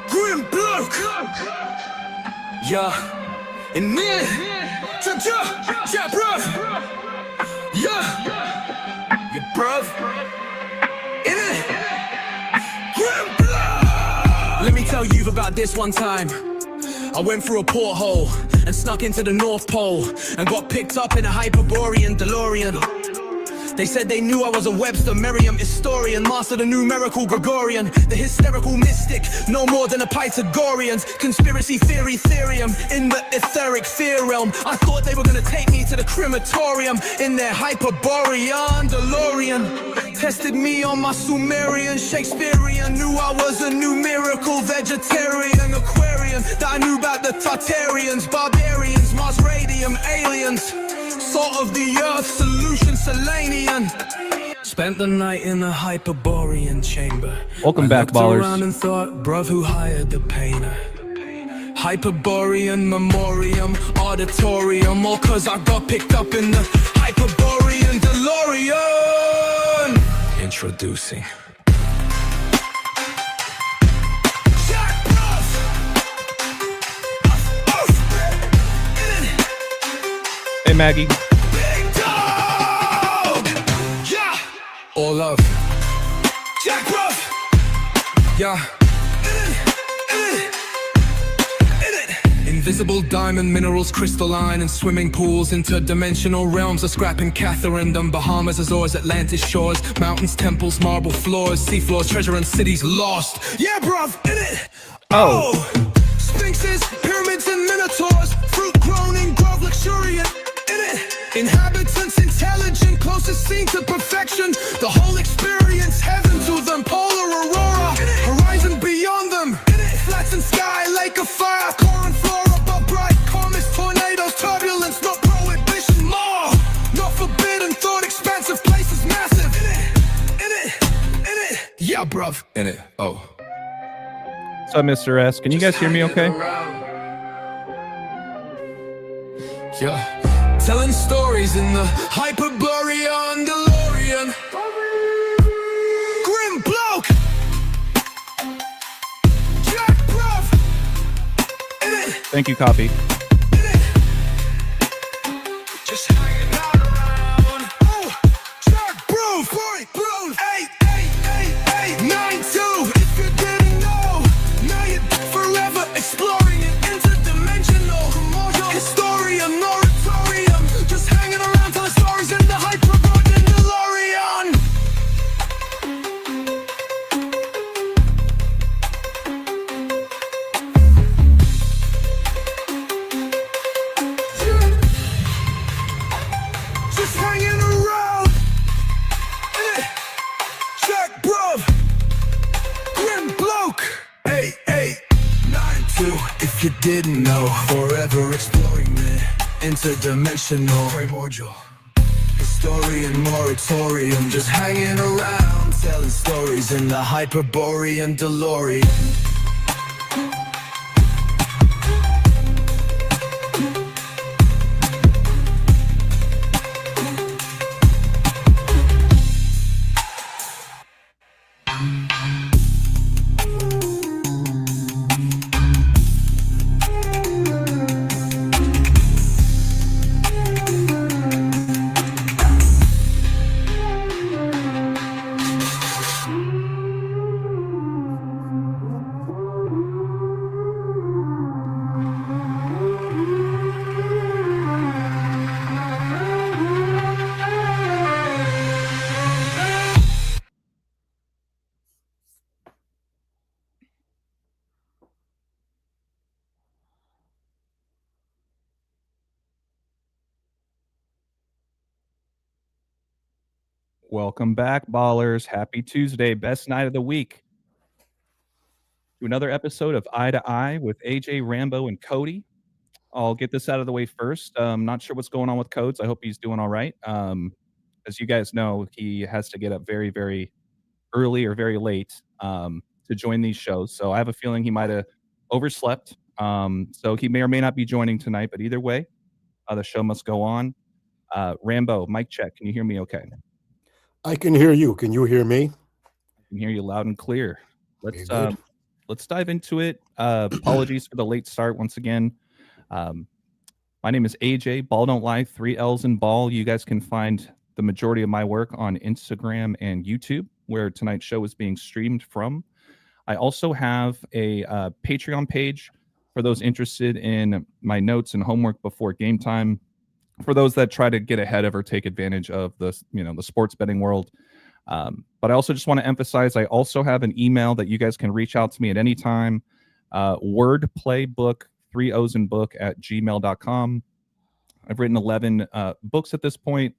Grim bloke. Yeah. And then, yeah, bruv. Yeah. Yeah, bruv. In it. Grim bloke. Let me tell you about this one time. I went through a porthole and snuck into the North Pole and got picked up in a Hyperborean DeLorean. They said they knew I was a Webster Merriam historian, mastered a numerical Gregorian, the hysterical mystic, no more than a Pythagorean. Conspiracy theory Ethereum in the etheric fear realm. I thought they were gonna take me to the crematorium in their Hyperborean DeLorean. Tested me on my Sumerian, Shakespearean, knew I was a numerical vegetarian Aquarian, that I knew about the Tartarians, barbarians, Mars radium, aliens, salt of the earth, solution, Selenian. Spent the night in a Hyperborean chamber. Welcome back, ballers. Around and thought, bruv, who hired the painter? Hyperborean memoriam, auditorium, all cause I got picked up in the Hyperborean DeLorean. Introducing Hey, Maggie. Big dog! Yeah! All love. Jack Ruff! Yeah. Invisible diamond minerals, crystalline and swimming pools, interdimensional realms of scrapping Catherine, Bahamas, Azores, Atlantis shores, mountains, temples, marble floors, sea floors, treasure and cities lost. Yeah, bruv, in it! Oh! Sphinxes, pyramids and minotaurs, fruit grown in grove luxuriant. Inhabitants intelligent, closest seen to perfection. The whole experience, heaven to them. Polar aurora, horizon beyond them. Flattened sky, lake of fire, core and flora, but bright comets, tornadoes, turbulence, not prohibition, more. Not forbidden, thought expansive, places massive. In it, yeah, bruv. In it, oh. What's up, Mr. S? Can you guys hear me okay? Yeah. Telling stories in the Hyperborean DeLorean. Grim bloke. Jack bruv. Thank you, copy. Just hanging out around. Oh, Jack bruv. 88892. If you didn't know, now you're forever exploring it. Interdimensional, historian, moratorium. Just hanging around telling stories in the Hyperborean DeLorean. Just hanging around. Jack bruv. Grim bloke. 8892. If you didn't know, forever exploring the interdimensional, primordial, historian, moratorium. Just hanging around telling stories in the Hyperborean DeLorean. Welcome back, ballers. Happy Tuesday, best night of the week. To another episode of Eye to Eye with AJ, Rambo, and Cody. I'll get this out of the way first. Not sure what's going on with Codes. I hope he's doing all right. As you guys know, he has to get up very, very early or very late to join these shows. So I have a feeling he might have overslept. So he may or may not be joining tonight, but either way, the show must go on. Rambo, mic check. Can you hear me okay? I can hear you. Can you hear me? can hear you loud and clear. Very good. Let's dive into it. Apologies for the late start once again. My name is AJ, Balll Don't Lie, 3 L's in Ball. You guys can find the majority of my work on Instagram and YouTube, where tonight's show is being streamed from. I also have a Patreon page for those interested in my notes and homework before game time. For those that try to get ahead of or take advantage of the sports betting world. But I also just want to emphasize, I also have an email that you guys can reach out to me at any time. Wordplaybook, 3 O's in book at gmail.com. I've written 11 books at this point.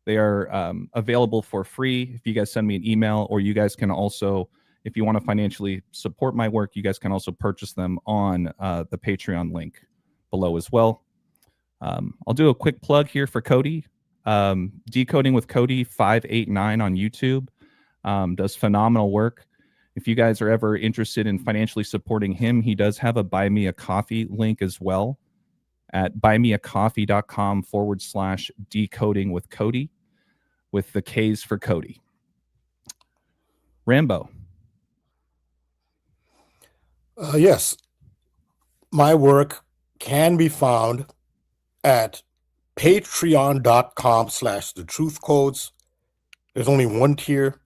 They are available for free if you guys send me an email, or you guys can also, if you want to financially support my work, you guys can also purchase them on the Patreon link below as well. I'll do a quick plug here for KODI. Decoding with KODI 589 on YouTube. Does phenomenal work. If you guys are ever interested in financially supporting him, he does have a Buy Me a Coffee link as well at buymeacoffee.com/decoding with KODI, with the K's for KODI. Rambo. Yes. My work can be found at patreon.com/thetruthcodes. There's only one tier,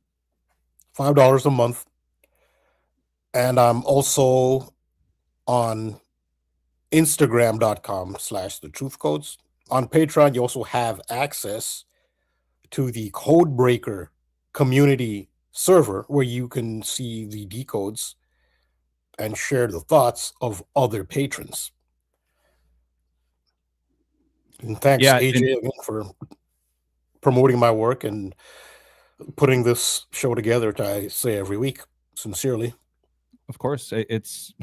$5 a month. And I'm also on instagram.com/thetruthcodes. On Patreon, you also have access to the Codebreaker community server, where you can see the decodes and share the thoughts of other patrons. And thanks, AJ, again, for promoting my work and putting this show together, I say every week, sincerely. Of course, it's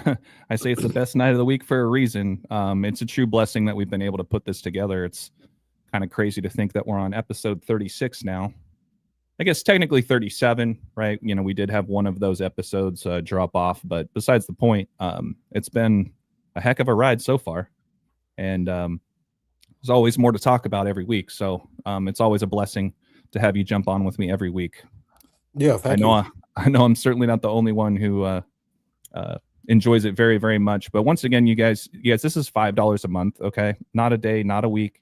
I say it's the best night of the week for a reason. It's a true blessing that we've been able to put this together. It's kind of crazy to think that we're on episode 36 now. I guess technically 37, right? You know, we did have one of those episodes drop off, but besides the point, it's been a heck of a ride so far. And there's always more to talk about every week. So it's always a blessing to have you jump on with me every week. Yeah, thank you. I know I'm certainly not the only one who enjoys it very, very much. But once again, you guys, this is $5 a month, okay? Not a day, not a week.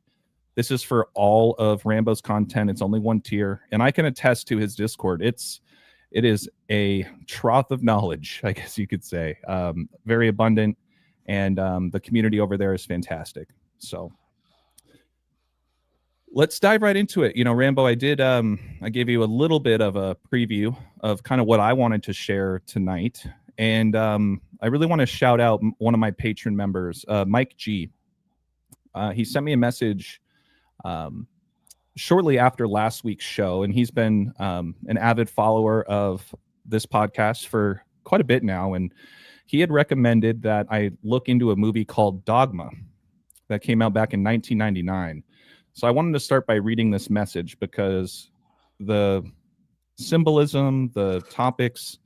This is for all of Rambo's content. It's only one tier. And I can attest to his Discord. It is a trough of knowledge, I guess you could say. Very abundant. And the community over there is fantastic. So let's dive right into it. You know, Rambo, I gave you a little bit of a preview of kind of what I wanted to share tonight. And I really want to shout out one of my patron members, Mike G. He sent me a message shortly after last week's show, and he's been an avid follower of this podcast for quite a bit now. And he had recommended that I look into a movie called Dogma that came out back in 1999. So I wanted to start by reading this message because the symbolism, the topics,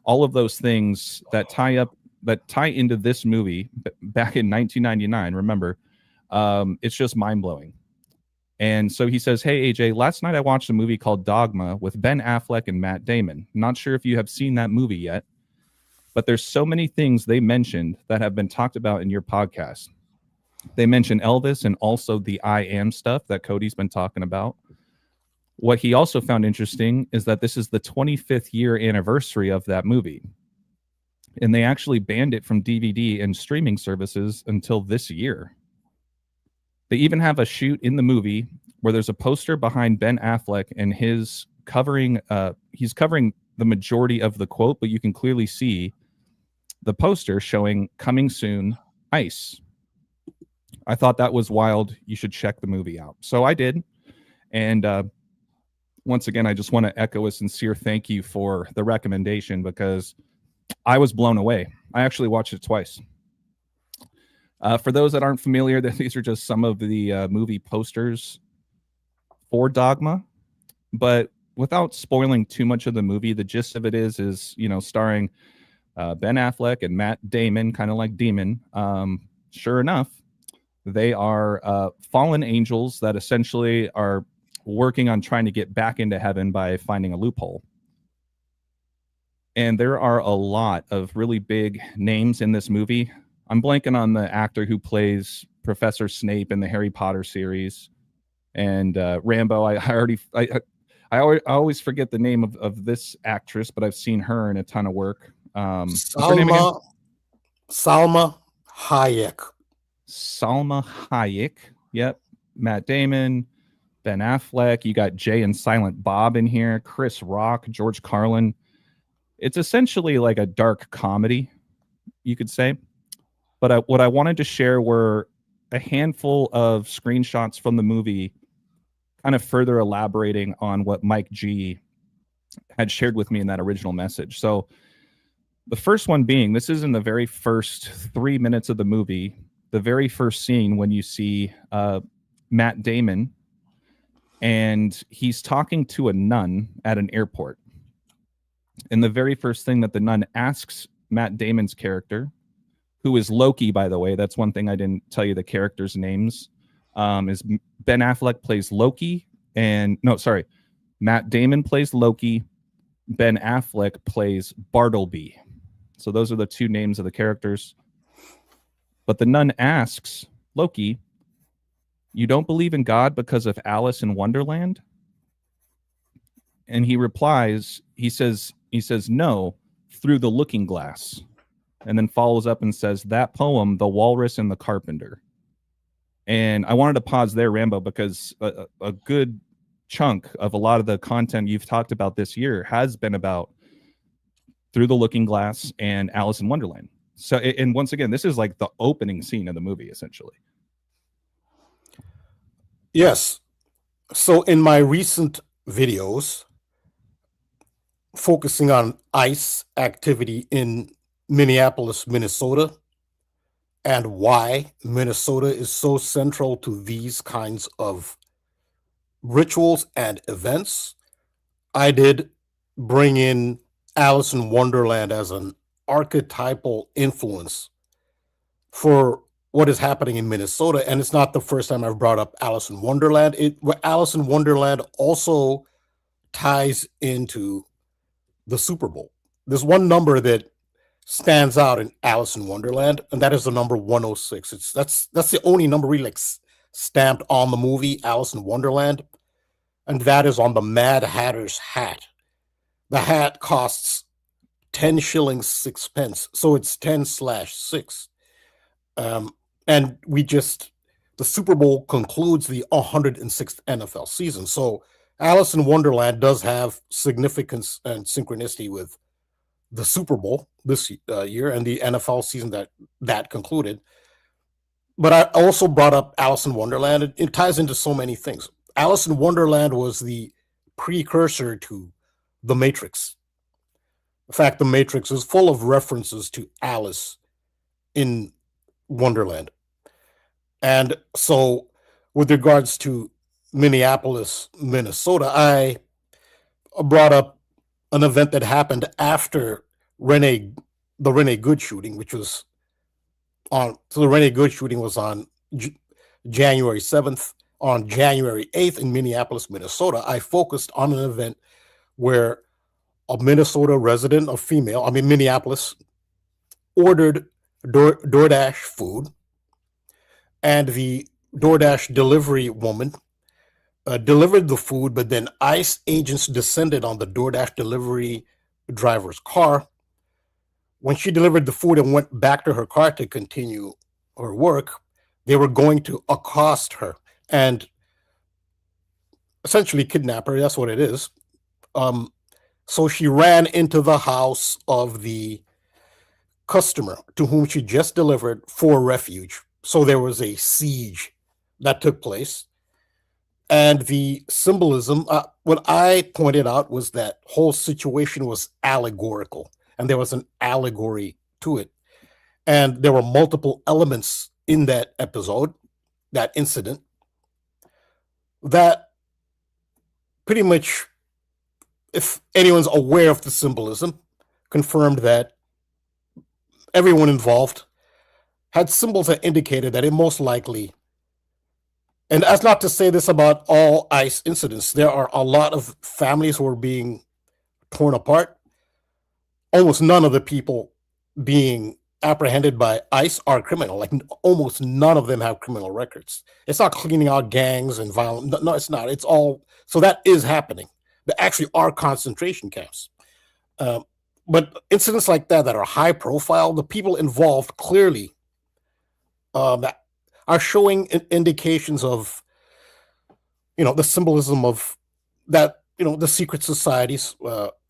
all of those things that tie into this movie back in 1999, remember, it's just mind-blowing. And so he says, "Hey, AJ, last night I watched a movie called Dogma with Ben Affleck and Matt Damon. Not sure if you have seen that movie yet, but there's so many things they mentioned that have been talked about in your podcast. They mention Elvis and also the I Am stuff that KODI's been talking about. What he also found interesting is that this is the 25th year anniversary of that movie. And they actually banned it from DVD and streaming services until this year. They even have a shoot in the movie where there's a poster behind Ben Affleck and he's covering the majority of the quote, but you can clearly see the poster showing coming soon, ICE. I thought that was wild. You should check the movie out." So I did. And once again, I just want to echo a sincere thank you for the recommendation because I was blown away. I actually watched it twice. For those that aren't familiar, these are just some of the movie posters for Dogma. But without spoiling too much of the movie, the gist of it is starring Ben Affleck and Matt Damon, kind of like Demon. Sure enough, they are fallen angels that essentially are working on trying to get back into heaven by finding a loophole. And there are a lot of really big names in this movie. I'm blanking on the actor who plays Professor Snape in the Harry Potter series. And RAMBO, I always forget the name of this actress, but I've seen her in a ton of work. What's her name again? Salma Hayek. Salma Hayek. Yep. Matt Damon, Ben Affleck. You got Jay and Silent Bob in here. Chris Rock, George Carlin. It's essentially like a dark comedy, you could say. But what I wanted to share were a handful of screenshots from the movie, kind of further elaborating on what Mike G had shared with me in that original message. So the first one being, this is in the very first 3 minutes of the movie, the very first scene when you see Matt Damon, and he's talking to a nun at an airport. And the very first thing that the nun asks Matt Damon's character, who is Loki, by the way, that's one thing I didn't tell you the characters' names, is Ben Affleck plays Loki, Matt Damon plays Loki, Ben Affleck plays Bartleby. So those are the two names of the characters. But the nun asks Loki, "You don't believe in God because of Alice in Wonderland?" And he replies, he says, "No, through the looking glass." And then follows up and says, "That poem, The Walrus and the Carpenter." And I wanted to pause there, Rambo, because a good chunk of a lot of the content you've talked about this year has been about Through the Looking Glass and Alice in Wonderland. So, and once again, this is like the opening scene of the movie, essentially. Yes. So in my recent videos, focusing on ICE activity in Minneapolis, Minnesota, and why Minnesota is so central to these kinds of rituals and events, I did bring in Alice in Wonderland as an archetypal influence for what is happening in Minnesota. And it's not the first time I've brought up Alice in Wonderland. Alice in Wonderland also ties into the Super Bowl. There's one number that stands out in Alice in Wonderland, and that is the number 106. That's the only number really like stamped on the movie Alice in Wonderland, and that is on the Mad Hatter's hat. The hat costs 10 shillings 6 pence, so it's 10/6. And the Super Bowl concludes the 106th NFL season. So Alice in Wonderland does have significance and synchronicity with the Super Bowl this year and the NFL season that concluded. But I also brought up Alice in Wonderland. It ties into so many things. Alice in Wonderland was the precursor to The Matrix. In fact, The Matrix is full of references to Alice in Wonderland. And so with regards to Minneapolis, Minnesota, I brought up an event that happened after the Rene Good shooting, the Rene Good shooting was on January 7th. On January 8th in Minneapolis, Minnesota, I focused on an event where a Minnesota resident, a female, Minneapolis, ordered DoorDash food, and the DoorDash delivery woman delivered the food, but then ICE agents descended on the DoorDash delivery driver's car. When she delivered the food and went back to her car to continue her work, they were going to accost her and essentially kidnap her. That's what it is. So she ran into the house of the customer to whom she just delivered for refuge. So there was a siege that took place. And the symbolism, what I pointed out was that whole situation was allegorical, and there was an allegory to it. And there were multiple elements in that episode, that incident, that pretty much, if anyone's aware of the symbolism, confirmed that everyone involved had symbols that indicated that it most likely, and that's not to say this about all ICE incidents, there are a lot of families who are being torn apart. almost none of the people being apprehended by ICE are criminal. Like almost none of them have criminal records. It's not cleaning out gangs and violence. No, it's not. It's all, so that is happening. There actually are concentration camps. But incidents like that are high profile, the people involved clearly that are showing indications of, the symbolism of that, the secret societies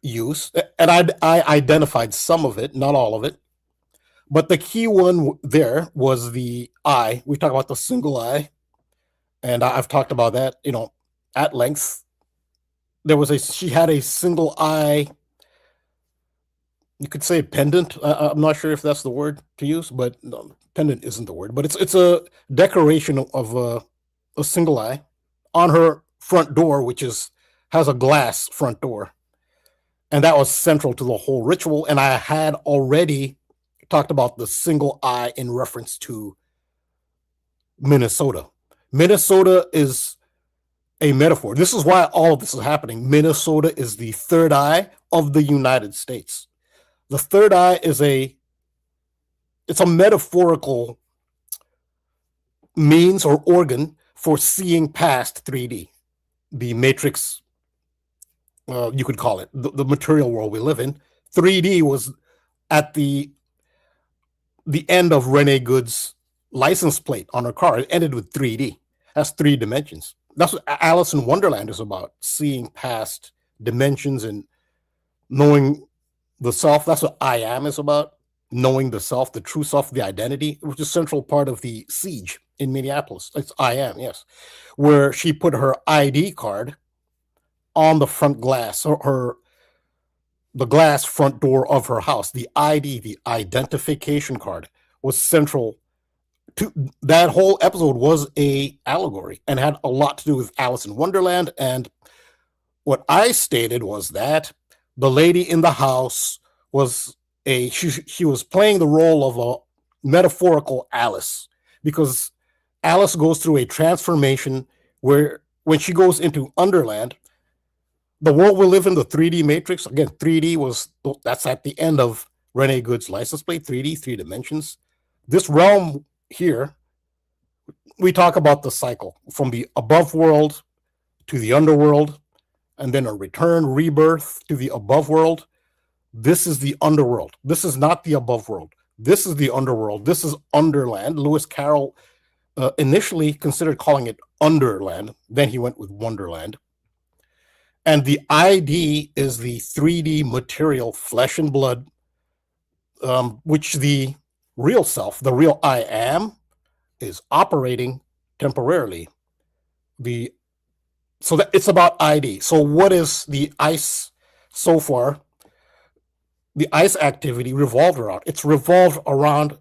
use. And I identified some of it, not all of it. But the key one there was the eye. We talk about the single eye. And I've talked about that, at length. She had a single eye, you could say pendant. I'm not sure if that's the word to use, but no, pendant isn't the word. But it's a decoration of a single eye on her front door, which has a glass front door. And that was central to the whole ritual. And I had already talked about the single eye in reference to Minnesota. Minnesota is a metaphor. This is why all of this is happening. Minnesota is the third eye of the United States. The third eye is it's a metaphorical means or organ for seeing past 3D, the matrix, you could call it, the material world we live in. 3D was at the end of Renee Good's license plate on her car. It ended with 3D. That's 3 dimensions. That's what Alice in Wonderland is about, seeing past dimensions and knowing the self. That's what I Am is about, knowing the self, the true self, the identity, which is a central part of the siege in Minneapolis. It's I Am, yes, where she put her ID card on the front glass, or the glass front door of her house. The ID, the identification card, was central to that whole episode. Was a allegory and had a lot to do with Alice in Wonderland. And what I stated was that the lady in the house was she was playing the role of a metaphorical Alice, because Alice goes through a transformation where when she goes into Underland, the world we live in, the 3D matrix, again, 3D that's at the end of Renee Good's license plate, 3D, 3 dimensions. This realm here, we talk about the cycle from the above world to the underworld, and then a return, rebirth to the above world. This is the underworld. This is not the above world. This is the underworld. This is Underland. Lewis Carroll initially considered calling it Underland. Then he went with Wonderland. And the ID is the 3D material, flesh and blood, which the real self, the real I Am, is operating temporarily. So that it's about ID. So what is the ICE so far? The ICE activity revolved around. It's revolved around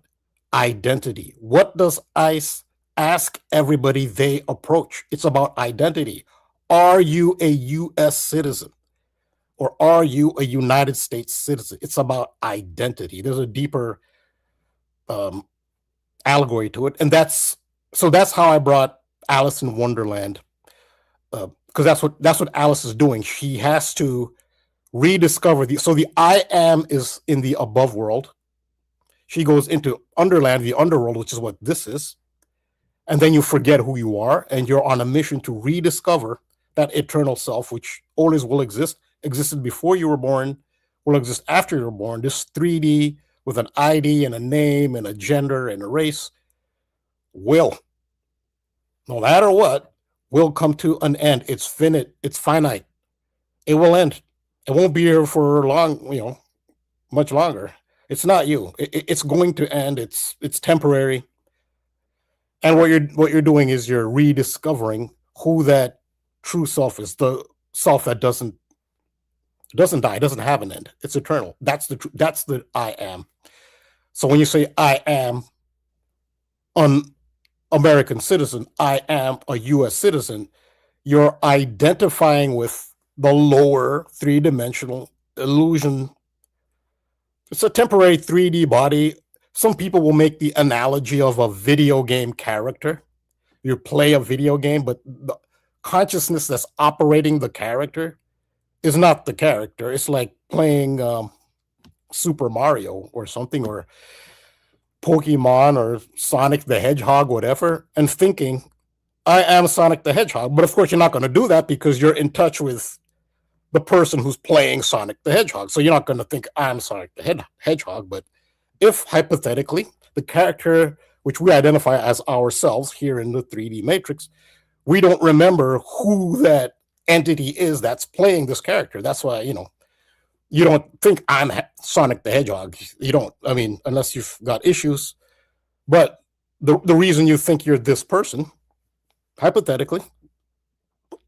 identity. What does ICE ask everybody they approach? It's about identity. Are you a U.S. citizen? Or are you a United States citizen? It's about identity. There's a deeper allegory to it. And that's how I brought Alice in Wonderland, because that's what Alice is doing. She has to rediscover so the I Am is in the above world. She goes into Underland, the underworld, which is what this is. And then you forget who you are, and you're on a mission to rediscover that eternal self, which always will exist, existed before you were born, will exist after you're born. This 3D with an ID and a name and a gender and a race will, no matter what, will come to an end. It's finite. It's finite. It will end. It won't be here for long, much longer. It's not you. It's going to end. It's temporary. And what you're doing is you're rediscovering who that true self is, the self that doesn't die, doesn't have an end. It's eternal. That's the I Am. So when you say I am an American citizen, I am a U.S. citizen, you're identifying with the lower 3-dimensional illusion. It's a temporary 3D body. Some people will make the analogy of a video game character. You play a video game, but the consciousness that's operating the character is not the character. It's like playing Super Mario or something, or Pokemon or Sonic the Hedgehog, whatever, and thinking, I am Sonic the Hedgehog. But of course, you're not going to do that because you're in touch with the person who's playing Sonic the Hedgehog. So you're not going to think, I'm Sonic the Hedgehog. But if hypothetically, the character which we identify as ourselves here in the 3D matrix, we don't remember who that entity is that's playing this character. That's why, you don't think I'm Sonic the Hedgehog. You don't, I mean, unless you've got issues. But the reason you think you're this person, hypothetically,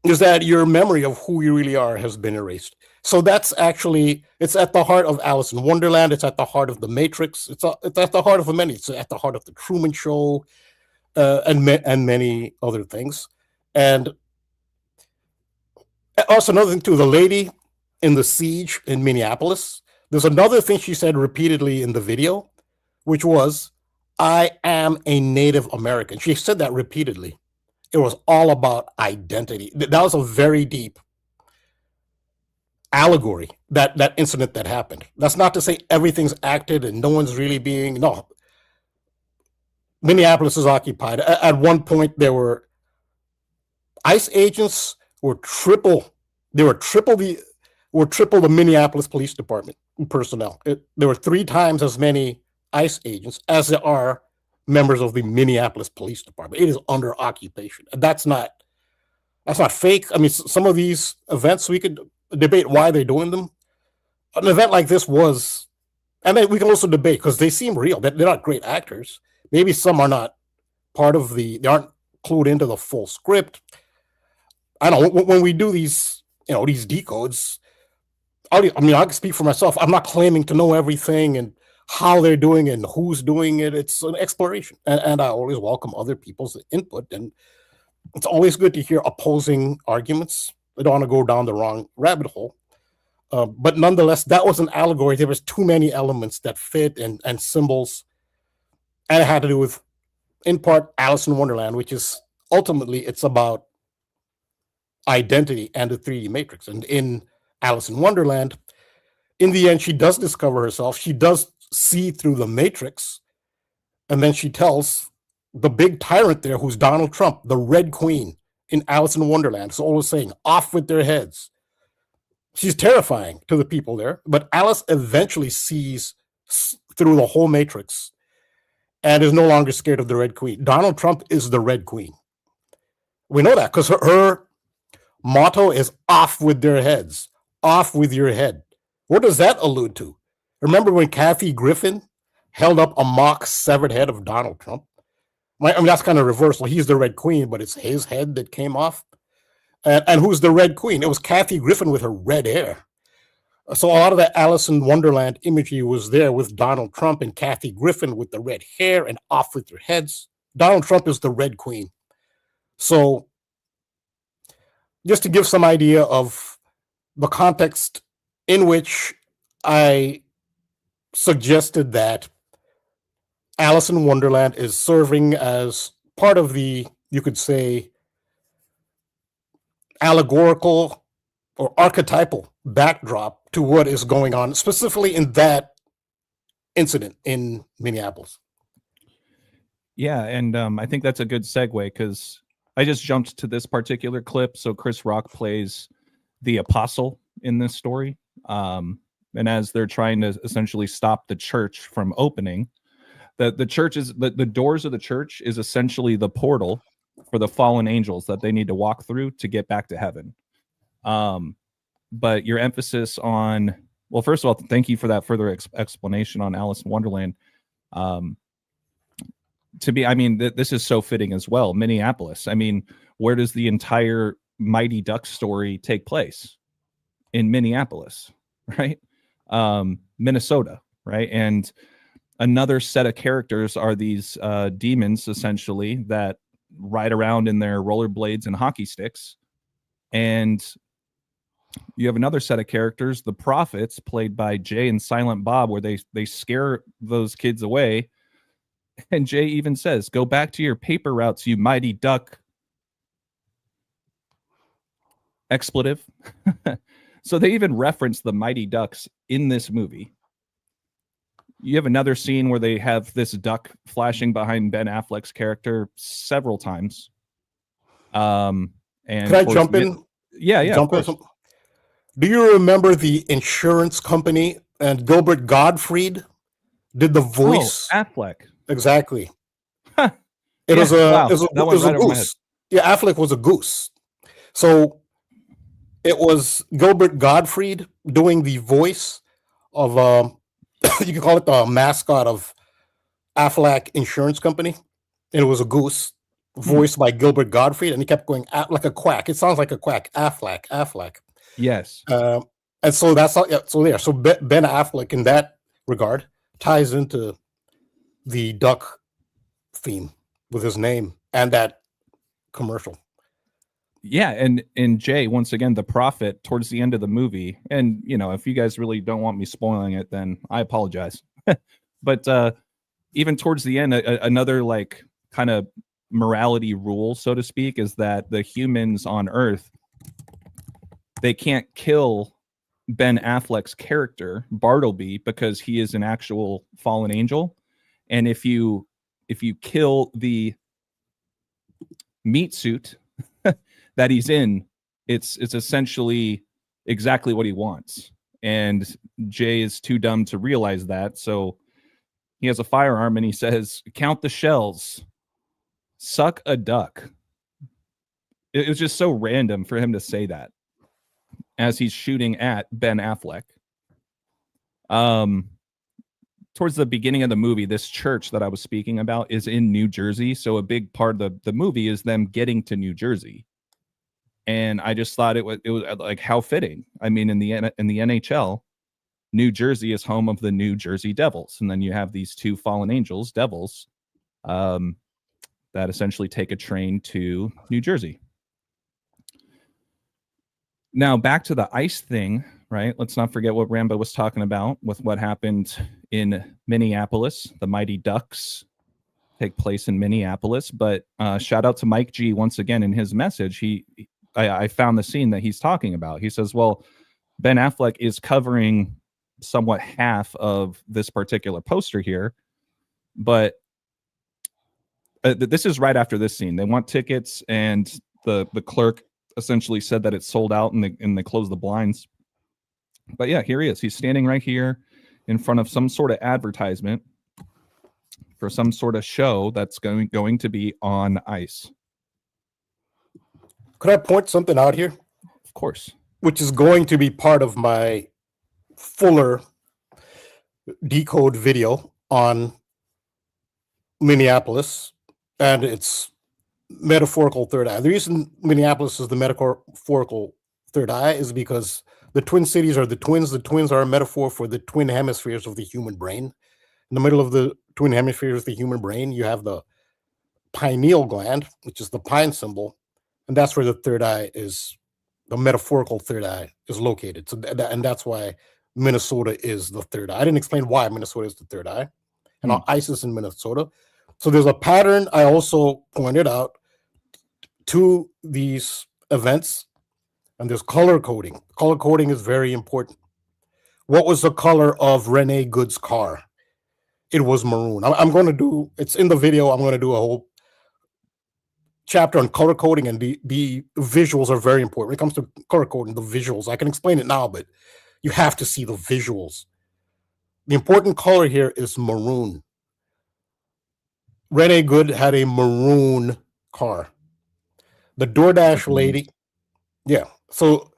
is that your memory of who you really are has been erased. So that's actually, it's at the heart of Alice in Wonderland. It's at the heart of the Matrix. It's at the heart of many. It's at the heart of the Truman Show, and many other things. And also another thing too, the lady in the siege in Minneapolis, there's another thing she said repeatedly in the video, which was, I am a Native American. She said that repeatedly. It was all about identity. That was a very deep allegory, that incident that happened. That's not to say everything's acted and no one's really being, no. Minneapolis is occupied. At one point, there were ICE agents were triple the Minneapolis Police Department personnel. There were 3 times as many ICE agents as there are members of the Minneapolis Police Department. It is under occupation. That's not fake. I mean, some of these events, we could debate why they're doing them. An event like this was, and then we can also debate because they seem real. They're not great actors. Maybe some are not they aren't clued into the full script. I don't know, when we do these, these decodes, I can speak for myself. I'm not claiming to know everything and how they're doing and who's doing it. It's an exploration. And I always welcome other people's input. And it's always good to hear opposing arguments. I don't want to go down the wrong rabbit hole. But nonetheless, that was an allegory. There was too many elements that fit and symbols. And it had to do with, in part, Alice in Wonderland, which is ultimately, it's about identity and the 3D matrix. And in Alice in Wonderland, in the end, she does discover herself. She does see through the matrix. And then she tells the big tyrant there, who's Donald Trump, the Red Queen in Alice in Wonderland, is always saying, off with their heads. She's terrifying to the people there. But Alice eventually sees through the whole matrix and is no longer scared of the Red Queen. Donald Trump is the Red Queen. We know that because her motto is off with their heads, off with your head. What does that allude to? Remember when Kathy Griffin held up a mock severed head of Donald Trump? I mean, that's kind of reversal. He's the Red Queen, but it's his head that came off. And who's the Red Queen? It was Kathy Griffin with her red hair. So a lot of that Alice in Wonderland imagery was there with Donald Trump and Kathy Griffin with the red hair and off with their heads. Donald Trump is the Red Queen. So just to give some idea of the context in which I suggested that Alice in Wonderland is serving as part of the, you could say, allegorical or archetypal backdrop to what is going on, specifically in that incident in Minneapolis. Yeah, and I think that's a good segue because I just jumped to this particular clip. So Chris Rock plays the apostle in this story. And as they're trying to essentially stop the church from opening, the church is the doors of the church is essentially the portal for the fallen angels that they need to walk through to get back to heaven. But your emphasis on, well, first of all, thank you for that further explanation on Alice in Wonderland. This is so fitting as well. Minneapolis. I mean, where does the entire Mighty Ducks story take place? In Minneapolis, right? Minnesota, right? And another set of characters are these demons, essentially, that ride around in their rollerblades and hockey sticks. And you have another set of characters, the prophets, played by Jay and Silent Bob, where they scare those kids away. And Jay even says, go back to your paper routes, you mighty duck. Expletive. So they even reference the Mighty Ducks in this movie. You have another scene where they have this duck flashing behind Ben Affleck's character several times. And Can I jump in? Yeah, of Jump in. course. Do you remember the insurance company and Gilbert Gottfried did the voice? Oh, Affleck. Exactly. Huh. It Yeah, was a wow, it was a, that it went was a right over my head. goose. Yeah, Affleck was a goose. So it was Gilbert Gottfried doing the voice of you can call it the mascot of Affleck Insurance Company. And it was a goose voiced by Gilbert Gottfried, and he kept going like a quack. It sounds like a quack. Affleck. Yes. And so that's how, yeah, so there. So Ben Affleck in that regard ties into the duck theme with his name and that commercial. Yeah, and Jay, once again, the prophet towards the end of the movie, and you know, if you guys really don't want me spoiling it, then I apologize. But even towards the end, another like kind of morality rule, so to speak, is that the humans on Earth, they can't kill Ben Affleck's character Bartleby because he is an actual fallen angel, and if you kill the meat suit that he's in, it's essentially exactly what he wants. And Jay is too dumb to realize that, so he has a firearm and he says, "Count the shells, suck a duck." It was just so random for him to say that as he's shooting at Ben Affleck. Towards the beginning of the movie, this church that I was speaking about is in New Jersey, so a big part of the movie is them getting to New Jersey. And I just thought it was like, how fitting. I mean, in the NHL, New Jersey is home of the New Jersey Devils, and then you have these two fallen angels, devils, that essentially take a train to New Jersey. Now back to the ice thing, right? Let's not forget what Rambo was talking about with what happened in Minneapolis. The Mighty Ducks take place in Minneapolis, but shout out to Mike G once again in his message. I found the scene that he's talking about. He says, well, Ben Affleck is covering somewhat half of this particular poster here, but this is right after this scene. They want tickets, and the clerk essentially said that it's sold out, and they closed the blinds. But yeah, here he is. He's standing right here in front of some sort of advertisement for some sort of show that's going to be on ice. Could I point something out here? Of course. Which is going to be part of my fuller decode video on Minneapolis and its metaphorical third eye. The reason Minneapolis is the metaphorical third eye is because the Twin Cities are the twins. The twins are a metaphor for the twin hemispheres of the human brain. In the middle of the twin hemispheres of the human brain, you have the pineal gland, which is the pine symbol, and that's where the third eye is. The metaphorical third eye is located. So and that's why Minnesota is the third eye. I didn't explain why Minnesota is the third eye, and ice is in Minnesota. So there's a pattern I also pointed out to these events, and there's color coding. Color coding is very important. What was the color of Renee Good's car? It was maroon. I'm going to do, it's in the video, I'm going to do a whole chapter on color coding, and the visuals are very important. When it comes to color coding, the visuals, I can explain it now, but you have to see the visuals. The important color here is maroon. Renee Good had a maroon car. The DoorDash lady, yeah. So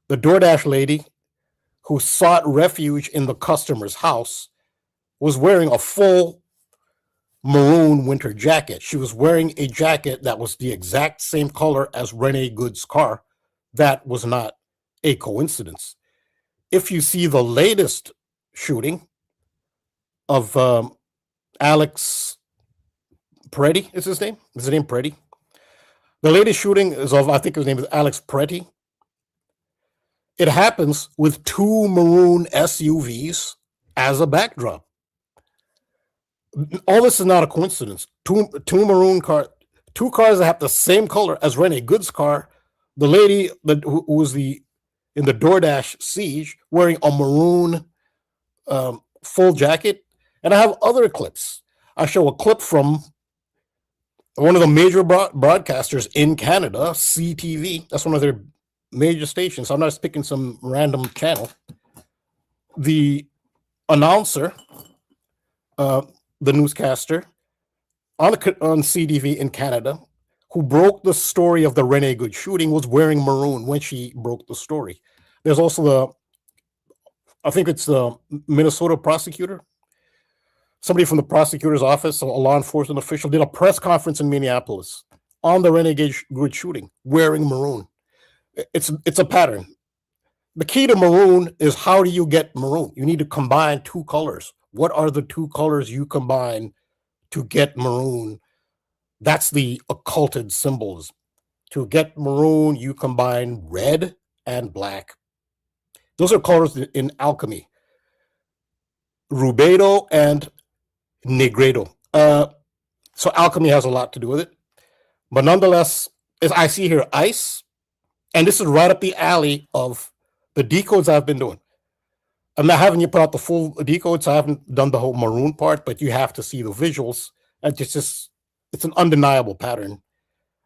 the DoorDash lady who sought refuge in the customer's house was wearing a full maroon winter jacket. She was wearing a jacket that was the exact same color as Renee Good's car. That was not a coincidence. If you see the latest shooting of Alex Peretti, is his name? Is his name Peretti? The latest shooting is of, I think his name is Alex Peretti. It happens with two maroon SUVs as a backdrop. All this is not a coincidence. Two maroon cars, two cars that have the same color as Renee Good's car. The lady who was in the DoorDash siege wearing a maroon full jacket, And I have other clips. I show a clip from one of the major broadcasters in Canada, CTV. That's one of their major stations. I'm not just picking some random channel. The announcer, the newscaster on CTV in Canada, who broke the story of the Rene Good shooting, was wearing maroon when she broke the story. There's also I think it's the Minnesota prosecutor. Somebody from the prosecutor's office, a law enforcement official, did a press conference in Minneapolis on the Rene Good shooting, wearing maroon. It's a pattern. The key to maroon is, how do you get maroon? You need to combine two colors. What are the two colors you combine to get maroon? That's the occulted symbols. To get maroon, you combine red and black. Those are colors in alchemy. Rubedo and Negredo. So alchemy has a lot to do with it. But nonetheless, as I see here, ice, and this is right up the alley of the decodes I've been doing. I'm not having you put out the full decodes. I haven't done the whole maroon part, but you have to see the visuals. And it's an undeniable pattern.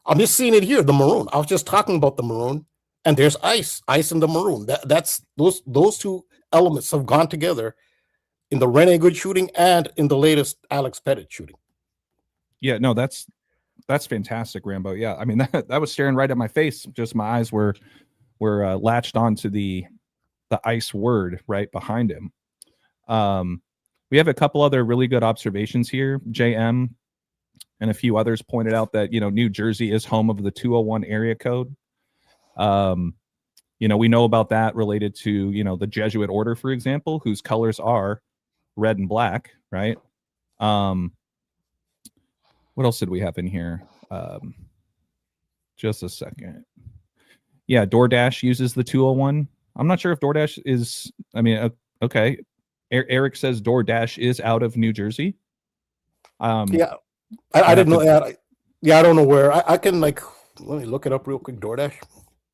I'm just seeing it here, the maroon. I was just talking about the maroon, and there's ice in the maroon. That's those two elements have gone together in the Rene Good shooting and in the latest Alex Pettit shooting. Yeah, no, that's fantastic, Rambo. Yeah, I mean that was staring right at my face. Just my eyes were latched onto the ice word right behind him. We have a couple other really good observations here. JM and a few others pointed out that, New Jersey is home of the 201 area code. We know about that related to, the Jesuit order, for example, whose colors are red and black, right? What else did we have in here? Just a second. Yeah, DoorDash uses the 201. I'm not sure if DoorDash is, okay. Eric says DoorDash is out of New Jersey. Yeah, I didn't know that. I don't know where. I can, let me look it up real quick, DoorDash.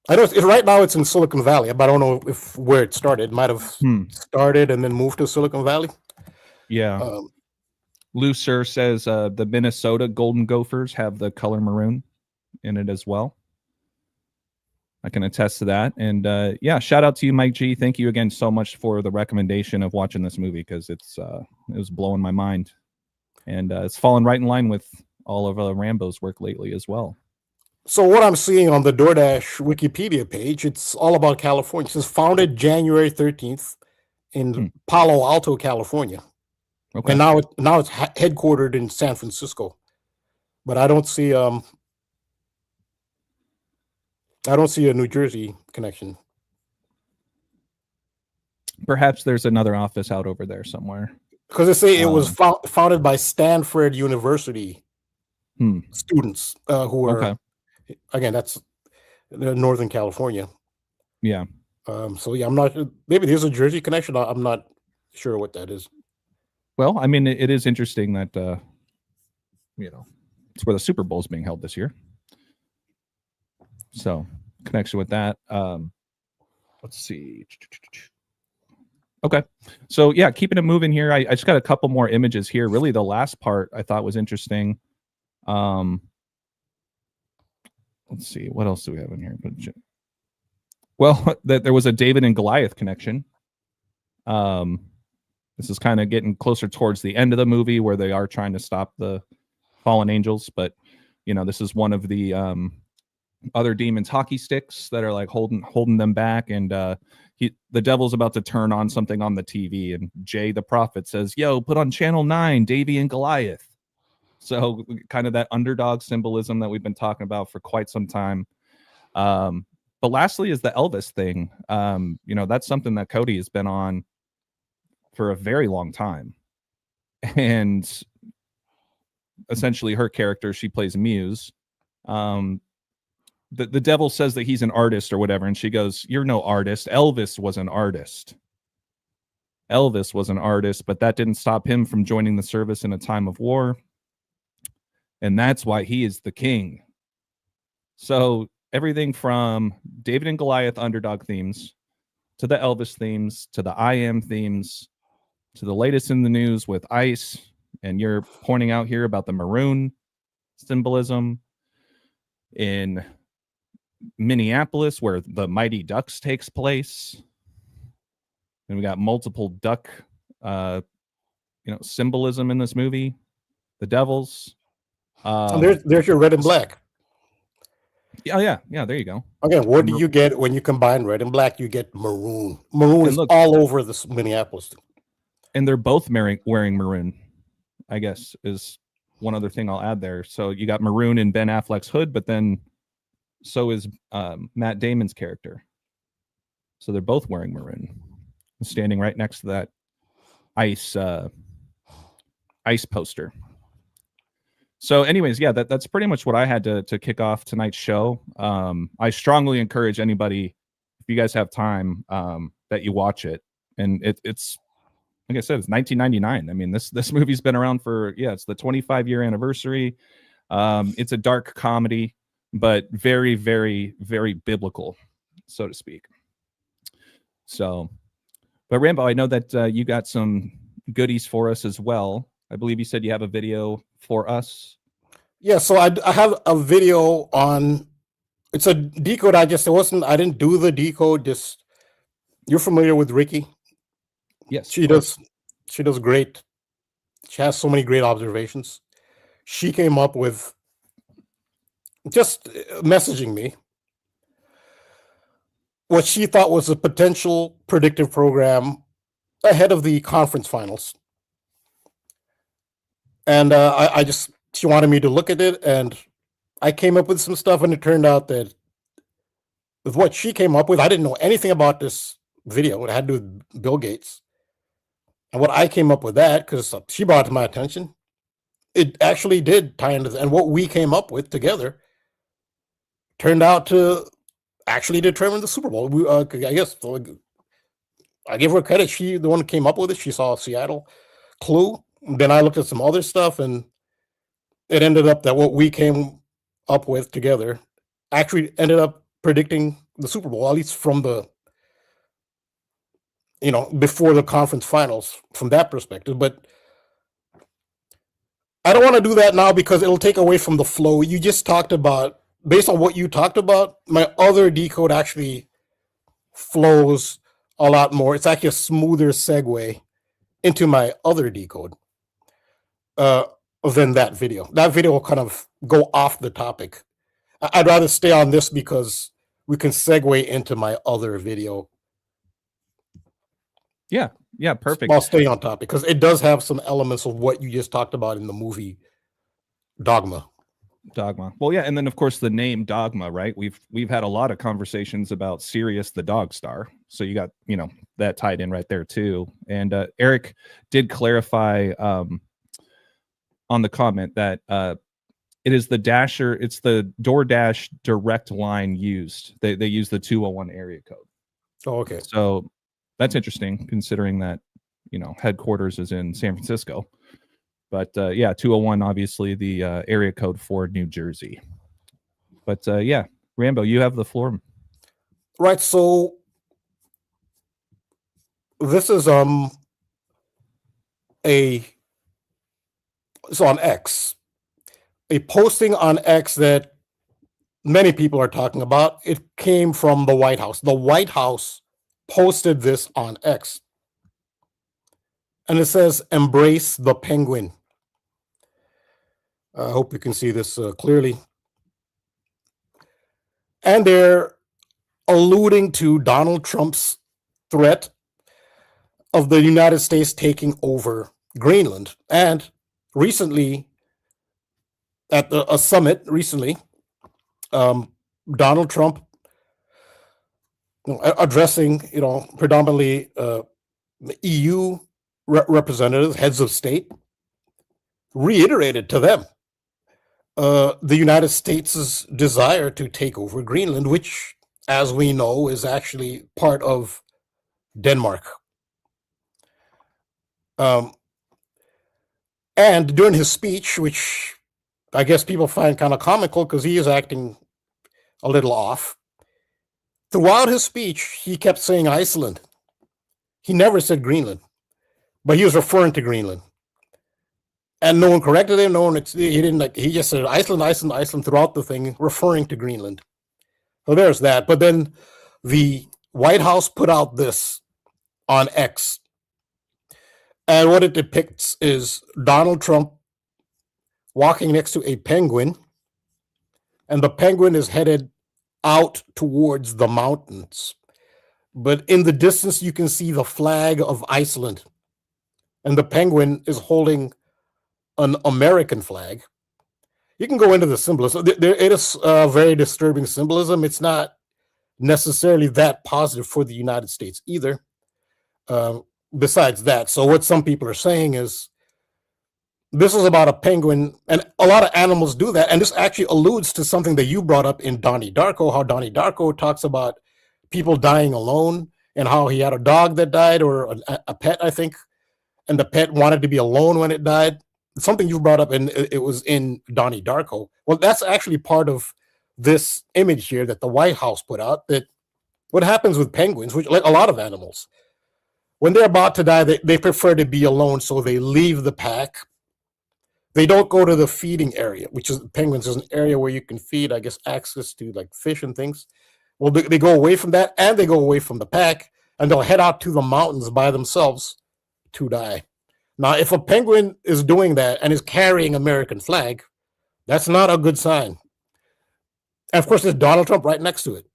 I know right now it's in Silicon Valley, but I don't know where it started. It might have started and then moved to Silicon Valley. Yeah. Lou Sir says the Minnesota Golden Gophers have the color maroon in it as well. I can attest to that. And shout out to you, Mike G. Thank you again so much for the recommendation of watching this movie, because it was blowing my mind. And it's fallen right in line with all of Rambo's work lately as well. So what I'm seeing on the DoorDash Wikipedia page, it's all about California. It says founded January 13th in Palo Alto, California. Okay. And now it's headquartered in San Francisco. But I don't see a New Jersey connection. Perhaps there's another office out over there somewhere. Because they say it was founded by Stanford University students who are, again, that's Northern California. Yeah. So yeah, I'm not. Maybe there's a Jersey connection. I'm not sure what that is. Well, I mean, it is interesting that it's where the Super Bowl is being held this year. So connection with that. Let's see. Okay. So yeah, keeping it moving here. I just got a couple more images here. Really, the last part I thought was interesting. Let's see. What else do we have in here? Well, that there was a David and Goliath connection. This is kind of getting closer towards the end of the movie where they are trying to stop the fallen angels. But, this is one of the other demons' hockey sticks that are like holding them back. And the devil's about to turn on something on the TV. And Jay the prophet says, yo, put on channel 9, Davy and Goliath. So kind of that underdog symbolism that we've been talking about for quite some time. But lastly is the Elvis thing. That's something that KODI has been on for a very long time. And essentially her character, she plays Muse. The devil says that he's an artist or whatever. And she goes, you're no artist. Elvis was an artist. Elvis was an artist, but that didn't stop him from joining the service in a time of war. And that's why he is the king. So everything from David and Goliath underdog themes to the Elvis themes to the I Am themes to the latest in the news with ICE, and you're pointing out here about the maroon symbolism in Minneapolis, where the Mighty Ducks takes place. And we got multiple duck, symbolism in this movie. The Devils. There's your red and black. Yeah. There you go. Again, what do you get when you combine red and black? You get maroon. Maroon is all over this Minneapolis. And they're both wearing maroon, I guess, is one other thing I'll add there. So you got maroon in Ben Affleck's hood, but then so is Matt Damon's character. So they're both wearing maroon, standing right next to that ICE poster. So anyways, yeah, that's pretty much what I had to kick off tonight's show. I strongly encourage anybody, if you guys have time, that you watch it. And it's like I said, it's 1999. I mean, this movie's been around for, it's the 25-year anniversary. It's a dark comedy, but very, very, very biblical, so to speak. So, but Rambo, I know that you got some goodies for us as well. I believe you said you have a video for us. Yeah, so I have a video on, it's a decode. I didn't do the decode. Just, you're familiar with Ricky? Yes. She does great. She has so many great observations. She came up with just messaging me what she thought was a potential predictive program ahead of the conference finals. And she wanted me to look at it, and I came up with some stuff, and it turned out that with what she came up with, I didn't know anything about this video. It had to do with Bill Gates. And what I came up with that, because she brought it to my attention, it actually did tie into, and what we came up with together turned out to actually determine the Super Bowl. I guess I give her credit. She, the one who came up with it, she saw a Seattle clue. Then I looked at some other stuff, and it ended up that what we came up with together actually ended up predicting the Super Bowl, at least from the, before the conference finals from that perspective. But I don't want to do that now because it'll take away from the flow. You just talked about, based on what you talked about, my other decode actually flows a lot more. It's actually a smoother segue into my other decode than that video. That video will kind of go off the topic. I'd rather stay on this because we can segue into my other video. Yeah, perfect. I'll stay on topic because it does have some elements of what you just talked about in the movie Dogma. Well, yeah, and then of course the name Dogma, right? We've had a lot of conversations about Sirius the Dog Star, so you got that tied in right there too. And Eric did clarify on the comment that it is the Dasher, it's the DoorDash direct line used. They use the 201 area code. Oh, okay. So that's interesting considering that headquarters is in San Francisco. But 201, obviously the area code for New Jersey. But Rambo, you have the floor. Right. So this is on X, a posting on X that many people are talking about. It came from the White House. The White House posted this on X, and it says, "Embrace the penguin." I hope you can see this clearly. And they're alluding to Donald Trump's threat of the United States taking over Greenland. And recently, at a summit recently, Donald Trump, addressing, predominantly the EU representatives, heads of state, reiterated to them the United States' desire to take over Greenland, which, as we know, is actually part of Denmark. And during his speech, which I guess people find kind of comical because he is acting a little off, throughout his speech, he kept saying Iceland. He never said Greenland. but he was referring to Greenland. And no one corrected him. No one, he didn't like, he just said Iceland, Iceland, Iceland throughout the thing, referring to Greenland. So there's that. But then the White House put out this on X. And what it depicts is Donald Trump walking next to a penguin, and the penguin is headed out towards the mountains. But in the distance, you can see the flag of Iceland, and the penguin is holding an American flag. You can go into the symbolism. It is very disturbing symbolism. It's not necessarily that positive for the United States either. Besides that, so what some people are saying is this is about a penguin, and a lot of animals do that. And this actually alludes to something that you brought up in Donnie Darko, how Donnie Darko talks about people dying alone and how he had a dog that died, or a pet, I think, and the pet wanted to be alone when it died. Something you brought up, and it was in Donnie Darko. Well, that's actually part of this image here that the White House put out, that what happens with penguins, which like a lot of animals, when they're about to die, they prefer to be alone, so they leave the pack. They don't go to the feeding area, which is penguins is an area where you can feed, I guess, access to like fish and things. Well, they go away from that, and they go away from the pack, and they'll head out to the mountains by themselves to die. Now, if a penguin is doing that and is carrying American flag, that's not a good sign. And of course, there's Donald Trump right next to it.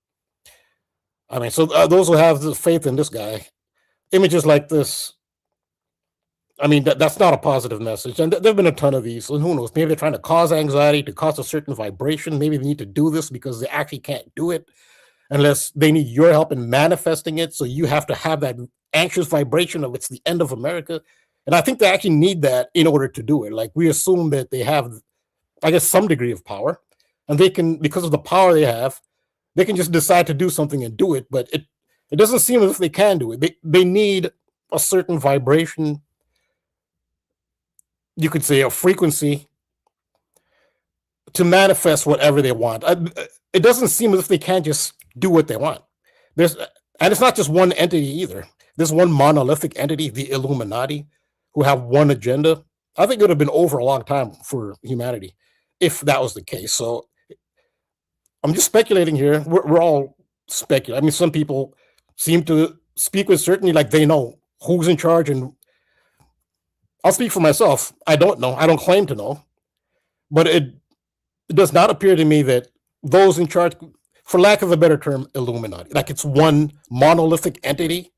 I mean, so those who have the faith in this guy, images like this, I mean, that's not a positive message. And there have been a ton of these. And who knows? Maybe they're trying to cause anxiety, to cause a certain vibration. Maybe they need to do this because they actually can't do it unless they need your help in manifesting it. So you have to have that anxious vibration of it's the end of America. And I think they actually need that in order to do it. Like, we assume that they have, I guess, some degree of power. And they can, because of the power they have, they can just decide to do something and do it. But it doesn't seem as if they can do it. They need a certain vibration, you could say a frequency, to manifest whatever they want. It doesn't seem as if they can just do what they want. And it's not just one entity either. There's one monolithic entity, the Illuminati, who have one agenda. I think it would have been over a long time for humanity if that was the case. So I'm just speculating here. We're all speculating. I mean, some people seem to speak with certainty, like they know who's in charge, and I'll speak for myself. I don't know. I don't claim to know. But it does not appear to me that those in charge, for lack of a better term, Illuminati, like it's one monolithic entity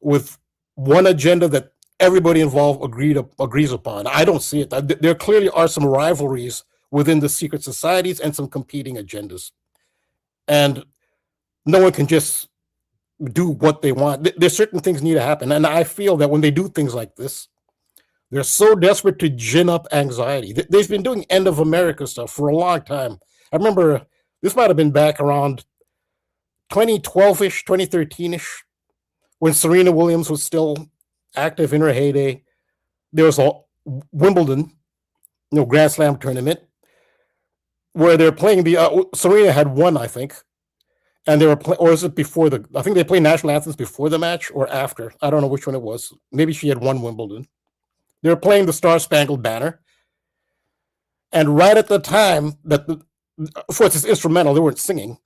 with one agenda that everybody involved agrees upon. I don't see it. There clearly are some rivalries within the secret societies and some competing agendas. And no one can just do what they want. There's certain things need to happen. And I feel that when they do things like this, they're so desperate to gin up anxiety. They've been doing end of America stuff for a long time. I remember this might have been back around 2012-ish, 2013-ish, when Serena Williams was still active in her heyday. There was a Wimbledon, Grand Slam tournament, where they're playing Serena had won, I think, and they were or is it before I think they played national anthems before the match or after. I don't know which one it was. Maybe she had won Wimbledon. They were playing the Star Spangled Banner, and right at the time that of course it's instrumental, they weren't singing,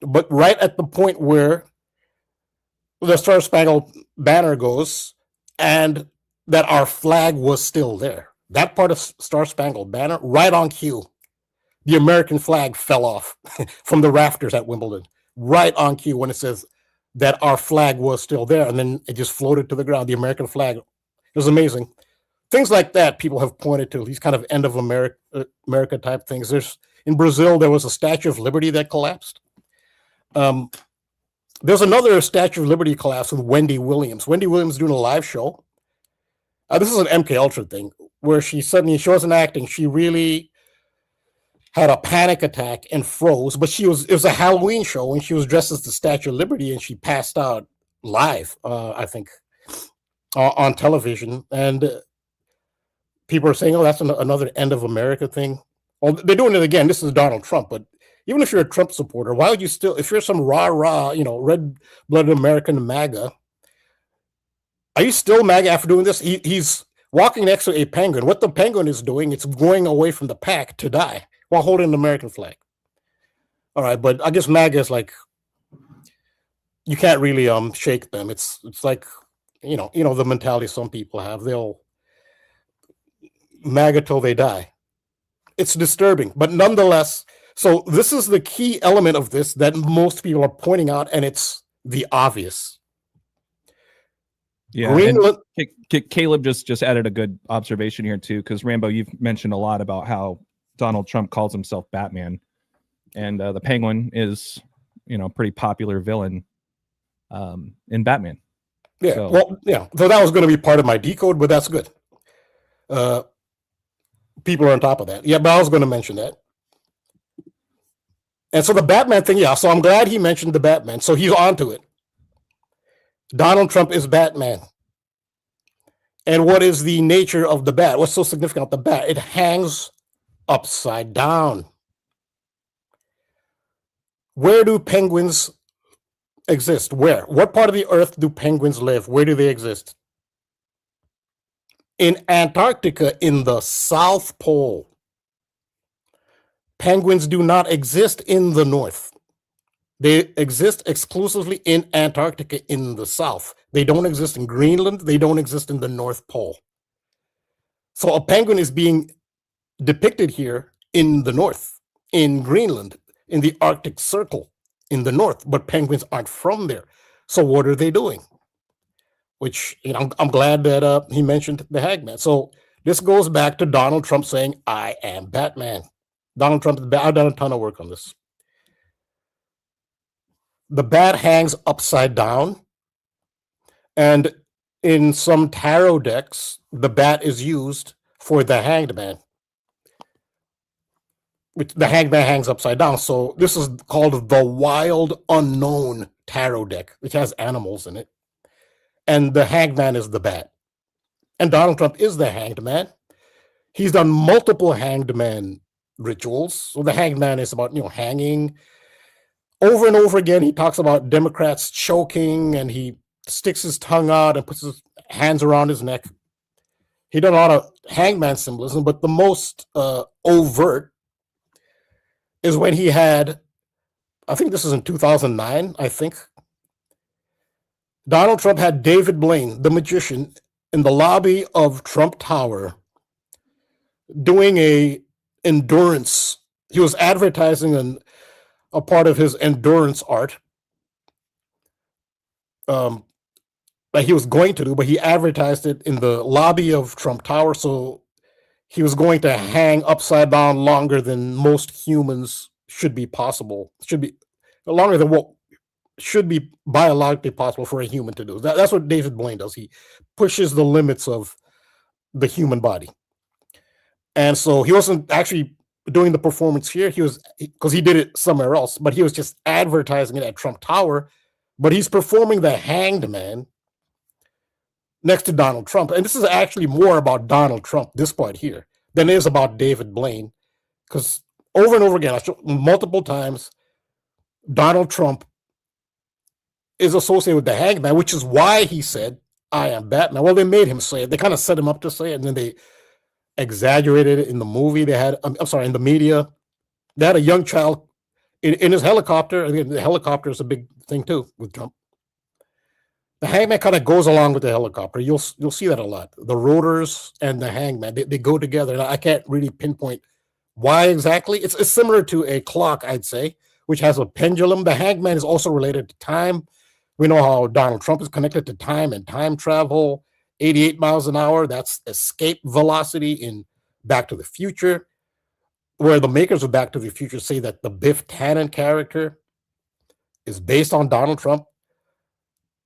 but right at the point where the Star Spangled Banner goes, and that our flag was still there, that part of Star Spangled Banner, right on cue, the American flag fell off from the rafters at Wimbledon, right on cue when it says that our flag was still there, and then it just floated to the ground, the American flag. It was amazing. Things like that people have pointed to, these kind of end of America type things. In Brazil, there was a Statue of Liberty that collapsed. There's another Statue of Liberty collapse with Wendy Williams. Wendy Williams doing a live show. This is an MK Ultra thing where she wasn't acting. She really had a panic attack and froze, but it was a Halloween show and she was dressed as the Statue of Liberty and she passed out live, I think, on television. And people are saying, oh, that's another end of America thing. Well, they're doing it again. This is Donald Trump, but even if you're a Trump supporter, why would you still, if you're some rah-rah, red-blooded American MAGA, Are you still MAGA after doing this? He's walking next to a penguin. What the penguin is doing, it's going away from the pack to die while holding the American flag. All right, but I guess MAGA is like, you can't really shake them. It's like, the mentality some people have. They'll MAGA till they die. It's disturbing, but nonetheless, so this is the key element of this that most people are pointing out, and it's the obvious. Yeah, Greenland. Caleb just added a good observation here too, because Rambo, you've mentioned a lot about how Donald Trump calls himself Batman, and the Penguin is, pretty popular villain in Batman. Yeah, so that was going to be part of my decode, but that's good. People are on top of that. Yeah, but I was going to mention that. And so the Batman thing, so I'm glad he mentioned the Batman. So he's onto it. Donald Trump is Batman. And what is the nature of the bat? What's so significant about the bat? It hangs upside down. Where do penguins exist? Where? What part of the earth do penguins live? Where do they exist? In Antarctica, in the South Pole. Penguins do not exist in the North. They exist exclusively in Antarctica in the South. They don't exist in Greenland. They don't exist in the North Pole. So a penguin is being depicted here in the North, in Greenland, in the Arctic Circle, in the North, but penguins aren't from there. So what are they doing? Which, I'm glad that he mentioned the Hangman. So this goes back to Donald Trump saying, I am Batman. Donald Trump, I've done a ton of work on this. The bat hangs upside down. And in some tarot decks, the bat is used for the hanged man. The hanged man hangs upside down. So this is called the Wild Unknown tarot deck, which has animals in it. And the hanged man is the bat. And Donald Trump is the hanged man. He's done multiple hanged man rituals. So the hanged man is about, hanging. Over and over again, he talks about Democrats choking, and he sticks his tongue out and puts his hands around his neck. He done a lot of hangman symbolism, but the most overt is when he had, I think this is in 2009, I think. Donald Trump had David Blaine, the magician, in the lobby of Trump Tower doing a endurance. He was advertising a part of his endurance art that he was going to do, but he advertised it in the lobby of Trump Tower. So he was going to hang upside down longer than most humans should be possible. Should be longer than what should be biologically possible for a human to do. That's what David Blaine does. He pushes the limits of the human body. And so he wasn't actually doing the performance here. He was, because he did it somewhere else, but he was just advertising it at Trump Tower. But he's performing the hanged man next to Donald Trump. And this is actually more about Donald Trump, this part here, than it is about David Blaine. Because over and over again, I showed multiple times, Donald Trump is associated with the hanged man, which is why he said, I am Batman. Well, they made him say it. They kind of set him up to say it, and then they exaggerated it in the movie. They had, in the media. They had a young child in his helicopter. And the helicopter is a big thing too with Trump. The hangman kind of goes along with the helicopter. You'll see that a lot. The rotors and the hangman, they go together. And I can't really pinpoint why exactly. It's similar to a clock, I'd say, which has a pendulum. The hangman is also related to time. We know how Donald Trump is connected to time and time travel. 88 miles an hour, that's escape velocity in Back to the Future, where the makers of Back to the Future say that the Biff Tannen character is based on Donald Trump.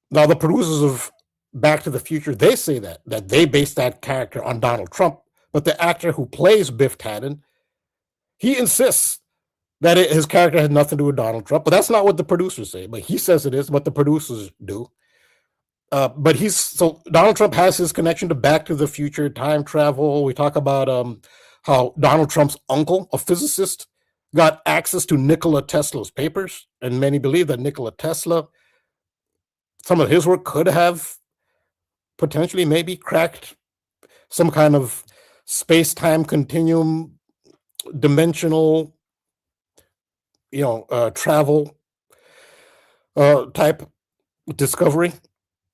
Now, the producers of Back to the Future, they say that they based that character on Donald Trump, but the actor who plays Biff Tannen, he insists that his character has nothing to do with Donald Trump, but that's not what the producers say. But he says it is, but the producers do. But Donald Trump has his connection to Back to the Future, time travel. We talk about how Donald Trump's uncle, a physicist, got access to Nikola Tesla's papers, and many believe that Nikola Tesla, some of his work could have potentially maybe cracked some kind of space-time continuum, dimensional, travel type discovery.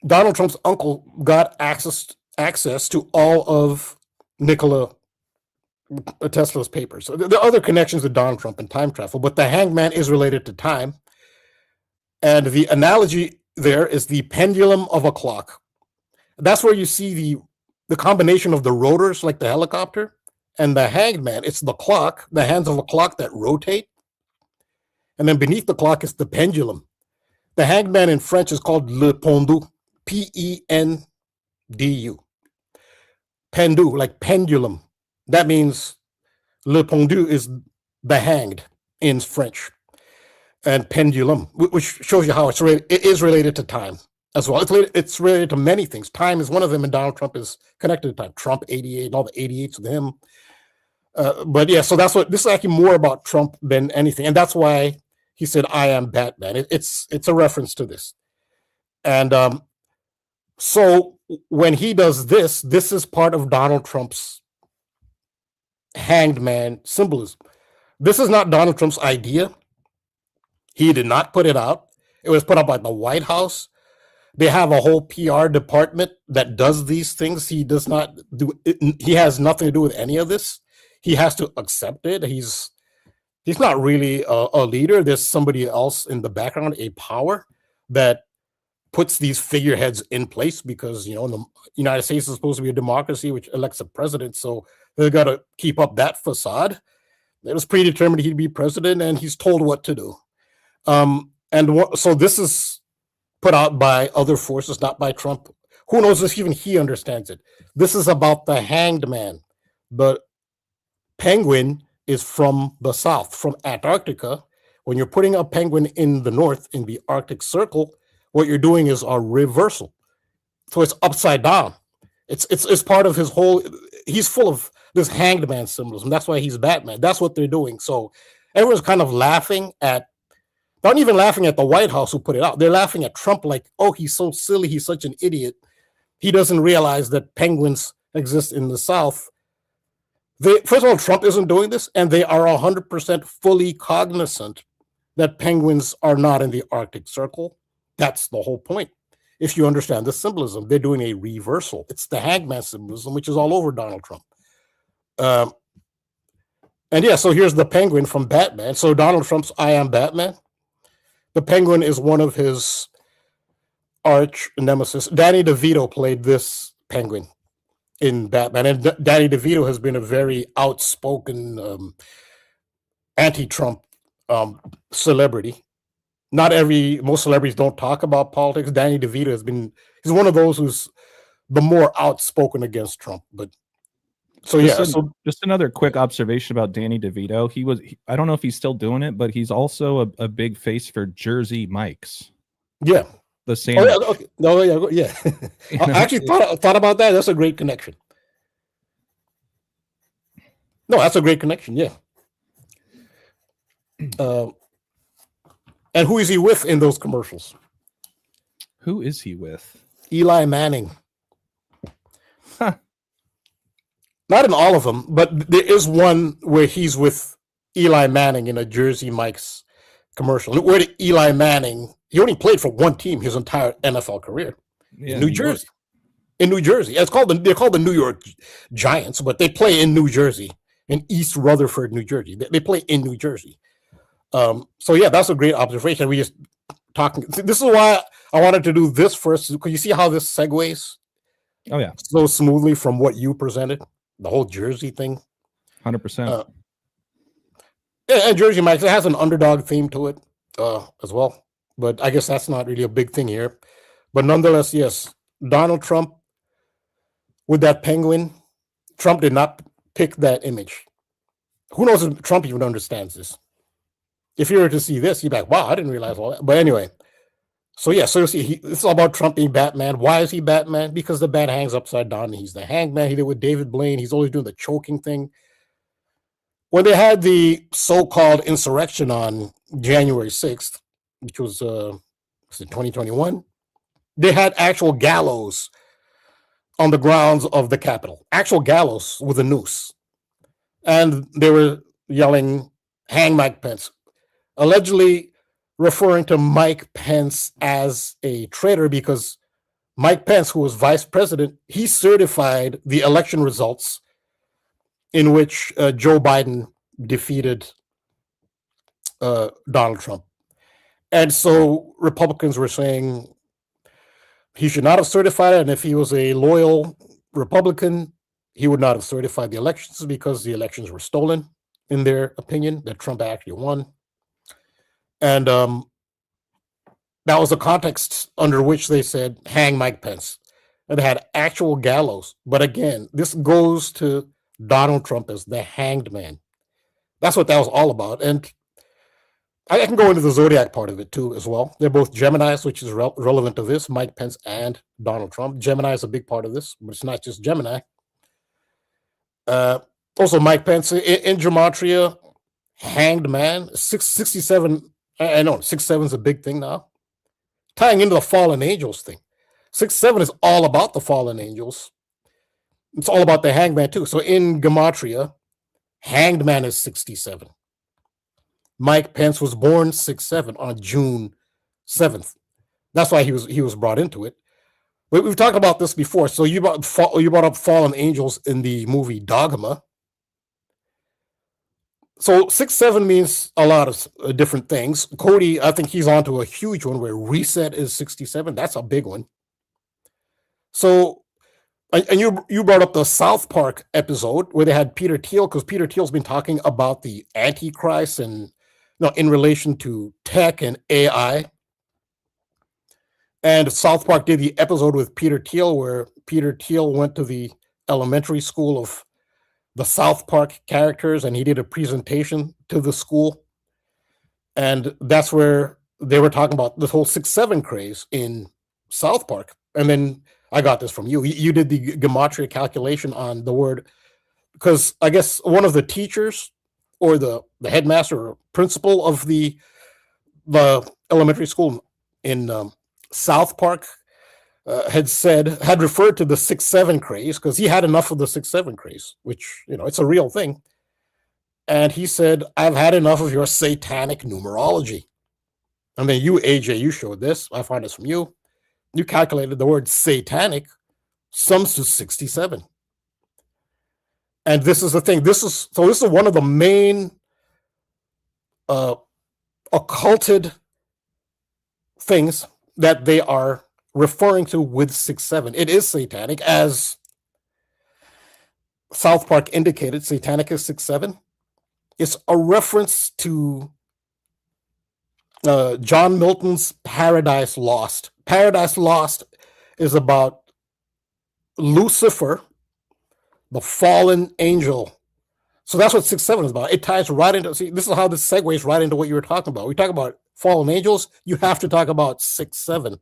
Donald Trump's uncle got access to all of Nikola Tesla's papers. So there are other connections with Donald Trump and time travel, but the hangman is related to time. And the analogy there is the pendulum of a clock. That's where you see the combination of the rotors, like the helicopter, and the hangman. It's the clock, the hands of a clock that rotate. And then beneath the clock is the pendulum. The hangman in French is called le pendu, Pendu. Pendu, like pendulum. That means le pendu is the hanged in French. And pendulum, which shows you how it is related to time as well. It's related to many things. Time is one of them, and Donald Trump is connected to time. Trump 88, and all the 88s with him. But yeah, so this is actually more about Trump than anything. And that's why he said, I am Batman. It's a reference to this. And so when he does this is part of Donald Trump's hanged man symbolism. This is not Donald Trump's idea. He did not put it out. It was put up by the White House. They have a whole PR department that does these things. He does not do it. He has nothing to do with any of this. He has to accept it. He's not really a leader. There's somebody else in the background, a power that puts these figureheads in place because, the United States is supposed to be a democracy which elects a president. So they've got to keep up that facade. It was predetermined he'd be president, and he's told what to do. So this is put out by other forces, not by Trump. Who knows if even he understands it? This is about the hanged man. The penguin is from the south, from Antarctica. When you're putting a penguin in the north, in the Arctic Circle, what you're doing is a reversal. So it's upside down. It's part of his whole. He's full of this hanged man symbolism. That's why he's Batman. That's what they're doing. So everyone's kind of laughing at. Not even laughing at the White House who put it out. They're laughing at Trump like, oh, he's so silly. He's such an idiot. He doesn't realize that penguins exist in the South. First of all, Trump isn't doing this, and they are 100% fully cognizant that penguins are not in the Arctic Circle. That's the whole point. If you understand the symbolism, they're doing a reversal. It's the hangman symbolism, which is all over Donald Trump. And yeah, so here's the penguin from Batman. So Donald Trump's I am Batman. The penguin is one of his arch nemesis. Danny DeVito played this penguin in Batman. And Danny DeVito has been a very outspoken anti-Trump celebrity. Most celebrities don't talk about politics. Danny DeVito he's one of those who's the more outspoken against Trump. But so yeah, just another quick observation about Danny DeVito. I don't know if he's still doing it, but he's also a big face for Jersey Mike's. Yeah, the sandwich. Oh, yeah, okay. No, yeah. I actually thought about that. That's a great connection. No, that's a great connection. Yeah. And who is he with in those commercials? Who is he with? Eli Manning. Huh. Not in all of them, but there is one where he's with Eli Manning in a Jersey Mike's commercial. Where Eli Manning, he only played for one team his entire NFL career. Yeah, in New Jersey. In New Jersey. They're called the New York Giants, but they play in New Jersey, in East Rutherford, New Jersey. They play in New Jersey. So yeah, that's a great observation. We just talking. This is why I wanted to do this first, because you see how this segues. Oh yeah, so smoothly from what you presented, the whole Jersey thing. 100%. Yeah, and Jersey Mike's, it has an underdog theme to it as well, but I guess that's not really a big thing here. But nonetheless, yes, Donald Trump with that penguin. Trump did not pick that image. Who knows if Trump even understands this? If you were to see this, you'd be like, wow, I didn't realize all that. But anyway, so yeah, so you see, it's all about Trump being Batman. Why is he Batman? Because the bat hangs upside down and he's the hangman. He did with David Blaine. He's always doing the choking thing. When they had the so-called insurrection on January 6th, which was 2021, they had actual gallows on the grounds of the Capitol, actual gallows with a noose. And they were yelling, hang Mike Pence, allegedly referring to Mike Pence as a traitor because Mike Pence, who was vice president, he certified the election results in which Joe Biden defeated Donald Trump. And so Republicans were saying he should not have certified it. And if he was a loyal Republican, he would not have certified the elections because the elections were stolen, in their opinion, that Trump actually won. And that was the context under which they said, hang Mike Pence. And they had actual gallows. But again, this goes to Donald Trump as the hanged man. That's what that was all about. And I can go into the zodiac part of it too as well. They're both Geminis, which is relevant to this, Mike Pence and Donald Trump. Gemini is a big part of this, but it's not just Gemini. Also, Mike Pence in Gematria, hanged man, 67. I know 6-7 is a big thing now. Tying into the fallen angels thing. 6-7 is all about the fallen angels. It's all about the hanged man too. So in Gematria, hanged man is 67. Mike Pence was born 6-7 on June 7th. That's why he was brought into it. But we've talked about this before. So you brought up fallen angels in the movie Dogma. So 6-7 means a lot of different things. KODI, I think he's onto a huge one where reset is 67. That's a big one. So, and you brought up the South Park episode where they had Peter Thiel, because Peter Thiel's been talking about the Antichrist and in relation to tech and AI. And South Park did the episode with Peter Thiel where Peter Thiel went to the elementary school of the South Park characters and he did a presentation to the school. And that's where they were talking about this whole 6-7 craze in South Park. And then I got this from you. You did the gematria calculation on the word, because I guess one of the teachers or the headmaster or principal of the elementary school in South Park had referred to the 6-7 craze because he had enough of the 6-7 craze, which, it's a real thing. And he said, I've had enough of your satanic numerology. And then you, AJ, you showed this. I find this from you. You calculated the word satanic sums to 67. And this is the thing. This is one of the main occulted things that they are referring to with 6-7. It is satanic, as South Park indicated. Satanic is 6-7. It's a reference to John Milton's Paradise Lost. Paradise Lost is about Lucifer, the fallen angel. So that's what 6-7 is about. It ties right into, this is how this segues right into what you were talking about. We talk about fallen angels, you have to talk about 6-7.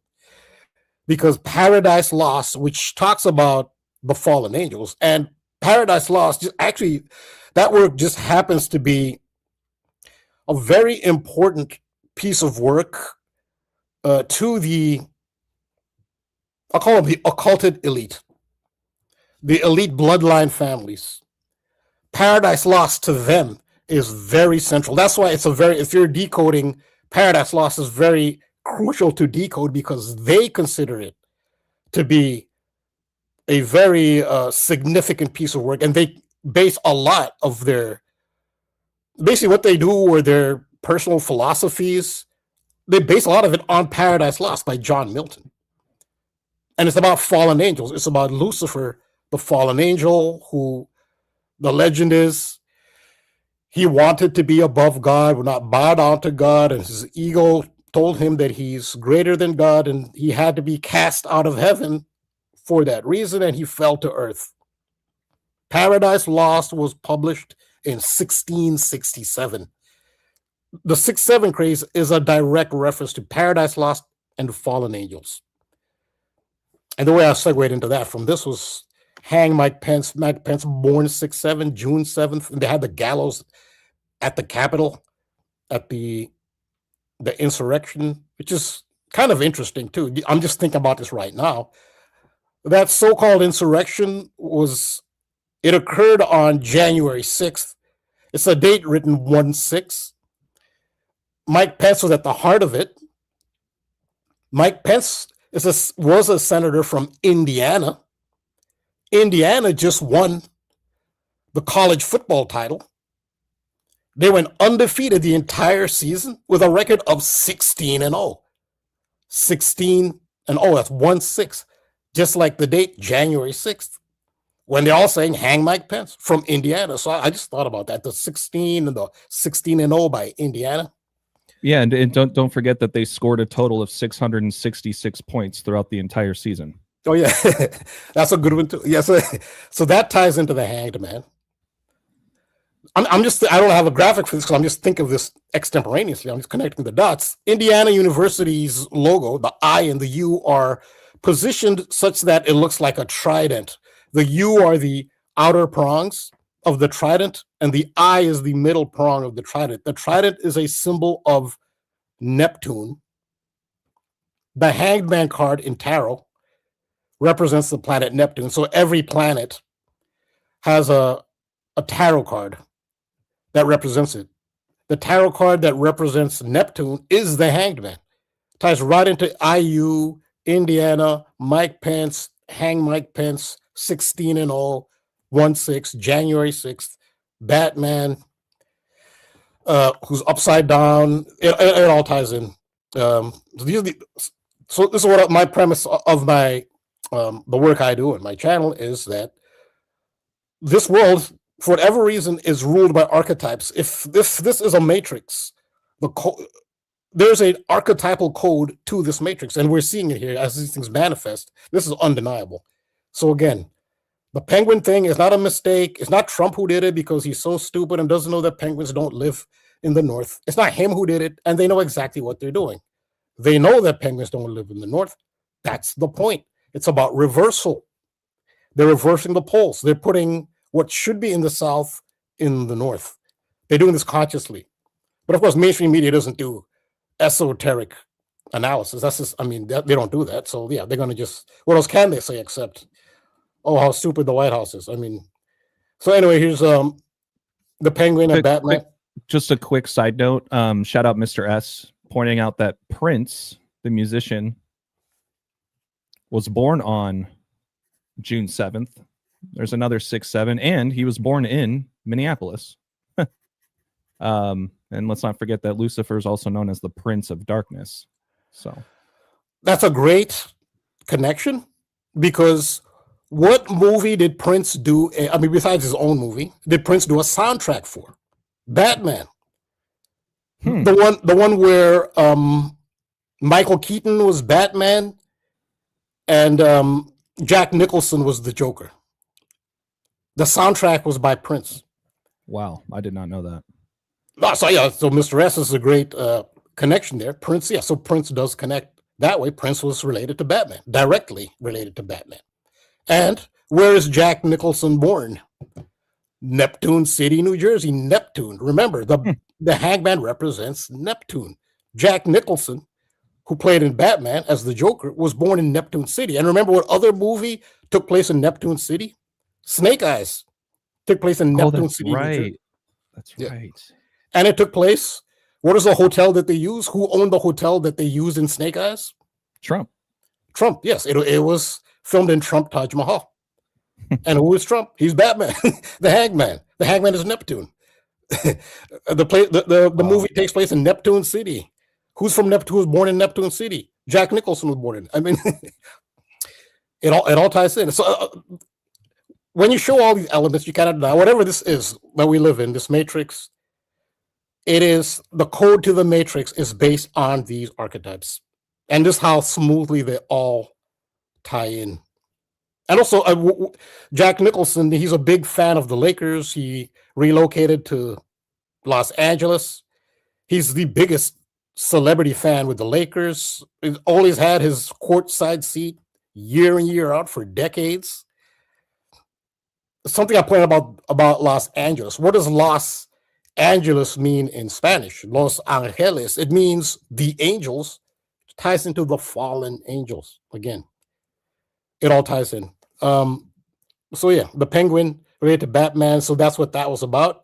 Because Paradise Lost, which talks about the fallen angels, and Paradise Lost, actually, that work just happens to be a very important piece of work to the, I'll call them the occulted elite, the elite bloodline families. Paradise Lost to them is very central. That's why if you're decoding, Paradise Lost is very crucial to decode because they consider it to be a very significant piece of work, and they base a lot of basically what they do or their personal philosophies, they base a lot of it on Paradise Lost by John Milton. And it's about fallen angels. It's about Lucifer, the fallen angel, who the legend is he wanted to be above God, would not bow down to God, and his ego told him that he's greater than God and he had to be cast out of heaven for that reason, and he fell to earth. Paradise Lost was published in 1667. The 6-7 craze is a direct reference to Paradise Lost and fallen angels. And the way I segued into that from this was hang Mike Pence. Mike Pence born 6-7, June 7th, and they had the gallows at the Capitol at the insurrection, which is kind of interesting too. I'm just thinking about this right now. That so-called insurrection occurred on January 6th. It's a date written 1/6. Mike Pence was at the heart of it. Mike Pence was a senator from Indiana. Indiana just won the college football title. They went undefeated the entire season with a record of 16-0. 16-0, that's 1/6. Just like the date, January 6th, when they're all saying, hang Mike Pence from Indiana. So I just thought about that, the 16-0 by Indiana. Yeah, and don't forget that they scored a total of 666 points throughout the entire season. Oh, yeah. That's a good one, too. Yes. So that ties into the hanged man. I don't have a graphic for this because I'm just thinking of this extemporaneously. I'm just connecting the dots. Indiana University's logo, the I and the U, are positioned such that it looks like a trident. The U are the outer prongs of the trident, and the I is the middle prong of the trident. The trident is a symbol of Neptune. The hanged man card in tarot represents the planet Neptune. So every planet has a tarot card that represents it. The tarot card that represents Neptune is the hanged man. Ties right into IU, Indiana, Mike Pence, hang Mike Pence, 16-0, 1/6, January 6th, Batman, who's upside down. It all ties in. So this is what my premise of my the work I do on my channel is, that this world, for whatever reason, is ruled by archetypes. If this is a matrix, there's an archetypal code to this matrix, and we're seeing it here as these things manifest. This is undeniable. So again, the penguin thing is not a mistake. It's not Trump who did it because he's so stupid and doesn't know that penguins don't live in the north. It's not him who did it, and they know exactly what they're doing. They know that penguins don't live in the north. That's the point. It's about reversal. They're reversing the poles. They're putting what should be in the south in the north. They're doing this consciously. But of course, mainstream media doesn't do esoteric analysis. That's just, they don't do that. So yeah, they're going to just, what else can they say except, oh, how stupid the White House is. So anyway, here's the penguin and Batman. Just a quick side note. Shout out Mr. S pointing out that Prince, the musician, was born on June 7th. There's another 6-7, and he was born in Minneapolis. And let's not forget that Lucifer is also known as the Prince of Darkness. So that's a great connection, because what movie did Prince do? Besides his own movie, did Prince do a soundtrack for? Batman. The one where Michael Keaton was Batman and Jack Nicholson was the Joker. The soundtrack was by Prince. Wow, I did not know that. So Mr. S is a great connection there. Prince, yeah, so Prince does connect that way. Prince was related to Batman, directly related to Batman. And where is Jack Nicholson born? Neptune City, New Jersey. Neptune. Remember, the hangman represents Neptune. Jack Nicholson, who played in Batman as the Joker, was born in Neptune City. And remember what other movie took place in Neptune City? Snake Eyes took place in Neptune City. Right. That's right. And it took place, what is the hotel that they use? Who owned the hotel that they used in Snake Eyes? Trump, yes. It was filmed in Trump Taj Mahal. And who is Trump? He's Batman, the hangman. The hangman is Neptune. The movie takes place in Neptune City. Who's from Neptune? Who's born in Neptune City? Jack Nicholson was born in. It all ties in. So when you show all these elements, you cannot deny whatever this is that we live in, this matrix. It is the code to the matrix is based on these archetypes, and this is how smoothly they all tie in. And also, Jack Nicholson, he's a big fan of the Lakers. He relocated to Los Angeles. He's the biggest celebrity fan with the Lakers. He's always had his courtside seat year in, year out for decades. Something I pointed about Los Angeles. What does Los Angeles mean in Spanish? Los Angeles. It means the angels. It ties into the fallen angels again. It all ties in. So yeah, the penguin related to Batman. So that's what that was about.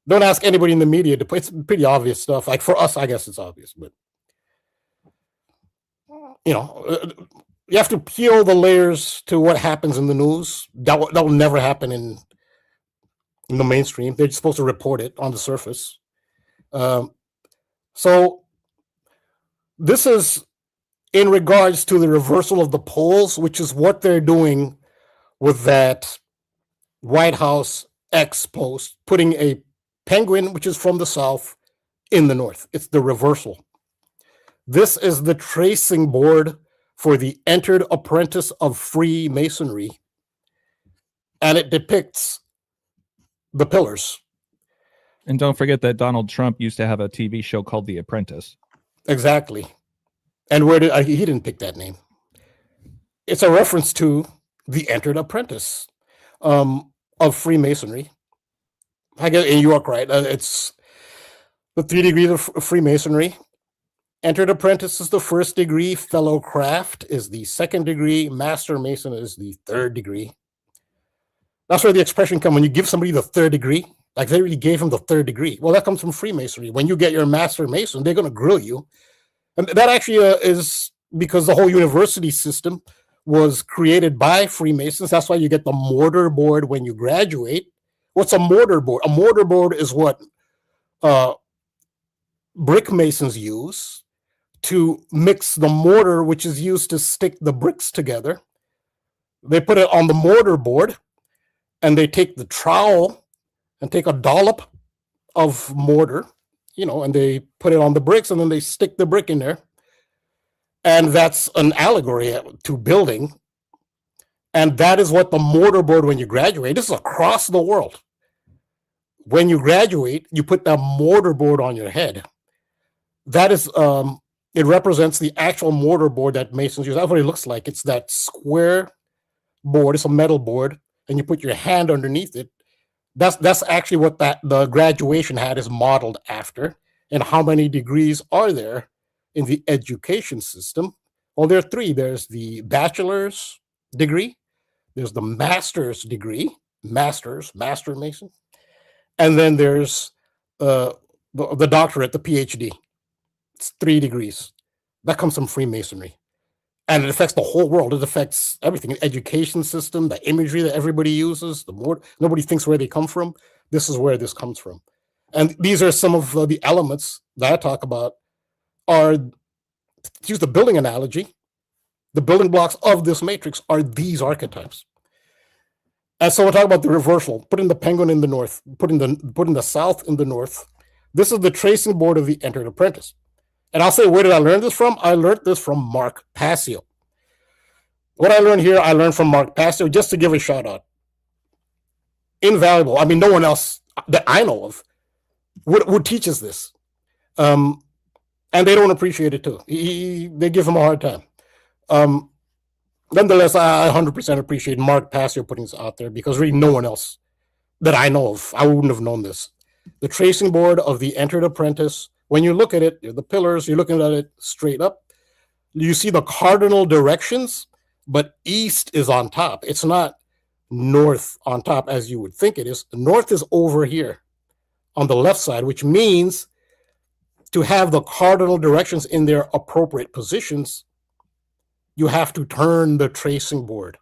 Don't ask anybody in the media to put. It's pretty obvious stuff. Like for us, I guess it's obvious, but you know, you have to peel the layers to what happens in the news. That will never happen in the mainstream. They're supposed to report it on the surface. So this is in regards to the reversal of the polls, which is what they're doing with that White House X post, putting a penguin, which is from the South, in the North. It's the reversal. This is the tracing board for the entered apprentice of Freemasonry, and it depicts the pillars. And don't forget that Donald Trump used to have a TV show called The Apprentice. Exactly. And where did he didn't pick that name? It's a reference to the entered apprentice of Freemasonry. I guess, and you are right. It's the 3 degrees of Freemasonry. Entered apprentice is the 1st degree. Fellow craft is the 2nd degree. Master Mason is the 3rd degree. That's where the expression comes when you give somebody the 3rd degree. Like they really gave him the 3rd degree. Well, that comes from Freemasonry. When you get your Master Mason, they're going to grill you. And that actually is because the whole university system was created by Freemasons. That's why you get the mortar board when you graduate. What's a mortar board? A mortar board is what brick masons use to mix the mortar, which is used to stick the bricks together. They put it on the mortar board, and they take the trowel and take a dollop of mortar, and they put it on the bricks, and then they stick the brick in there. And that's an allegory to building. And that is what the mortar board, when you graduate, this is across the world. When you graduate, you put that mortar board on your head. That is, it represents the actual mortar board that Masons use. That's what it looks like. It's that square board. It's a metal board, and you put your hand underneath it. That's actually what the graduation hat is modeled after. And how many degrees are there in the education system? Well, there are 3. There's the bachelor's degree, there's the master's degree, master Mason, and then there's the doctorate, the PhD. It's 3 degrees. That comes from Freemasonry. And it affects the whole world. It affects everything, the education system, the imagery that everybody uses, nobody thinks where they come from. This is where this comes from. And these are some of the elements that I talk about are, to use the building analogy, the building blocks of this matrix are these archetypes. And so we'll talk about the reversal, putting the penguin in the north, putting the south in the north. This is the tracing board of the entered apprentice. And I'll say, where did I learn this from? I learned this from Mark Passio. What I learned here, I learned from Mark Passio, just to give a shout out. Invaluable. I mean, no one else that I know of would teach us this. And they don't appreciate it too. They give him a hard time. Nonetheless, I 100% appreciate Mark Passio putting this out there, because really no one else that I know of, I wouldn't have known this. The tracing board of the entered apprentice. When you look at it, the pillars, you're looking at it straight up. You see the cardinal directions, but east is on top. It's not north on top as you would think it is. The north is over here on the left side, which means to have the cardinal directions in their appropriate positions, you have to turn the tracing board,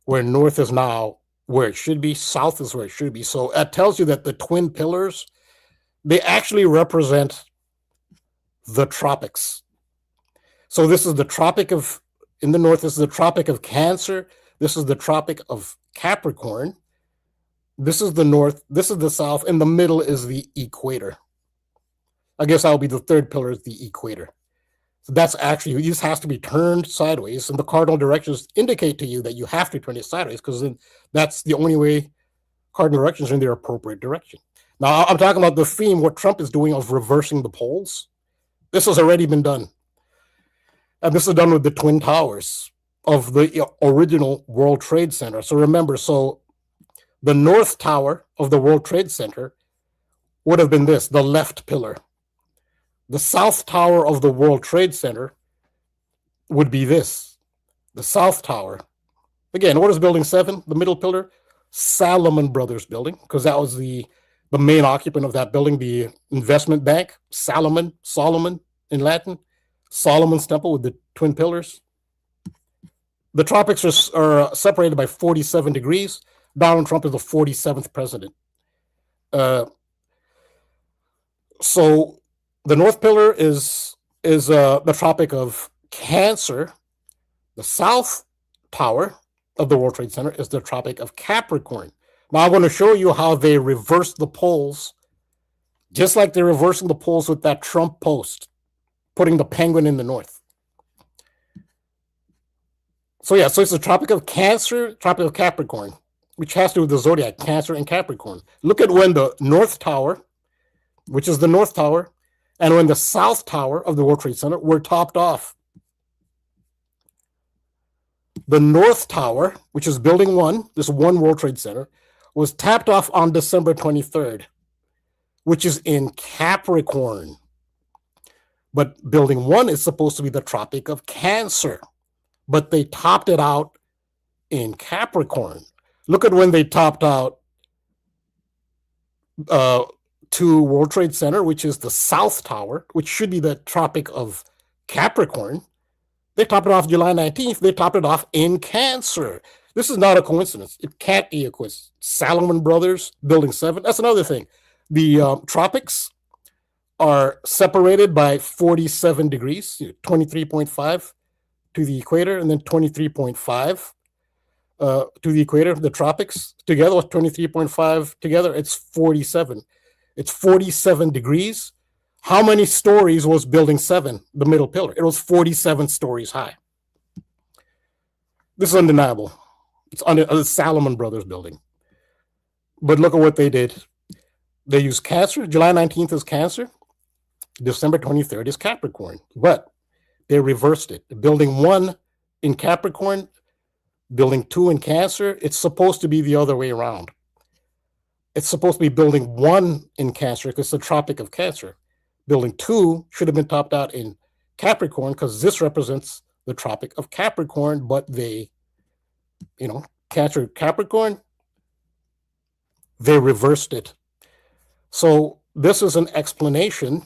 where north is now where it should be, south is where it should be. So that tells you that the twin pillars, they actually represent the tropics. So this is the tropic of, in the north, this is the tropic of Cancer. This is the tropic of Capricorn. This is the north, this is the south, and the middle is the equator. I guess that'll be the 3rd pillar, is the equator. So that's actually, this has to be turned sideways, and the cardinal directions indicate to you that you have to turn it sideways, because then that's the only way cardinal directions are in their appropriate direction. Now, I'm talking about the theme, what Trump is doing of reversing the poles. This has already been done. And this is done with the Twin Towers of the original World Trade Center. So remember, the North Tower of the World Trade Center would have been this, the left pillar. The South Tower of the World Trade Center would be this, The South Tower. Again, what is Building 7? The middle pillar? Salomon Brothers Building, because that was the main occupant of that building, the investment bank, Solomon in Latin, Solomon's Temple with the twin pillars. The tropics are separated by 47 degrees. Donald Trump is the 47th president. So the North Pillar is the Tropic of Cancer. The South Tower of the World Trade Center is the Tropic of Capricorn. Now I'm going to show you how they reverse the poles, just like they're reversing the poles with that Trump post, putting the penguin in the north. So yeah, so it's the Tropic of Cancer, Tropic of Capricorn, which has to do with the zodiac, Cancer and Capricorn. Look at when the North Tower, which is the North Tower, and when the South Tower of the World Trade Center were topped off. The North Tower, which is Building 1, this one World Trade Center, was tapped off on December 23rd, which is in Capricorn. But Building 1 is supposed to be the Tropic of Cancer, but they topped it out in Capricorn. Look at when they topped out 2 World Trade Center, which is the South Tower, which should be the Tropic of Capricorn. They topped it off July 19th. They topped it off in Cancer. This is not a coincidence. It can't be a coincidence. Salomon Brothers, Building 7. That's another thing. The tropics are separated by 47 degrees, 23.5 to the equator, and then 23.5 to the equator. The tropics together with 23.5 together, it's 47. It's 47 degrees. How many stories was Building 7, the middle pillar? It was 47 stories high. This is undeniable. It's under the Salomon Brothers building. But look at what they did. They used Cancer. July 19th is Cancer. December 23rd is Capricorn. But they reversed it. Building 1 in Capricorn, Building 2 in Cancer. It's supposed to be the other way around. It's supposed to be Building 1 in Cancer because it's the Tropic of Cancer. Building 2 should have been topped out in Capricorn because this represents the Tropic of Capricorn, but they, Cancer, Capricorn, they reversed it. So this is an explanation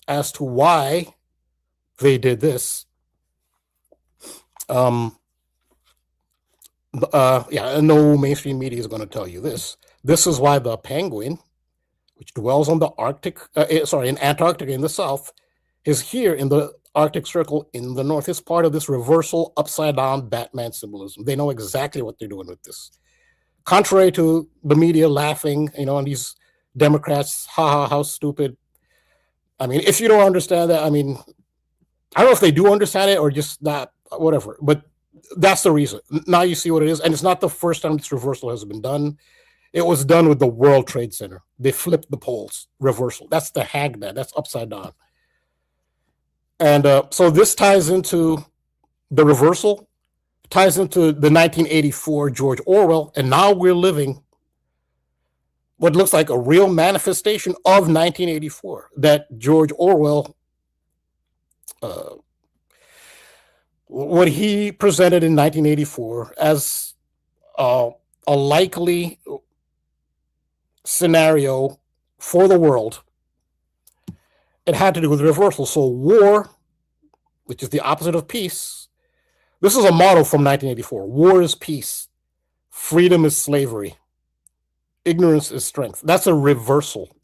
as to why they did this. No mainstream media is going to tell you this. This is why the penguin, which dwells on the in Antarctica in the south, is here in the Arctic Circle in the north. It's part of this reversal upside down Batman symbolism. They know exactly what they're doing with this. Contrary to the media laughing, and these Democrats, how stupid. I mean, if you don't understand that, I don't know if they do understand it or just not, whatever, but that's the reason. Now you see what it is. And it's not the first time this reversal has been done. It was done with the World Trade Center. They flipped the poles, reversal. That's the hangman. That's upside down. And so this ties into the reversal, ties into the 1984 George Orwell, and now we're living what looks like a real manifestation of 1984, that George Orwell, what he presented in 1984 as a likely scenario for the world, it had to do with reversal. So war, which is the opposite of peace, this is a motto from 1984. War is peace. Freedom is slavery. Ignorance is strength. That's a reversal.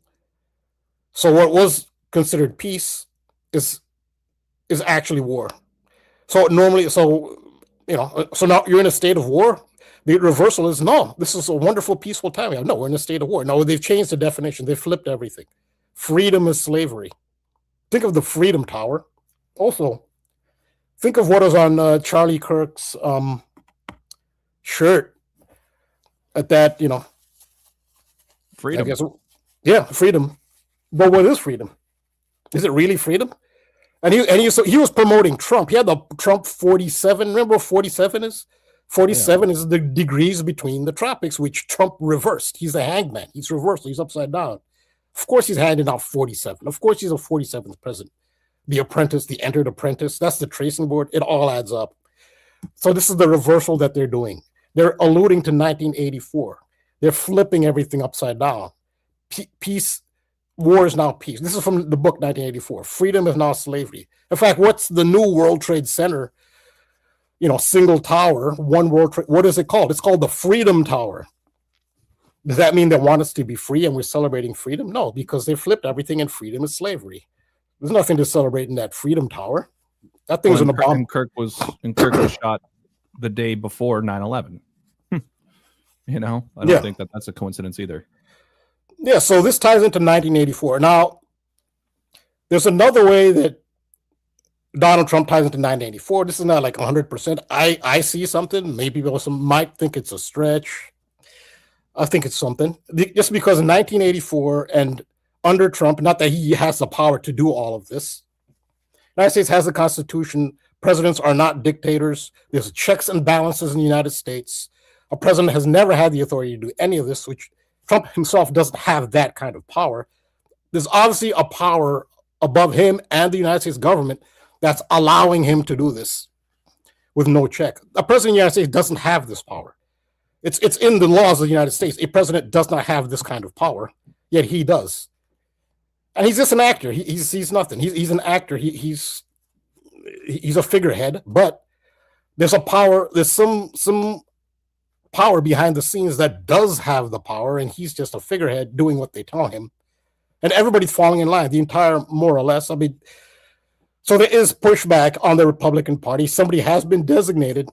So what was considered peace is actually war. So normally, so now you're in a state of war. The reversal is, no, this is a wonderful, peaceful time. No, we're in a state of war. No, they've changed the definition. They flipped everything. Freedom is slavery. Think of the Freedom Tower. Also, think of what was on Charlie Kirk's shirt at that, Freedom. I guess, yeah, freedom. But what is freedom? Is it really freedom? And he was promoting Trump. He had the Trump 47. Remember what 47 is? 47 is the degrees between the tropics, which Trump reversed. He's the hangman. He's reversed. He's upside down. Of course he's handing out 47. Of course he's a 47th president. The Apprentice, the Entered Apprentice, that's the tracing board. It all adds up. So this is the reversal that they're doing. They're alluding to 1984. They're flipping everything upside down. Peace, war is now peace. This is from the book 1984. Freedom is now slavery. In fact, what's the new World Trade Center? Single tower, one World Trade. What is it called? It's called the Freedom Tower. Does that mean they want us to be free and we're celebrating freedom? No, because they flipped everything and freedom is slavery. There's nothing to celebrate in that Freedom Tower. That thing was in a bomb. Kirk was shot the day before 9/11. I don't think that's a coincidence either. Yeah, so this ties into 1984. Now, there's another way that Donald Trump ties into 1984. This is not like 100%. I see something. Maybe people might think it's a stretch. I think it's something. Just because in 1984 and under Trump, not that he has the power to do all of this, the United States has a constitution. Presidents are not dictators. There's checks and balances in the United States. A president has never had the authority to do any of this, which Trump himself doesn't have that kind of power. There's obviously a power above him and the United States government that's allowing him to do this with no check. A president of the United States doesn't have this power. It's in the laws of the United States. A president does not have this kind of power, yet he does. And he's just an actor. He's nothing. He's an actor. He's a figurehead, but there's a power. There's some power behind the scenes that does have the power, and he's just a figurehead doing what they tell him. And everybody's falling in line, the entire, more or less. I mean, so there is pushback on the Republican Party. Somebody has been designated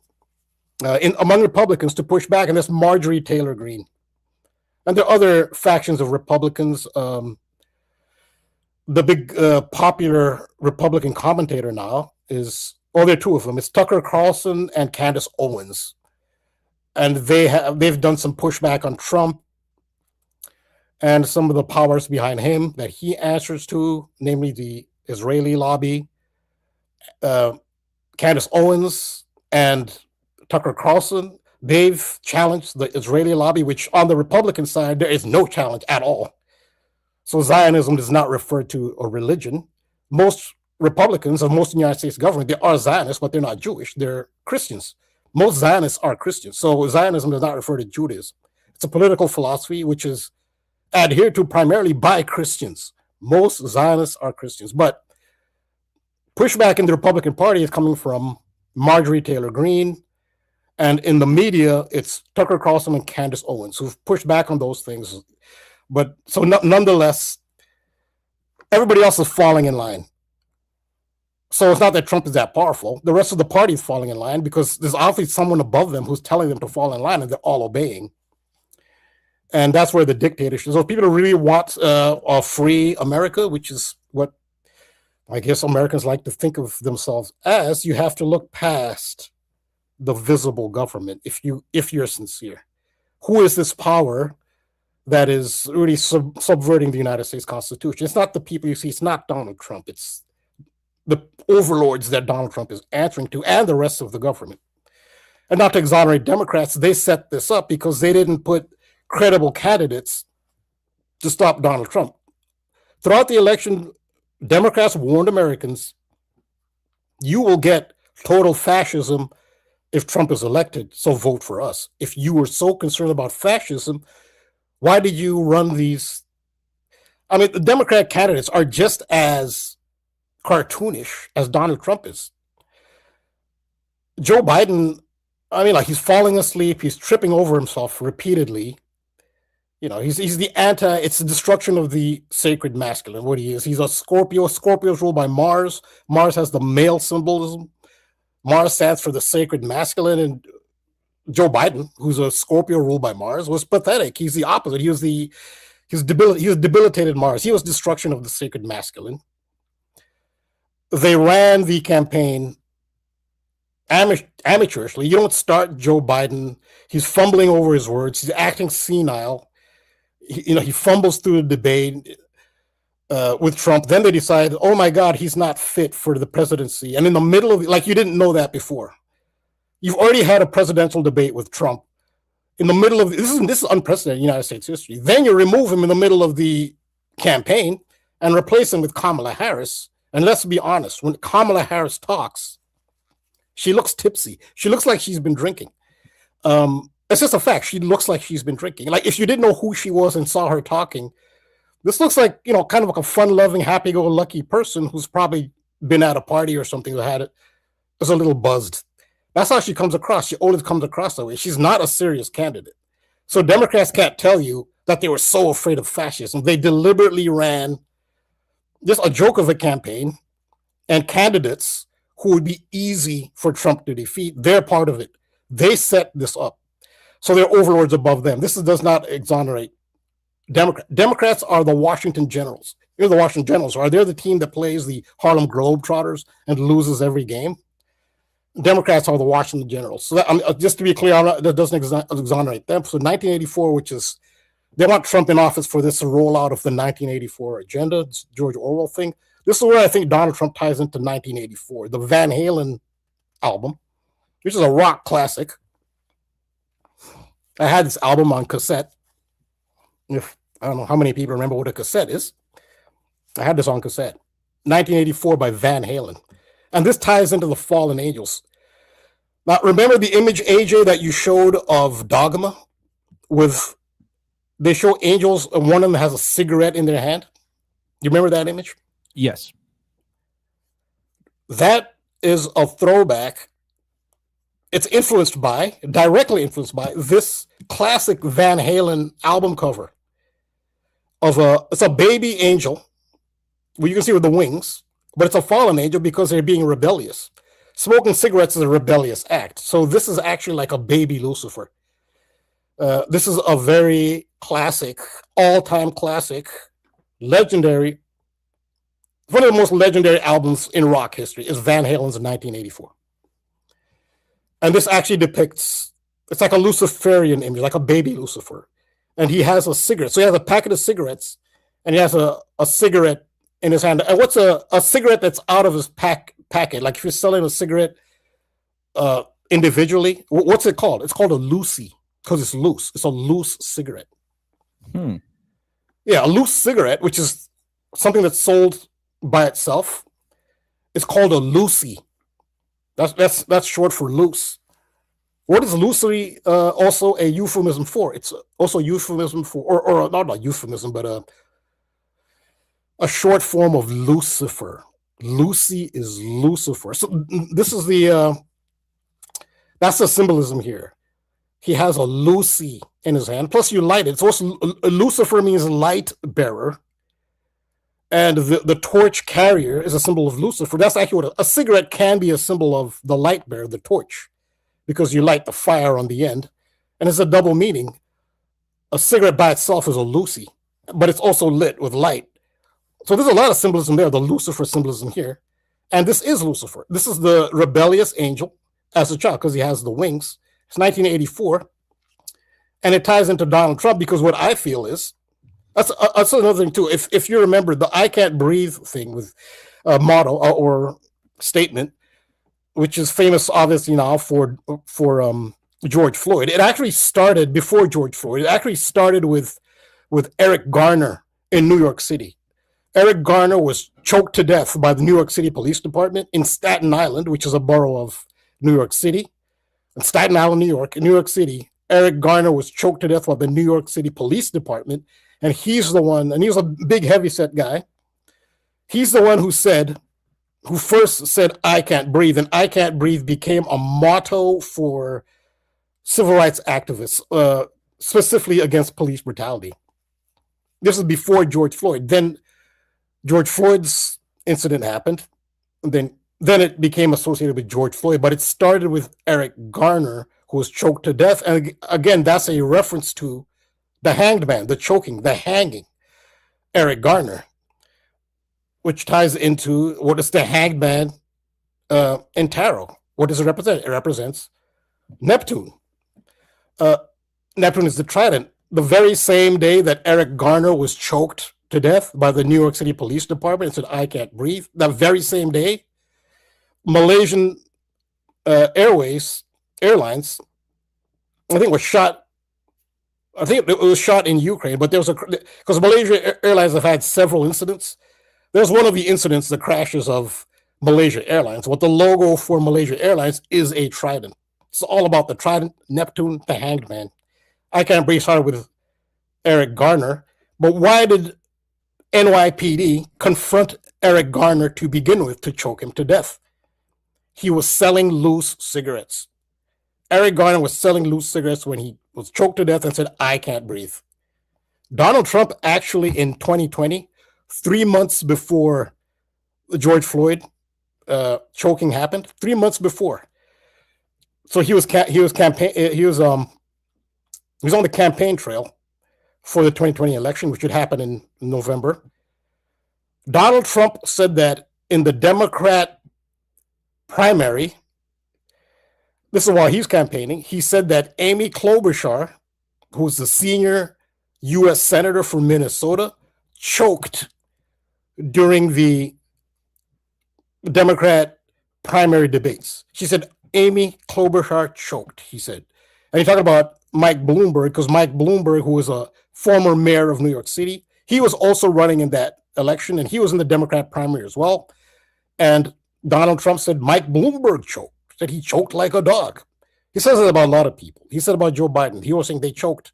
among Republicans to push back, and that's Marjorie Taylor Greene. And there are other factions of Republicans. The big popular Republican commentator now is, there are two of them. It's Tucker Carlson and Candace Owens. And they've done some pushback on Trump and some of the powers behind him that he answers to, namely the Israeli lobby. Candace Owens and Tucker Carlson, they've challenged the Israeli lobby, which on the Republican side, there is no challenge at all. So Zionism does not refer to a religion. Most Republicans of most of the United States government, they are Zionists, but they're not Jewish. They're Christians. Most Zionists are Christians. So Zionism does not refer to Judaism. It's a political philosophy which is adhered to primarily by Christians. Most Zionists are Christians. But pushback in the Republican Party is coming from Marjorie Taylor Greene. And in the media, it's Tucker Carlson and Candace Owens who've pushed back on those things. But so nonetheless, everybody else is falling in line. So it's not that Trump is that powerful. The rest of the party is falling in line because there's obviously someone above them who's telling them to fall in line, and they're all obeying. And that's where the dictatorship. So if people really want a free America, which is what I guess Americans like to think of themselves as, you have to look past the visible government if you're sincere. Who is this power that is really subverting the United States Constitution? It's not the people you see. It's not Donald Trump. It's the overlords that Donald Trump is answering to and the rest of the government. And not to exonerate Democrats, they set this up because they didn't put credible candidates to stop Donald Trump. Throughout the election, Democrats warned Americans, you will get total fascism if Trump is elected, so vote for us. If you were so concerned about fascism, why did you run these? I mean, the Democrat candidates are just as cartoonish as Donald Trump is. Joe Biden, I mean, like, he's falling asleep. He's tripping over himself repeatedly. He's the it's the destruction of the sacred masculine, what he is. He's a Scorpio. Scorpio is ruled by Mars. Mars has the male symbolism. Mars stands for the sacred masculine. And Joe Biden, who's a Scorpio ruled by Mars, was pathetic. He's the opposite. He was debilitated Mars. He was destruction of the sacred masculine. They ran the campaign amateurishly. You don't start Joe Biden. He's fumbling over his words. He's acting senile. He fumbles through the debate with Trump. Then they decide, oh my God, he's not fit for the presidency. And in the middle of, like, you didn't know that before. You've already had a presidential debate with Trump. In the middle of, this is unprecedented in United States history. Then you remove him in the middle of the campaign and replace him with Kamala Harris. And let's be honest, when Kamala Harris talks, She looks tipsy. She looks like she's been drinking. It's just a fact. She looks like she's been drinking. Like if you didn't know who she was and saw her talking, this looks like, kind of like a fun-loving, happy-go-lucky person who's probably been at a party or something who had it. Was a little buzzed. That's how she comes across. She always comes across that way. She's not a serious candidate. So Democrats can't tell you that they were so afraid of fascism. They deliberately ran just a joke of a campaign, and candidates who would be easy for Trump to defeat, they're part of it. They set this up. So they're overlords above them. This does not exonerate Democrats. Democrats are the Washington Generals. You're the Washington Generals. Are they the team that plays the Harlem Globetrotters and loses every game? Democrats are the Washington Generals. So that, just to be clear, that doesn't exonerate them. So 1984, which is, they want Trump in office for this rollout of the 1984 agenda, it's George Orwell thing. This is where I think Donald Trump ties into 1984, the Van Halen album, which is a rock classic. I had this album on cassette. If I don't know how many people remember what a cassette is. I had this on cassette. 1984 by Van Halen. And this ties into the Fallen Angels. Now, remember the image, AJ, that you showed of Dogma? They show angels, and one of them has a cigarette in their hand. You remember that image? Yes. That is a throwback. It's directly influenced by this classic Van Halen album cover it's a baby angel, well, you can see with the wings, but it's a fallen angel because they're being rebellious. Smoking cigarettes is a rebellious act. So this is actually like a baby Lucifer. This is a very classic, all-time classic, legendary, one of the most legendary albums in rock history is Van Halen's 1984. And this actually depicts, it's like a Luciferian image, like a baby Lucifer. And he has a cigarette. So he has a packet of cigarettes, and he has a cigarette in his hand. And what's a cigarette that's out of his packet? Like if you're selling a cigarette individually, what's it called? It's called a Lucy because it's loose. It's a loose cigarette. Yeah, a loose cigarette, which is something that's sold by itself. It's called a Lucy. That's short for loose. What is loosely also a euphemism for? It's also a euphemism for, or not a euphemism, but a short form of Lucifer. Lucy is Lucifer. So this is that's the symbolism here. He has a Lucy in his hand. Plus, you light it. It's also Lucifer means light bearer, and the torch carrier is a symbol of Lucifer. That's actually what a cigarette can be, a symbol of the light bearer, the torch, because you light the fire on the end, and it's a double meaning. A cigarette by itself is a Lucy, but it's also lit with light. So there's a lot of symbolism there, the Lucifer symbolism here. And this is Lucifer. This is the rebellious angel as a child because he has the wings. It's 1984. And it ties into Donald Trump because what I feel is, that's another thing too. If you remember the I can't breathe thing with motto or statement, which is famous obviously now for George Floyd. It actually started before George Floyd. It actually started with Eric Garner in New York City. Eric Garner was choked to death by the New York City Police Department in Staten Island, which is a borough of New York City. In Staten Island, New York, in New York City, Eric Garner was choked to death by the New York City Police Department. And he's the one, and he was a big heavyset guy. He's the one who first said, I can't breathe. And I can't breathe became a motto for civil rights activists, specifically against police brutality. This is before George Floyd. Then George Floyd's incident happened. And then it became associated with George Floyd, but it started with Eric Garner, who was choked to death. And again, that's a reference to the hanged man, the choking, the hanging, Eric Garner, which ties into what is the hanged man in tarot. What does it represent? It represents Neptune. Neptune is the trident. The very same day that Eric Garner was choked to death by the New York City Police Department and said, I can't breathe, that very same day, Malaysian Airlines, I think it was shot in Ukraine, but because Malaysia Airlines have had several incidents. There's one of the incidents, the crashes of Malaysia Airlines. What the logo for Malaysia Airlines is a trident. It's all about the trident, Neptune, the Hanged Man. I Can't Breathe started with Eric Garner, but why did NYPD confront Eric Garner to begin with to choke him to death? He was selling loose cigarettes. Eric Garner was selling loose cigarettes when he was choked to death and said, I can't breathe. Donald Trump actually in 2020, 3 months before the George Floyd choking happened, 3 months before. So he was on the campaign trail for the 2020 election, which would happen in November. Donald Trump said that in the Democrat primary, this is while he's campaigning, he said that Amy Klobuchar, who's the senior U.S. Senator from Minnesota, choked during the Democrat primary debates. She said, Amy Klobuchar choked, he said. And he talked about Mike Bloomberg, because Mike Bloomberg, who was a former mayor of New York City, he was also running in that election, and he was in the Democrat primary as well. And Donald Trump said Mike Bloomberg choked, said he choked like a dog. He says it about a lot of people. He said about Joe Biden. He was saying they choked.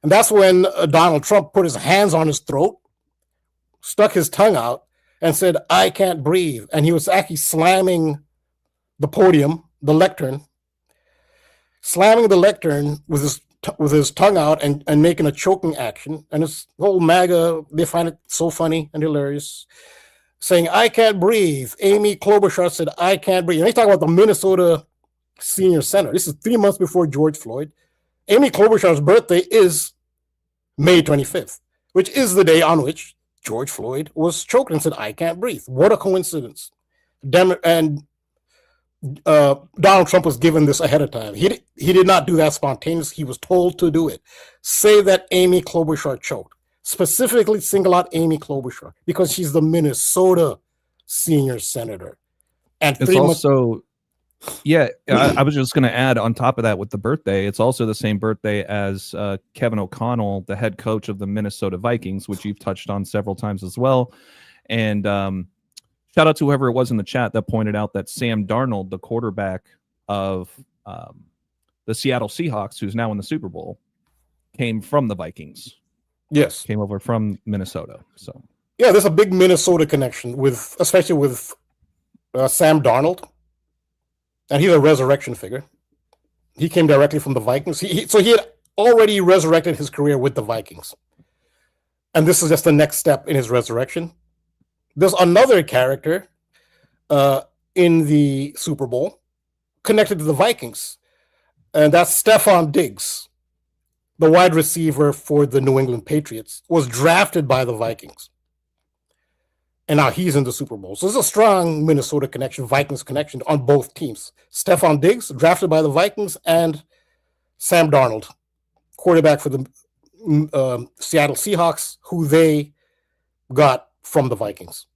And that's when Donald Trump put his hands on his throat, stuck his tongue out, and said, I can't breathe. And he was actually slamming the podium, the lectern, slamming the lectern with his tongue out and making a choking action. And this whole MAGA, they find it so funny and hilarious, saying, I can't breathe. Amy Klobuchar said, I can't breathe. And they talk about the Minnesota senior senator. This is 3 months before George Floyd. Amy Klobuchar's birthday is May 25th, which is the day on which George Floyd was choked and said, I can't breathe. What a coincidence. And Donald Trump was given this ahead of time. He did not do that spontaneously. He was told to do it. Say that Amy Klobuchar choked. Specifically single out Amy Klobuchar because she's the Minnesota senior senator. And it's also, I was just going to add on top of that with the birthday, it's also the same birthday as Kevin O'Connell, the head coach of the Minnesota Vikings, which you've touched on several times as well. And shout out to whoever it was in the chat that pointed out that Sam Darnold, the quarterback of the Seattle Seahawks, who's now in the Super Bowl, came from the Vikings. Yes. Came over from Minnesota. So yeah, there's a big Minnesota connection especially with Sam Darnold. And he's a resurrection figure. He came directly from the Vikings. So he had already resurrected his career with the Vikings. And this is just the next step in his resurrection. There's another character in the Super Bowl connected to the Vikings. And that's Stephon Diggs, the wide receiver for the New England Patriots, was drafted by the Vikings. And now he's in the Super Bowl. So there's a strong Minnesota connection, Vikings connection on both teams. Stephon Diggs, drafted by the Vikings, and Sam Darnold, quarterback for the Seattle Seahawks, who they got from the Vikings.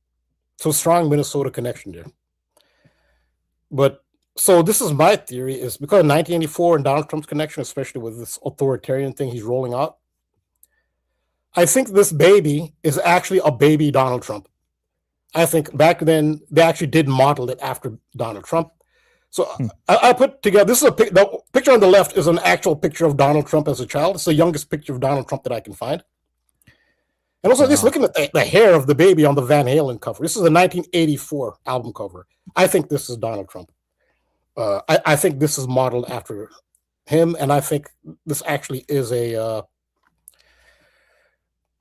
So strong Minnesota connection there. But so this is my theory, is because of 1984 and Donald Trump's connection, especially with this authoritarian thing he's rolling out, I think this baby is actually a baby Donald Trump. I think back then they actually did model it after Donald Trump. So I put together, this is the picture on the left is an actual picture of Donald Trump as a child. It's the youngest picture of Donald Trump that I can find. And also just looking at the hair of the baby on the Van Halen cover. This is a 1984 album cover. I think this is Donald Trump. I think this is modeled after him, and I think this actually is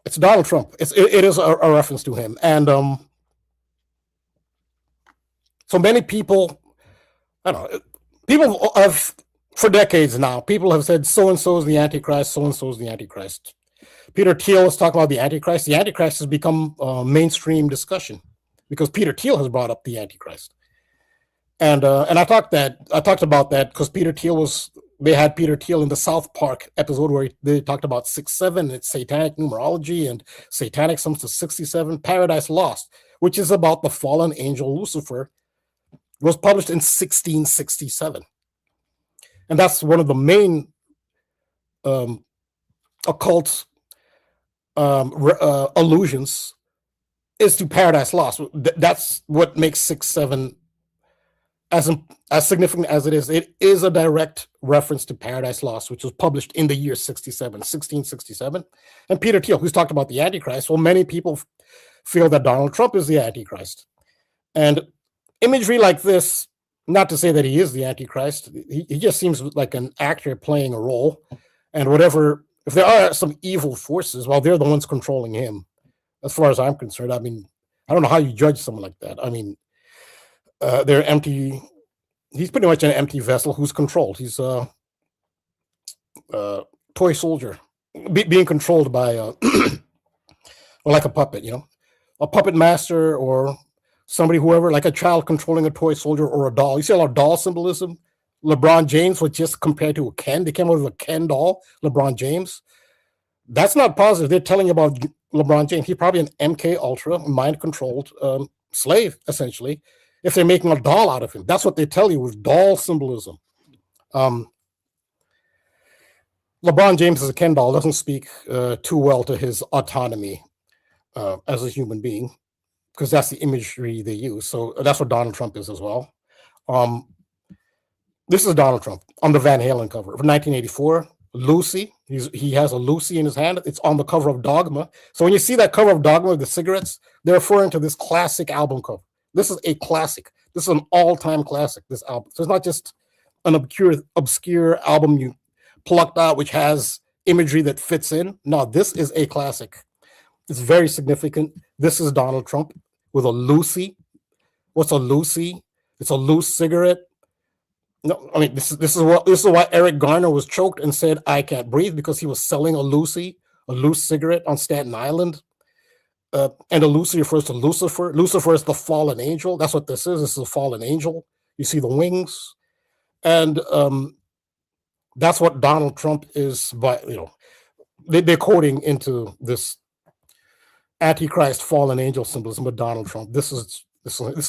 it's Donald Trump. It is a reference to him. And so many people, I don't know, people have, for decades now, people have said so-and-so is the Antichrist, so-and-so is the Antichrist. Peter Thiel is talking about the Antichrist. The Antichrist has become a mainstream discussion because Peter Thiel has brought up the Antichrist. And I talked about that because they had Peter Thiel in the South Park episode where they talked about 6-7, it's satanic numerology, and satanic sums to 67, Paradise Lost, which is about the fallen angel Lucifer. It was published in 1667. And that's one of the main occult allusions is to Paradise Lost. That's what makes 6-7 as significant as it is. It is a direct reference to Paradise Lost, which was published in the year 1667. And Peter Thiel, who's talked about the Antichrist, well, many people feel that Donald Trump is the Antichrist. And imagery like this, not to say that he is the Antichrist, he just seems like an actor playing a role. And whatever, if there are some evil forces, well, they're the ones controlling him, as far as I'm concerned. I mean, I don't know how you judge someone like that. I mean, they're empty. He's pretty much an empty vessel who's controlled. He's a toy soldier being controlled by or like a puppet, a puppet master or somebody, whoever, like a child controlling a toy soldier or a doll. You see a lot of doll symbolism. LeBron James was just compared to a Ken. They came out with a Ken doll, LeBron James. That's not positive. They're telling you about LeBron James. He's probably an MK Ultra, mind-controlled slave, essentially, if they're making a doll out of him. That's what they tell you with doll symbolism. LeBron James as a Ken doll doesn't speak too well to his autonomy as a human being, because that's the imagery they use. So that's what Donald Trump is as well. This is Donald Trump on the Van Halen cover of 1984. Lucy, he has a Lucy in his hand. It's on the cover of Dogma. So when you see that cover of Dogma with the cigarettes, they're referring to this classic album cover. This is a classic. This is an all-time classic, this album. So it's not just an obscure album you plucked out, which has imagery that fits in. No, this is a classic. It's very significant. This is Donald Trump with a Lucy. What's a Lucy? It's a loose cigarette. No, I mean, this is why Eric Garner was choked and said, "I can't breathe," because he was selling a Lucy, a loose cigarette on Staten Island. And a Lucy refers to Lucifer. Lucifer is the fallen angel. That's what this is. This is a fallen angel. You see the wings. And that's what Donald Trump is, by, they're coding into this Antichrist fallen angel symbolism with Donald Trump. This is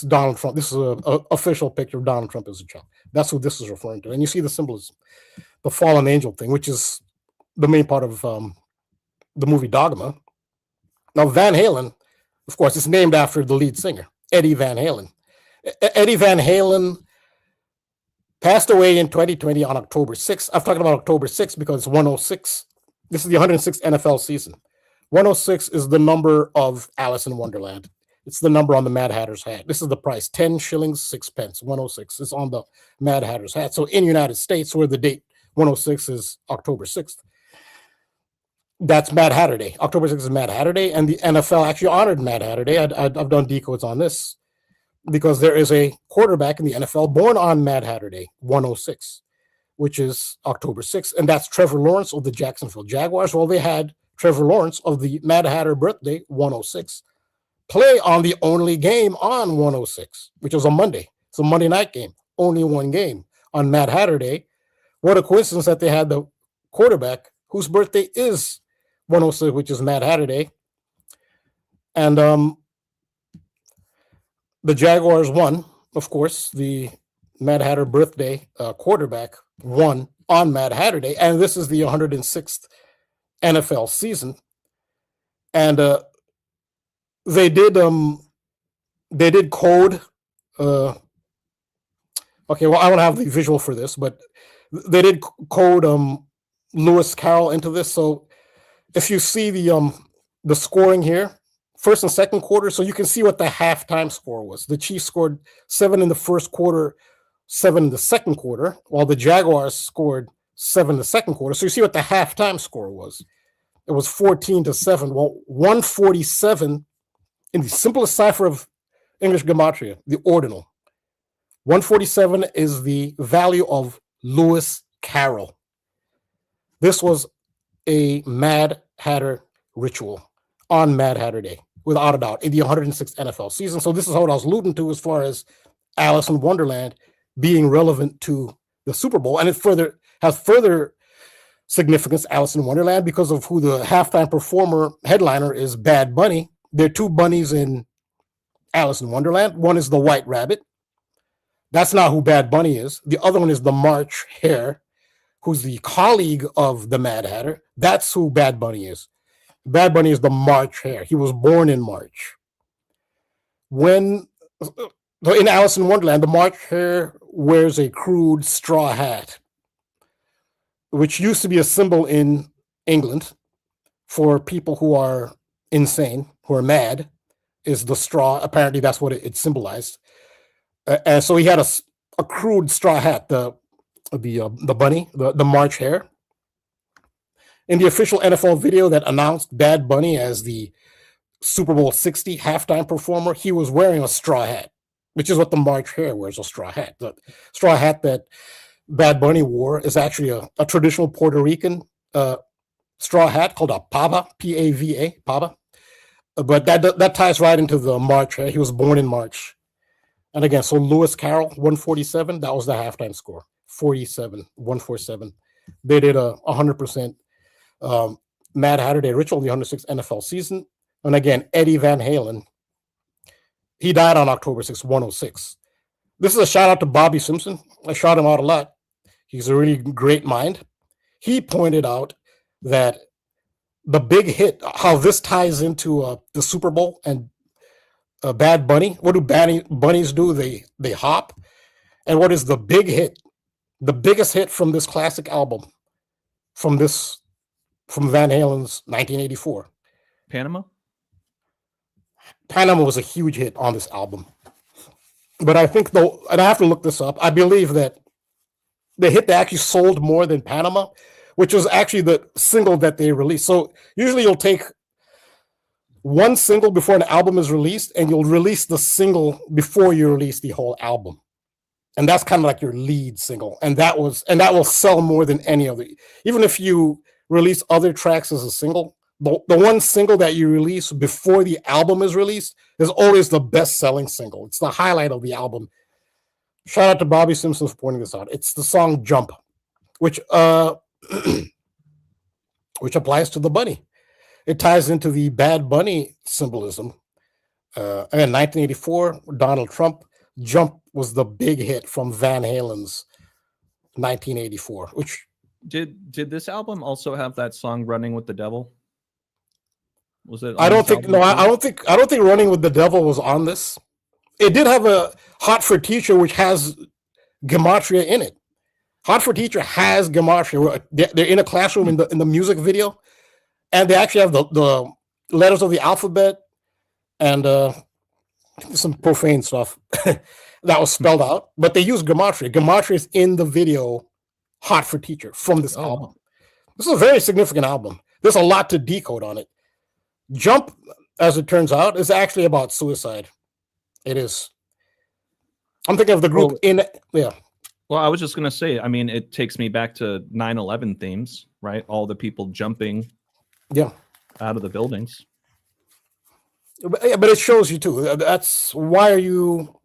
Donald Trump. This is an official picture of Donald Trump as a child. That's who this is referring to. And you see the symbolism, the fallen angel thing, which is the main part of the movie Dogma. Now, Van Halen, of course, is named after the lead singer, Eddie Van Halen. Eddie Van Halen passed away in 2020 on October 6th. I'm talking about October 6th because it's 106. This is the 106th NFL season. 106 is the number of Alice in Wonderland. It's the number on the Mad Hatter's hat. This is the price, 10 shillings, 6 pence. 106 is on the Mad Hatter's hat. So in the United States, where the date 106 is October 6th, that's Mad Hatter Day. October 6th is Mad Hatter Day, and the NFL actually honored Mad Hatter Day. I've done decodes on this because there is a quarterback in the NFL born on Mad Hatter Day, 106, which is October 6th, and that's Trevor Lawrence of the Jacksonville Jaguars. Well, they had Trevor Lawrence of the Mad Hatter birthday, 106, play on the only game on 106, which was a Monday. It's a Monday night game, only one game on Mad Hatter Day. What a coincidence that they had the quarterback whose birthday is 106, which is Mad Hatter Day. And the Jaguars won, of course. The Mad Hatter birthday quarterback won on Mad Hatter Day. And this is the 106th NFL season. And they did code. Okay, well, I don't have the visual for this, but they did code Lewis Carroll into this. So if you see the scoring here, first and second quarter, so you can see what the halftime score was. The Chiefs scored 7 in the first quarter, 7 in the second quarter, while the Jaguars scored 7 in the second quarter. So you see what the halftime score was. It was 14-7. Well, 147 in the simplest cipher of English gematria, the ordinal. 147 is the value of Lewis Carroll. This was a Mad Hatter ritual on Mad Hatter Day, without a doubt, in the 106th NFL season. So this is what I was alluding to as far as Alice in Wonderland being relevant to the Super Bowl. And it has further significance, Alice in Wonderland, because of who the halftime performer headliner is, Bad Bunny. There are two bunnies in Alice in Wonderland. One is the White Rabbit. That's not who Bad Bunny is. The other one is the March Hare, who's the colleague of the Mad Hatter. That's who Bad Bunny is. Bad Bunny is the March Hare. He was born in March. When in Alice in Wonderland, the March Hare wears a crude straw hat, which used to be a symbol in England for people who are insane, who are mad, is the straw. Apparently, that's what it symbolized. And so he had a crude straw hat, the bunny, the March Hare. In the official NFL video that announced Bad Bunny as the Super Bowl 60 halftime performer, he was wearing a straw hat, which is what the March Hare wears, a straw hat. The straw hat that Bad Bunny wore is actually a traditional Puerto Rican straw hat called a pava, P-A-V-A, pava. But that ties right into the March Hare. He was born in March. And again, so Lewis Carroll, 147, that was the halftime score, 147. They did a 100% Mad Hatter Day ritual, the 106th NFL season. And again, Eddie Van Halen, he died on October 6th, 106. This is a shout out to Bobby Simpson. I shout him out a lot. He's a really great mind. He pointed out that the big hit, how this ties into the Super Bowl and Bad Bunny. What do bunnies do? They hop. And what is the big hit? The biggest hit from this classic album, from Van Halen's 1984. Panama? Panama was a huge hit on this album. But I think, though, and I have to look this up, I believe that the hit that actually sold more than Panama, which was actually the single that they released. So usually you'll take one single before an album is released, and you'll release the single before you release the whole album. And that's kind of like your lead single. And that will sell more than any other. Even if you release other tracks as a single, the one single that you release before the album is released is always the best-selling single. It's the highlight of the album. Shout out to Bobby Simpson for pointing this out. It's the song Jump, which which applies to the bunny. It ties into the Bad Bunny symbolism. Again, 1984, Donald Trump, Jump was the big hit from Van Halen's 1984. Which did this album also have that song "Running with the Devil"? Was it? I don't think "Running with the Devil" was on this. It did have a "Hot for Teacher," which has gematria in it. "Hot for Teacher" has gematria. They're in a classroom in the music video, and they actually have the letters of the alphabet and some profane stuff that was spelled out. But they use gematria. Gematria is in the video "Hot for Teacher" from this album. This is a very significant album. There's a lot to decode on it. Jump, as it turns out, is actually about suicide. It is. I'm thinking of the group Well, I was just going to say, I mean, it takes me back to 9/11 themes, right? All the people jumping out of the buildings. But it shows you, too. That's why are you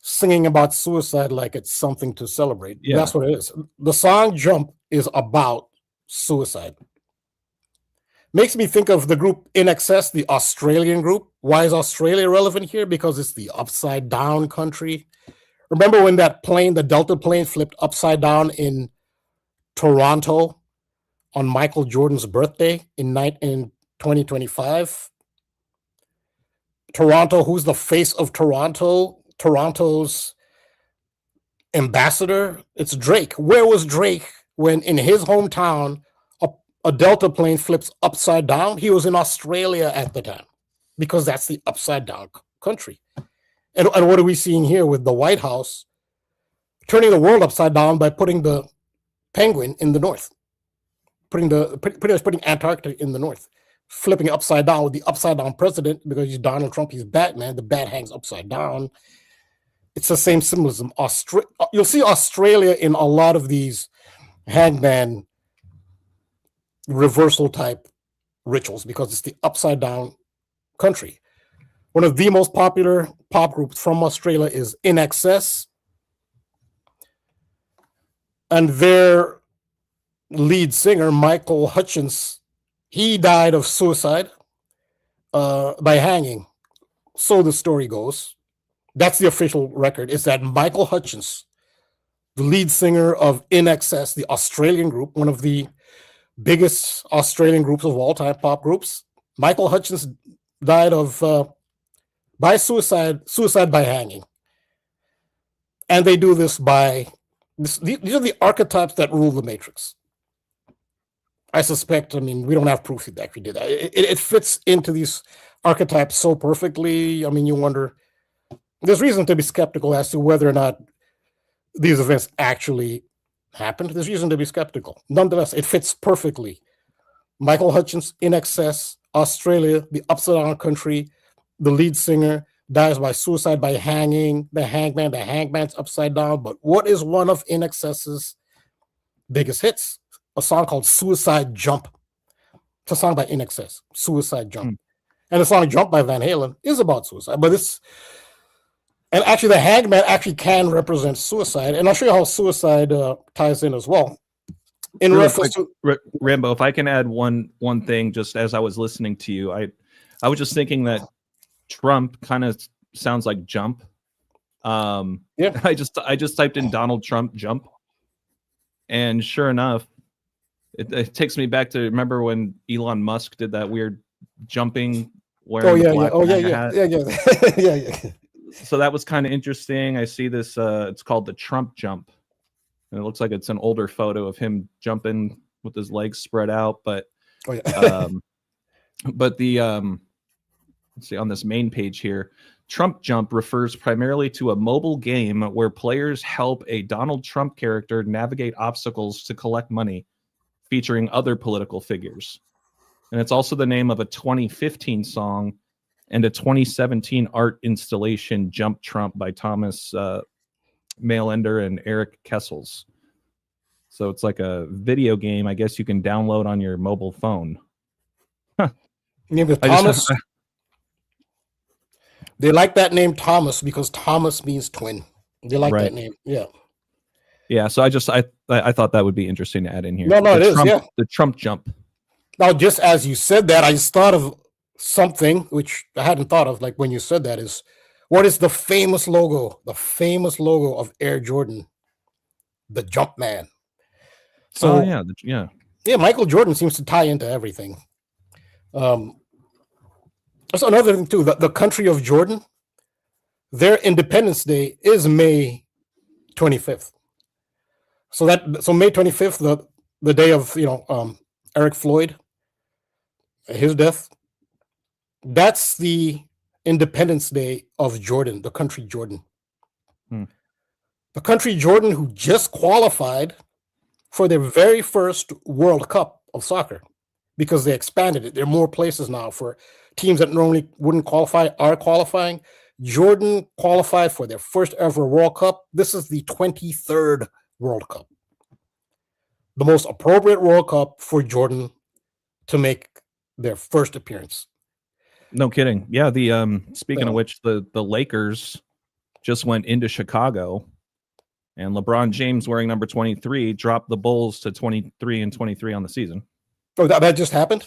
singing about suicide like it's something to celebrate? Yeah. That's what it is. The song Jump is about suicide. Makes me think of the group In Excess, the Australian group. Why is Australia relevant here? Because it's the upside down country. Remember when that plane, the Delta plane, flipped upside down in Toronto on Michael Jordan's birthday in 2025? Toronto, who's the face of Toronto? Toronto's ambassador? It's Drake. Where was Drake when in his hometown a Delta plane flips upside down? He was in Australia at the time because that's the upside down country. And what are we seeing here with the White House turning the world upside down by putting the penguin in the north, pretty much putting Antarctica in the north, flipping upside down with the upside down president because he's Donald Trump, he's Batman, the bat hangs upside down. It's the same symbolism. You'll see Australia in a lot of these hangman reversal type rituals because it's the upside down country. One of the most popular pop groups from Australia is In Excess. And their lead singer, Michael Hutchence, he died of suicide by hanging. So the story goes. That's the official record, is that Michael Hutchence, the lead singer of In Excess, the Australian group, one of the biggest Australian groups of all time, pop groups, Michael Hutchence died of by suicide by hanging. And they do this by these are the archetypes that rule the Matrix. I suspect, I mean, we don't have proof he actually did that. It fits into these archetypes so perfectly. I mean, you wonder, there's reason to be skeptical as to whether or not these events actually happened. There's reason to be skeptical. Nonetheless, it fits perfectly. Michael Hutchence, In Excess, Australia, the upside down country, the lead singer dies by suicide by hanging, the hangman's upside down. But what is one of In Excess's biggest hits? A song called Suicide Jump. It's a song by In Excess, Suicide Jump. And the song Jump by Van Halen is about suicide. But it's, and actually the hangman actually can represent suicide. And I'll show you how suicide ties in as well. In really reference quick, to Rambo, if I can add one thing, just as I was listening to you, I was just thinking that Trump kind of sounds like jump. Yeah. I just typed in Donald Trump jump, and sure enough, it takes me back to remember when Elon Musk did that weird jumping wearing the black hat. yeah. So that was kind of interesting. I see this. It's called the Trump jump, and it looks like it's an older photo of him jumping with his legs spread out. But but the let's see, on this main page here, Trump Jump refers primarily to a mobile game where players help a Donald Trump character navigate obstacles to collect money, featuring other political figures. And it's also the name of a 2015 song and a 2017 art installation, Jump Trump, by Thomas Mailender and Eric Kessels. So it's like a video game, I guess you can download on your mobile phone. Huh. Name is Thomas. They like that name Thomas because Thomas means twin. They like that name. Yeah. Yeah. So I thought that would be interesting to add in here. No, it is. Yeah. The Trump jump. Now, just as you said that, I just thought of something which I hadn't thought of. Like when you said that, is what is the famous logo? The famous logo of Air Jordan, the Jump Man. So yeah. Michael Jordan seems to tie into everything. That's another thing too. The country of Jordan, their Independence Day is May 25th. So May 25th, the day of Eric Floyd, his death. That's the Independence Day of Jordan, the country Jordan. The country Jordan, who just qualified for their very first World Cup of soccer, because they expanded it. There are more places now for teams that normally wouldn't qualify are qualifying. Jordan qualified for their first ever World Cup. This is the 23rd World Cup. The most appropriate World Cup for Jordan to make their first appearance. No kidding. Yeah, the speaking of which, the Lakers just went into Chicago, and LeBron James, wearing number 23, dropped the Bulls to 23-23 on the season. Oh, that just happened?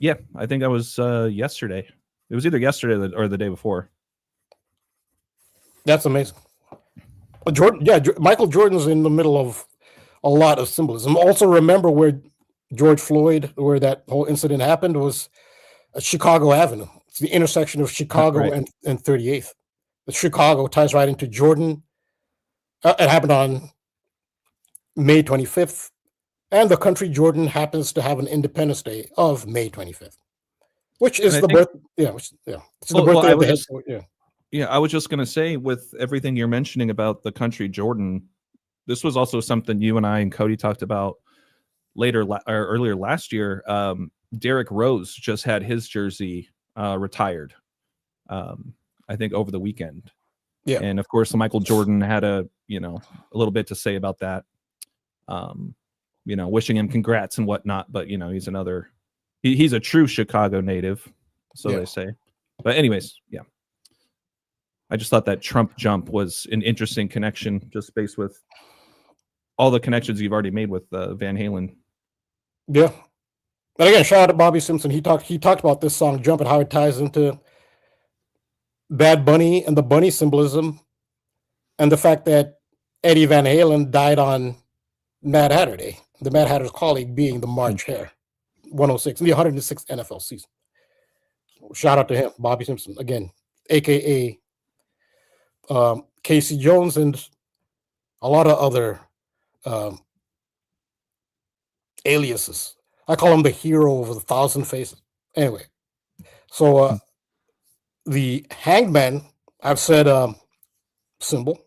Yeah, I think that was yesterday. It was either yesterday or the day before. That's amazing. Michael Jordan's in the middle of a lot of symbolism. Also, remember where George Floyd, where that whole incident happened, was Chicago Avenue. It's the intersection of Chicago and 38th. The Chicago ties right into Jordan. It happened on May 25th. And the country Jordan happens to have an Independence Day of May 25th, which is the birth. It's the birthday of the head coach. Yeah, I was just going to say, with everything you're mentioning about the country Jordan, this was also something you and I and Cody talked about earlier last year. Derrick Rose just had his jersey retired, I think over the weekend. Yeah, and of course, Michael Jordan had a little bit to say about that. Wishing him congrats and whatnot, but he's a true Chicago native, so they say. But anyways, yeah. I just thought that Trump jump was an interesting connection, just based with all the connections you've already made with Van Halen. Yeah. And again, shout out to Bobby Simpson. He talked about this song Jump and how it ties into Bad Bunny and the bunny symbolism, and the fact that Eddie Van Halen died on Mad Hatter Day, the Mad Hatter's colleague being the March Hare, 106, in the 106th NFL season. Shout out to him, Bobby Simpson. Again, aka Casey Jones, and a lot of other aliases. I call him the hero of 1,000 faces. Anyway, so the hangman, I've said symbol.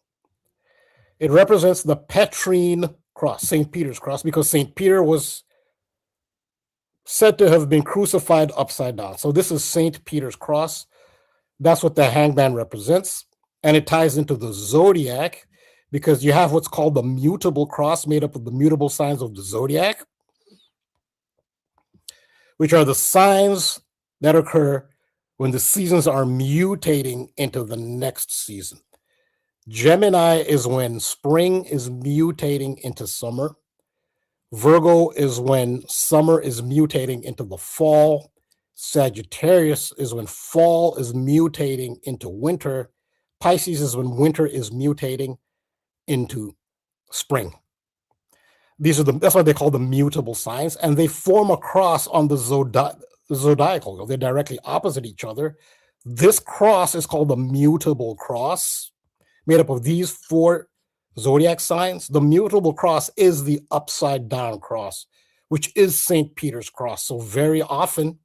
It represents the Petrine cross, St. Peter's cross, because St. Peter was said to have been crucified upside down. So this is St. Peter's cross. That's what the hangman represents. And it ties into the zodiac because you have what's called the mutable cross made up of the mutable signs of the zodiac, which are the signs that occur when the seasons are mutating into the next season. Gemini is when spring is mutating into summer. Virgo is when summer is mutating into the fall. Sagittarius is when fall is mutating into winter. Pisces is when winter is mutating into spring. That's why they call them mutable signs, and they form a cross on the zodiacal. They're directly opposite each other. This cross is called the mutable cross, made up of these 4 zodiac signs. The mutable cross is the upside down cross, which is St. Peter's cross. So very often,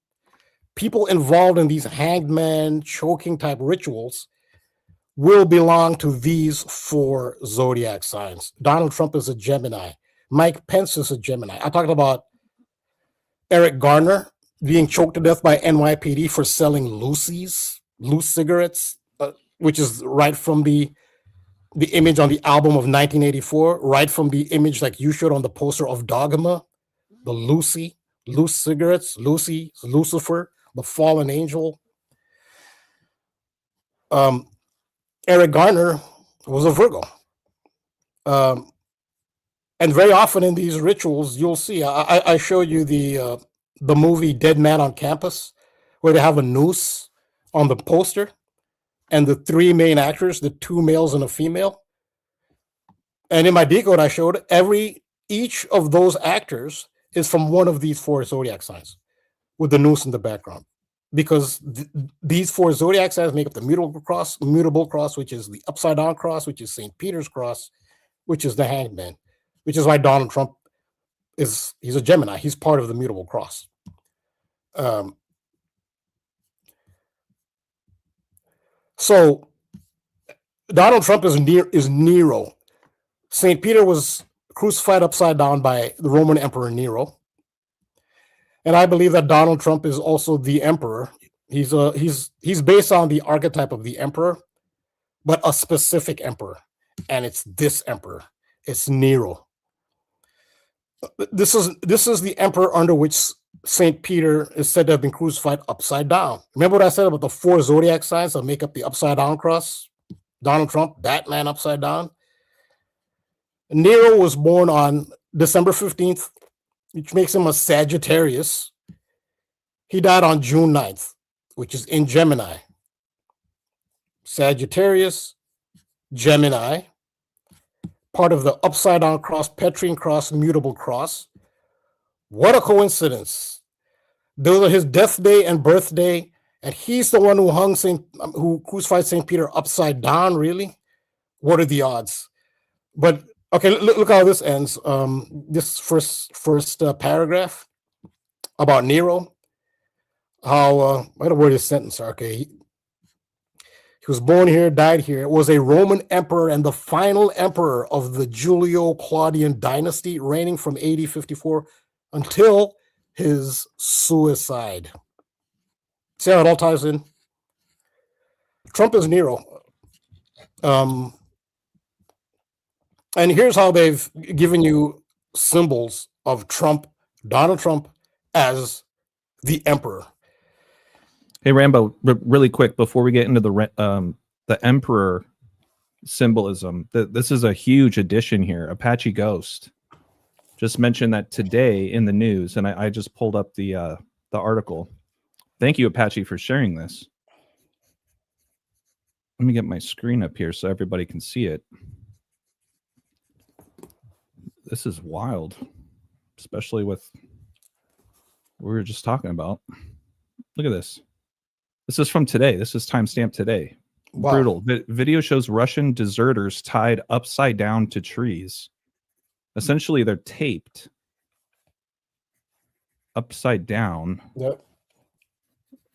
people involved in these hanged man choking type rituals will belong to these 4 zodiac signs. Donald Trump is a Gemini. Mike Pence is a Gemini. I talked about Eric Garner being choked to death by NYPD for selling loose cigarettes, which is right from the image on the album of 1984, right from the image like you showed on the poster of Dogma, the loose cigarettes, Lucifer, the fallen angel. Eric Garner was a Virgo. And very often in these rituals, you'll see, I showed you the movie Dead Man on Campus, where they have a noose on the poster, and the 3 main actors, the 2 males and a female. And in my decode, I showed each of those actors is from one of these 4 zodiac signs with the noose in the background. Because these 4 zodiac signs make up the mutable cross, which is the upside down cross, which is St. Peter's cross, which is the hanged man, which is why Donald Trump he's a Gemini. He's part of the mutable cross. So Donald Trump is Nero. St. Peter was crucified upside down by the Roman Emperor Nero. And I believe that Donald Trump is also the emperor. He's based on the archetype of the emperor, but a specific emperor. And it's this emperor. It's Nero. This is the emperor under which St. Peter is said to have been crucified upside down. Remember what I said about the 4 zodiac signs that make up the upside down cross? Donald Trump, Batman upside down. Nero was born on December 15th, which makes him a Sagittarius. He died on June 9th, which is in Gemini. Sagittarius, Gemini, part of the upside down cross, Petrine cross, mutable cross. What a coincidence. Those are his death day and birthday, and he's the one who crucified St. Peter upside down, really? What are the odds? But okay, look how this ends. This first paragraph about Nero. How what a word is sentence. Okay, he was born here, died here. Was a Roman emperor and the final emperor of the Julio-Claudian dynasty, reigning from AD 54 until his suicide. See how it all ties in? Trump is Nero. And here's how they've given you symbols of Trump, Donald Trump, as the emperor. Hey, Rambo, really quick before we get into the emperor symbolism, this is a huge addition here. Apache Ghost just mentioned that today in the news, and I just pulled up the article. Thank you, Apache, for sharing this. Let me get my screen up here so everybody can see it. This is wild, especially with what we were just talking about. Look at this. This is from today. This is timestamped today. Wow. Brutal. Video shows Russian deserters tied upside down to trees. Essentially, they're taped upside down. Yep.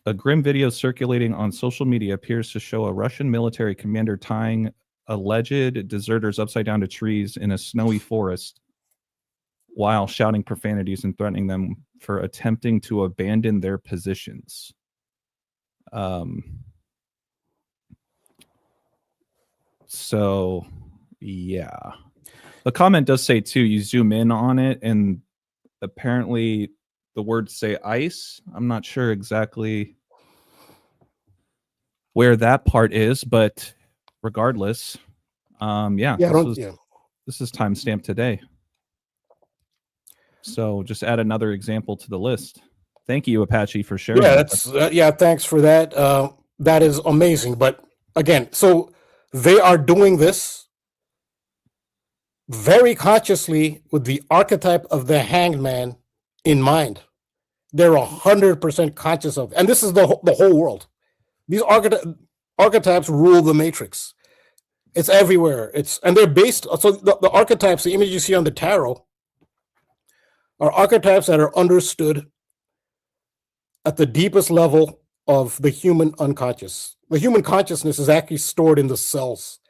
A grim video circulating on social media appears to show a Russian military commander tying alleged deserters upside down to trees in a snowy forest while shouting profanities and threatening them for attempting to abandon their positions. So, yeah. The comment does say, too, you zoom in on it, and apparently the words say ice. I'm not sure exactly where that part is, but regardless, this is timestamped today. So just add another example to the list. Thank you, Apache, for sharing. Yeah, thanks for that. That is amazing. But again, so they are doing this very consciously with the archetype of the hanged man in mind. They're 100% conscious of, and this is the whole world. These archetypes rule the matrix. It's everywhere. And they're based. So the archetypes, the image you see on the tarot, are archetypes that are understood at the deepest level of the human unconscious. The human consciousness is actually stored in the cells.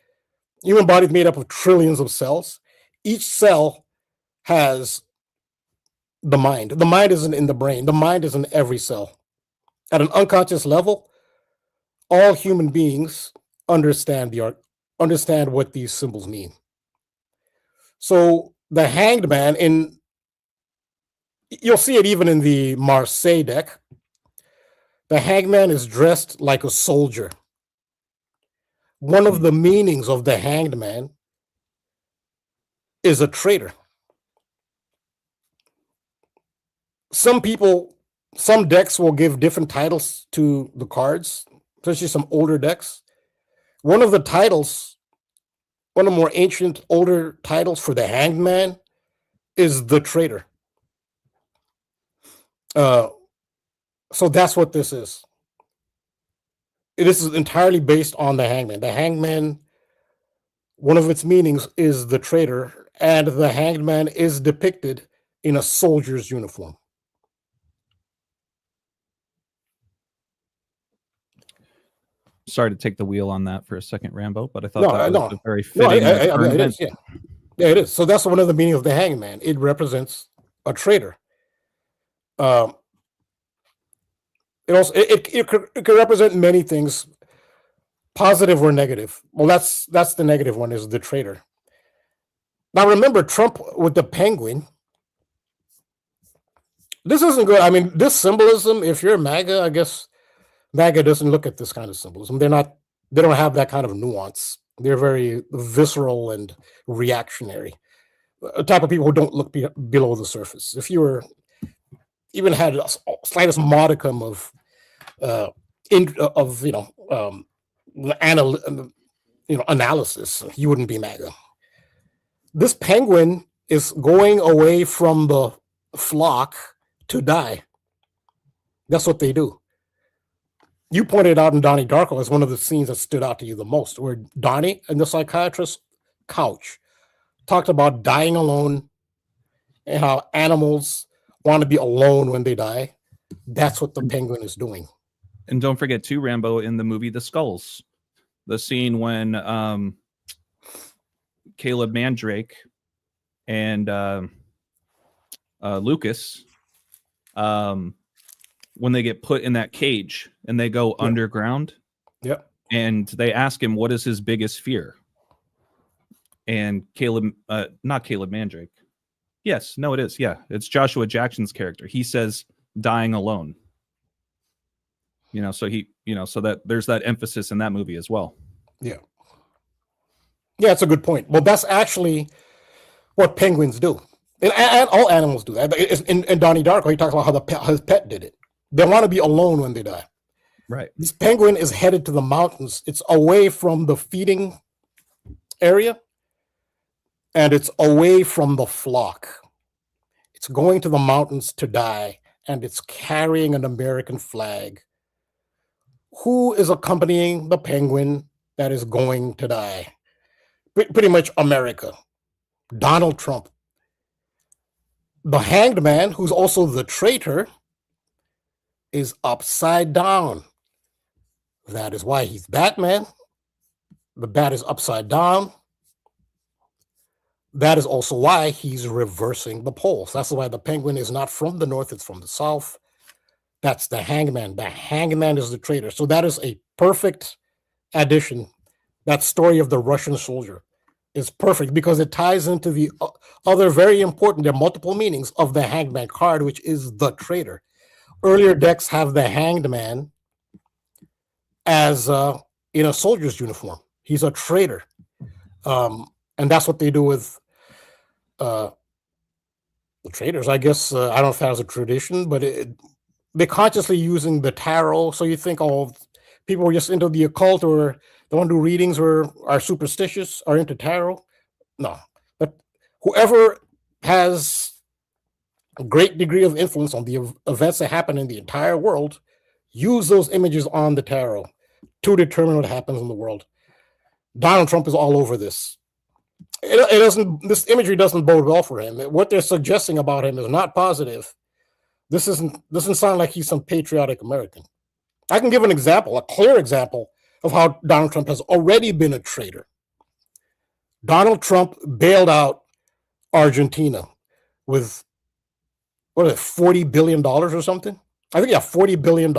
Human body is made up of trillions of cells. Each cell has the mind. The mind isn't in the brain. The mind is in every cell. At an unconscious level, all human beings understand what these symbols mean. So the hanged man, you'll see it even in the Marseille deck. The hanged man is dressed like a soldier. One of the meanings of the hanged man is a traitor. Some decks will give different titles to the cards, especially some older decks. One of the more ancient, older titles for the hanged man is the traitor. So that's what this is. This is entirely based on the hangman. The hangman, one of its meanings is the traitor, and the hanged man is depicted in a soldier's uniform. Sorry to take the wheel on that for a second, Rambo, but I thought that was a very fitting. It is. Yeah, it is. So that's one of the meanings of the hanged man. It represents a traitor. It could represent many things, positive or negative. Well, that's the negative one, is the traitor. Now remember Trump with the penguin. This isn't good. I mean, this symbolism, if you're MAGA, I guess MAGA doesn't look at this kind of symbolism. They don't have that kind of nuance. They're very visceral and reactionary. A type of people who don't look below the surface. If you were even had a slightest modicum of analysis, you wouldn't be MAGA. This penguin is going away from the flock to die. That's what they do. You pointed out in Donnie Darko as one of the scenes that stood out to you the most, where Donnie and the psychiatrist's couch talked about dying alone and how animals want to be alone when they die. That's what the penguin is doing. And don't forget too, Rambo, in the movie The Skulls, the scene when Caleb Mandrake and Lucas, when they get put in that cage and they go underground, and they ask him what is his biggest fear, and not Caleb Mandrake. Yes, no, it is. Yeah, it's Joshua Jackson's character. He says dying alone. So that there's that emphasis in that movie as well. Yeah, it's a good point. Well, that's actually what penguins do, and all animals do that. In Donnie Darko, he talks about how his pet did it. They want to be alone when they die. Right. This penguin is headed to the mountains. It's away from the feeding area, and it's away from the flock. It's going to the mountains to die, and it's carrying an American flag. who is accompanying the penguin that is going to die? Pretty much America. Donald Trump. The hanged man, who's also the traitor, is upside down. That is why he's Batman. The bat is upside down. That is also why he's reversing the poles. That's why the penguin is not from the north, it's from the south. That's the hangman. The hangman is the traitor. So that is a perfect addition. That story of the Russian soldier is perfect because it ties into the other very important, there are multiple meanings of the hangman card, which is the traitor. Earlier decks have the hanged man as in a soldier's uniform. He's a traitor. And that's what they do with the traitors. I guess, I don't know if that was a tradition, but they're consciously using the tarot. So you think, oh, people are just into the occult or they want to do readings or are superstitious, are into tarot. No, but whoever has a great degree of influence on the events that happen in the entire world, use those images on the tarot to determine what happens in the world. Donald Trump is all over this. It doesn't. This imagery doesn't bode well for him. What they're suggesting about him is not positive. This doesn't sound like he's some patriotic American. I can give an example, a clear example of how Donald Trump has already been a traitor. Donald Trump bailed out Argentina with, what is it, $40 billion or something? I think, yeah, $40 billion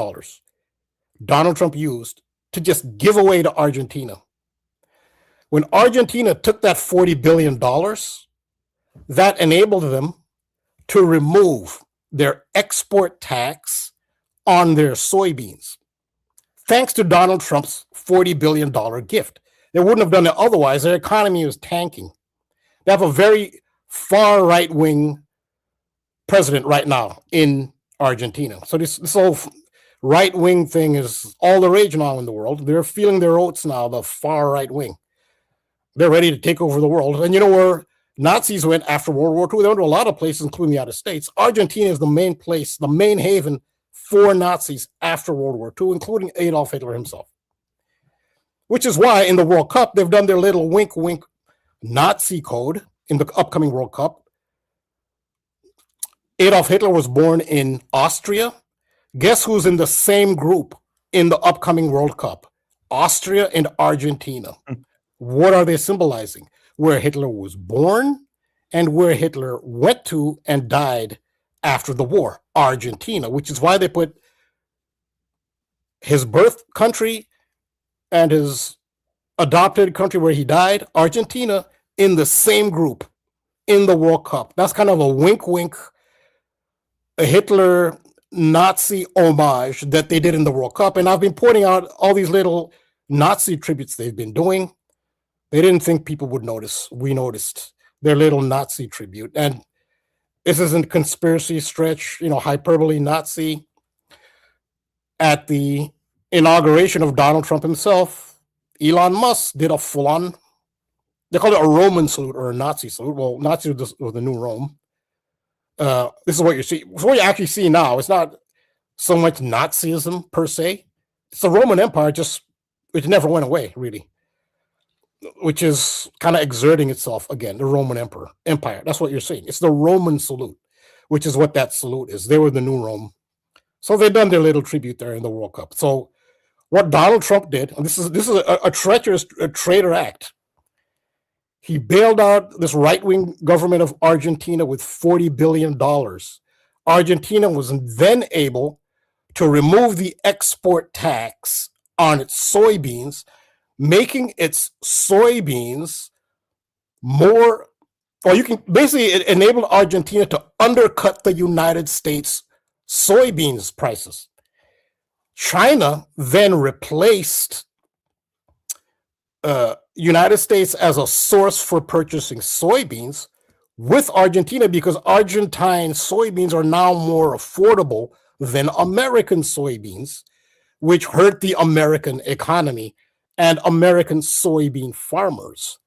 Donald Trump used to just give away to Argentina. When Argentina took that $40 billion, that enabled them to remove their export tax on their soybeans. Thanks to Donald Trump's $40 billion gift. They wouldn't have done it otherwise. Their economy was tanking. They have a very far right-wing president right now in Argentina. So this whole right-wing thing is all the rage now in the world. They're feeling their oats now, the far right-wing. They're ready to take over the world. And you know where Nazis went after World War II? They went to a lot of places, including the United States. Argentina is the main place, the main haven for Nazis after World War II, including Adolf Hitler himself. Which is why in the World Cup, they've done their little wink, wink Nazi code in the upcoming World Cup. Adolf Hitler was born in Austria. Guess who's in the same group in the upcoming World Cup? Austria and Argentina. What are they symbolizing? Where Hitler was born and where Hitler went to and died after the war, Argentina, which is why they put his birth country and his adopted country where he died, Argentina, in the same group in the World Cup. That's kind of a wink, wink, a Hitler Nazi homage that they did in the World Cup. And I've been pointing out all these little Nazi tributes they've been doing. They didn't think people would notice. We noticed their little Nazi tribute. And this isn't conspiracy stretch, hyperbole Nazi. At the inauguration of Donald Trump himself, Elon Musk did a full-on, they call it a Roman salute or a Nazi salute. Well, Nazi was the new Rome. This is what you see. What you actually see now, it's not so much Nazism per se. It's the Roman Empire, it never went away, really. Which is kind of exerting itself again, the Roman Empire. That's what you're seeing. It's the Roman salute, which is what that salute is. They were the new Rome. So they've done their little tribute there in the World Cup. So what Donald Trump did, and this is a treacherous traitor act. He bailed out this right-wing government of Argentina with $40 billion. Argentina was then able to remove the export tax on its soybeans, making its soybeans more, or you can basically, it enabled Argentina to undercut the United States soybeans prices. China then replaced United States as a source for purchasing soybeans with Argentina because Argentine soybeans are now more affordable than American soybeans, which hurt the American economy and American soybean farmers.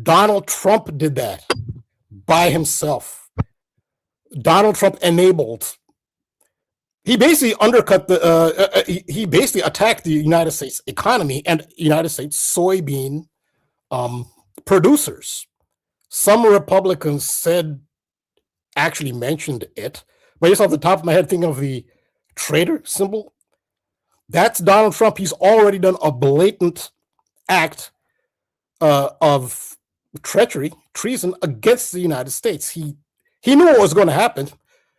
Donald Trump did that by himself. Donald Trump enabled he basically undercut he basically attacked the United States economy and United States soybean producers. Some Republicans actually mentioned it, but just off the top of my head, thinking of the traitor symbol, that's Donald Trump. He's already done a blatant act of treachery, treason against the United States. He knew what was going to happen,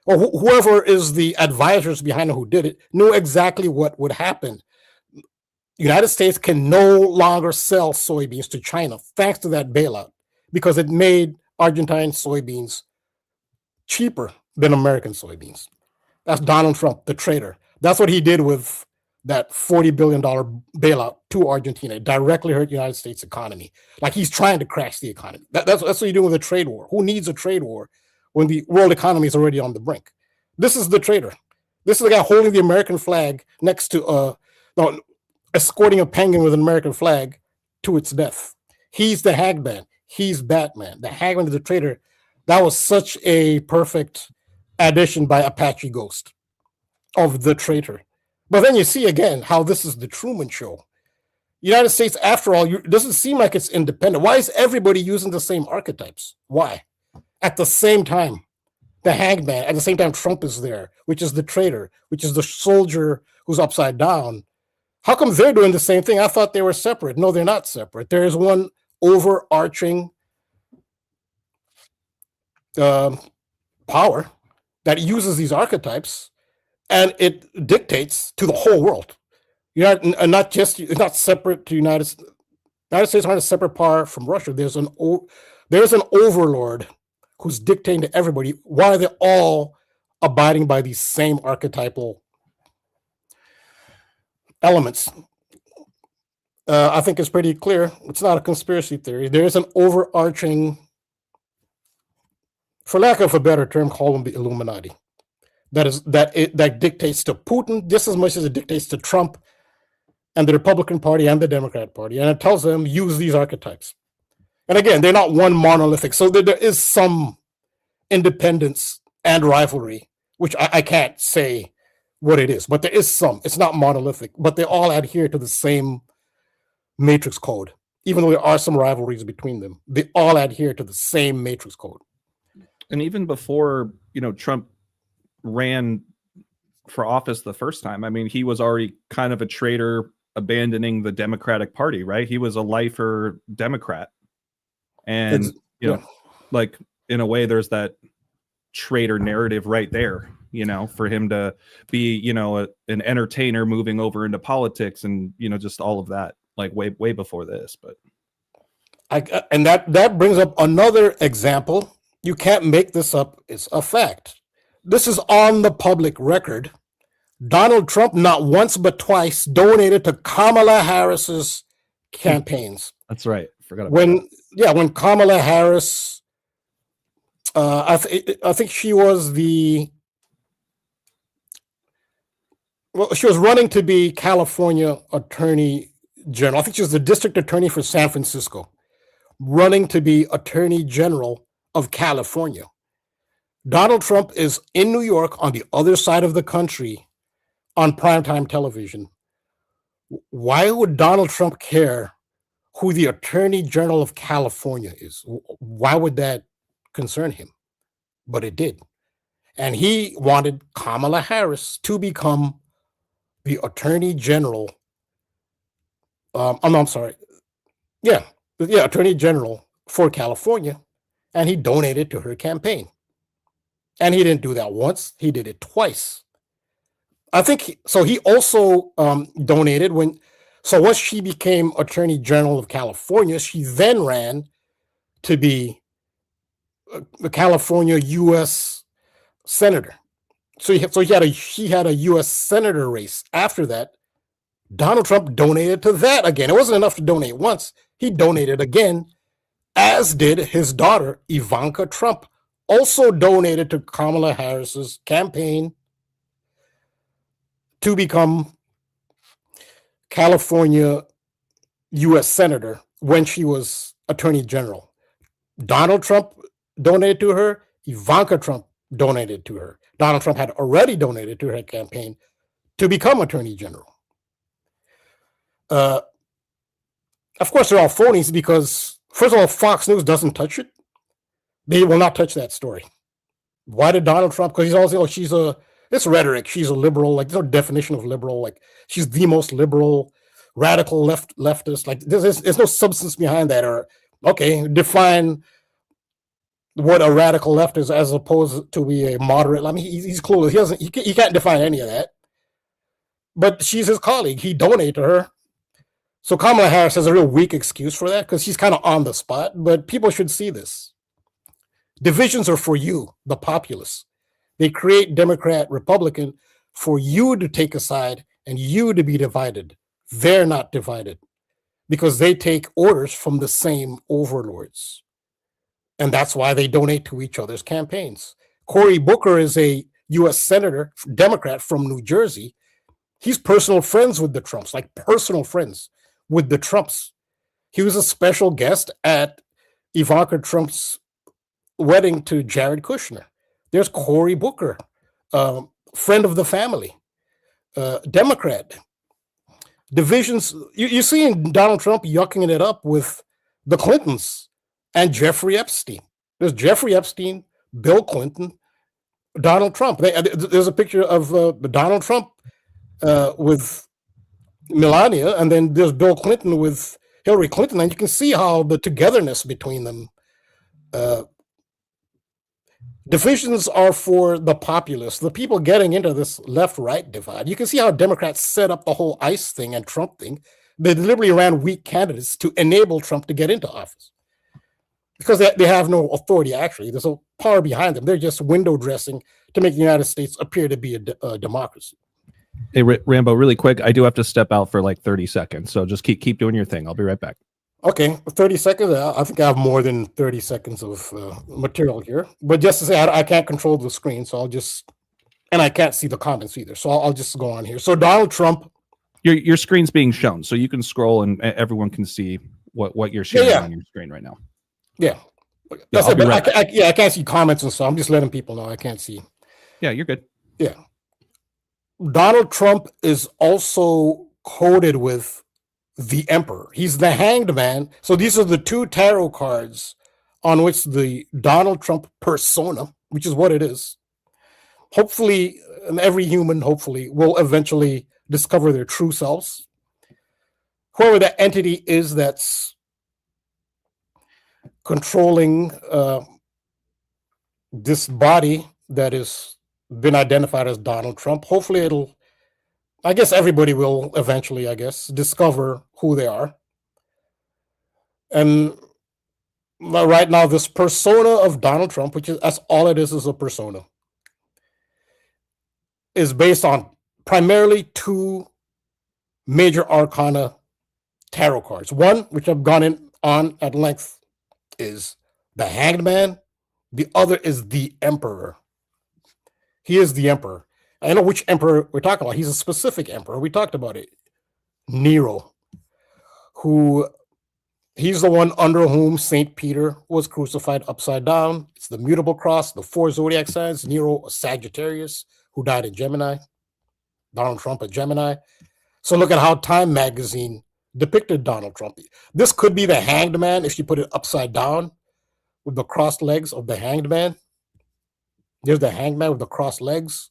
or whoever is the advisors behind who did it knew exactly what would happen. United States can no longer sell soybeans to China thanks to that bailout, because it made Argentine soybeans cheaper than American soybeans. That's Donald Trump, the traitor. That's what he did with that $40 billion bailout to Argentina. It directly hurt the United States economy. Like, he's trying to crash the economy. That's what you're doing with a trade war. Who needs a trade war when the world economy is already on the brink? This is the traitor. This is the guy holding the American flag next to, escorting a penguin with an American flag to its death. He's the Hagman. He's Batman. The Hagman is the traitor. That was such a perfect addition by Apache Ghost of the traitor. But then you see again how this is the Truman Show. United States, after all, doesn't seem like it's independent. Why is everybody using the same archetypes? Why? At the same time, the Hagman, at the same time, Trump is there, which is the traitor, which is the soldier who's upside down. How come they're doing the same thing? I thought they were separate. No, they're not separate. There is one overarching power that uses these archetypes, and it dictates to the whole world. You're not just, it's not separate to United States. United States aren't a separate power from Russia. There's an overlord who's dictating to everybody. Why are they all abiding by these same archetypal elements? I think it's pretty clear. It's not a conspiracy theory. There's an overarching, for lack of a better term, call them the Illuminati. That dictates to Putin just as much as it dictates to Trump and the Republican Party and the Democrat Party. And it tells them, use these archetypes. And again, they're not one monolithic. So there is some independence and rivalry, which I can't say what it is, but there is some. It's not monolithic, but they all adhere to the same matrix code. Even though there are some rivalries between them, they all adhere to the same matrix code. And even before, Trump ran for office the first time, I mean, he was already kind of a traitor, abandoning the Democratic Party, right? He was a lifer Democrat. And, like, in a way, there's that traitor narrative right there, for him to be, an entertainer moving over into politics and, just all of that, like way before this. But and that brings up another example. You can't make this up. It's a fact. This is on the public record. Donald Trump, not once but twice, donated to Kamala Harris's campaigns. That's right. Forgot about that. When Kamala Harris, I think she was she was running to be California Attorney General. I think she was the district attorney for San Francisco, running to be Attorney General of California. Donald Trump is in New York on the other side of the country on primetime television. Why would Donald Trump care who the Attorney General of California is? Why would that concern him? But it did. And he wanted Kamala Harris to become the Attorney General. Attorney General for California. And he donated to her campaign. And he didn't do that once, he did it twice. I think so. He also donated once she became Attorney General of California, she then ran to be the California U.S. Senator. So he had a U.S. Senator race. After that, Donald Trump donated to that again. It wasn't enough to donate once. He donated again, as did his daughter, Ivanka Trump, also donated to Kamala Harris's campaign to become California U.S. Senator when she was Attorney General. Donald Trump donated to her. Ivanka Trump donated to her. Donald Trump had already donated to her campaign to become Attorney General. Of course, they're all phonies because, first of all, Fox News doesn't touch it. They will not touch that story. Why did Donald Trump? Because he's always, it's rhetoric. She's a liberal. Like, there's no definition of liberal. Like, she's the most liberal, radical leftist. Like, there's no substance behind that. Or, okay, define what a radical left is as opposed to be a moderate. I mean, he's clueless. He can't define any of that. But she's his colleague. He donated to her. So Kamala Harris has a real weak excuse for that because she's kind of on the spot. But people should see this. Divisions are for you, the populace. They create Democrat, Republican for you to take a side and you to be divided. They're not divided because they take orders from the same overlords. And that's why they donate to each other's campaigns. Cory Booker is a U.S. Senator, Democrat from New Jersey. He's personal friends with the Trumps, like personal friends with the Trumps. He was a special guest at Ivanka Trump's wedding to Jared Kushner. There's Cory Booker, friend of the family, Democrat. Divisions, you're seeing Donald Trump yucking it up with the Clintons and Jeffrey Epstein. There's Jeffrey Epstein, Bill Clinton, Donald Trump. There's a picture of Donald Trump with Melania, and then there's Bill Clinton with Hillary Clinton, and you can see how the togetherness between them. Divisions are for the populace, the people getting into this left-right divide. You can see how Democrats set up the whole ICE thing and Trump thing. They deliberately ran weak candidates to enable Trump to get into office because they have no authority, actually. There's no power behind them. They're just window dressing to make the United States appear to be a democracy. Hey, Rambo, really quick, I do have to step out for like 30 seconds, so just keep doing your thing. I'll be right back. Okay, 30 seconds. I think I have more than 30 seconds of material here. But just to say, I can't control the screen, so and I can't see the comments either. So I'll just go on here. So Donald Trump. Your screen's being shown, so you can scroll and everyone can see what you're sharing on your screen right now. Yeah. That's it, but I can't see comments and stuff. I'm just letting people know I can't see. Yeah, you're good. Yeah. Donald Trump is also coded with the Emperor. He's the Hanged Man. So these are the two tarot cards on which the Donald Trump persona, which is what it is, hopefully, and every human hopefully will eventually discover their true selves. Whoever that entity is that's controlling this body that has been identified as Donald Trump, hopefully I guess everybody will eventually, discover who they are. And right now, this persona of Donald Trump, that's all it is a persona, is based on primarily two major arcana tarot cards. One, which I've gone on at length, is the Hanged Man. The other is the Emperor. He is the Emperor. I know which emperor we're talking about. He's a specific emperor. We talked about it. Nero, he's the one under whom St. Peter was crucified upside down. It's the mutable cross, the 4 zodiac signs. Nero, a Sagittarius, who died in Gemini. Donald Trump, a Gemini. So look at how Time magazine depicted Donald Trump. This could be the Hanged Man if you put it upside down with the crossed legs of the Hanged Man. There's the Hanged Man with the crossed legs.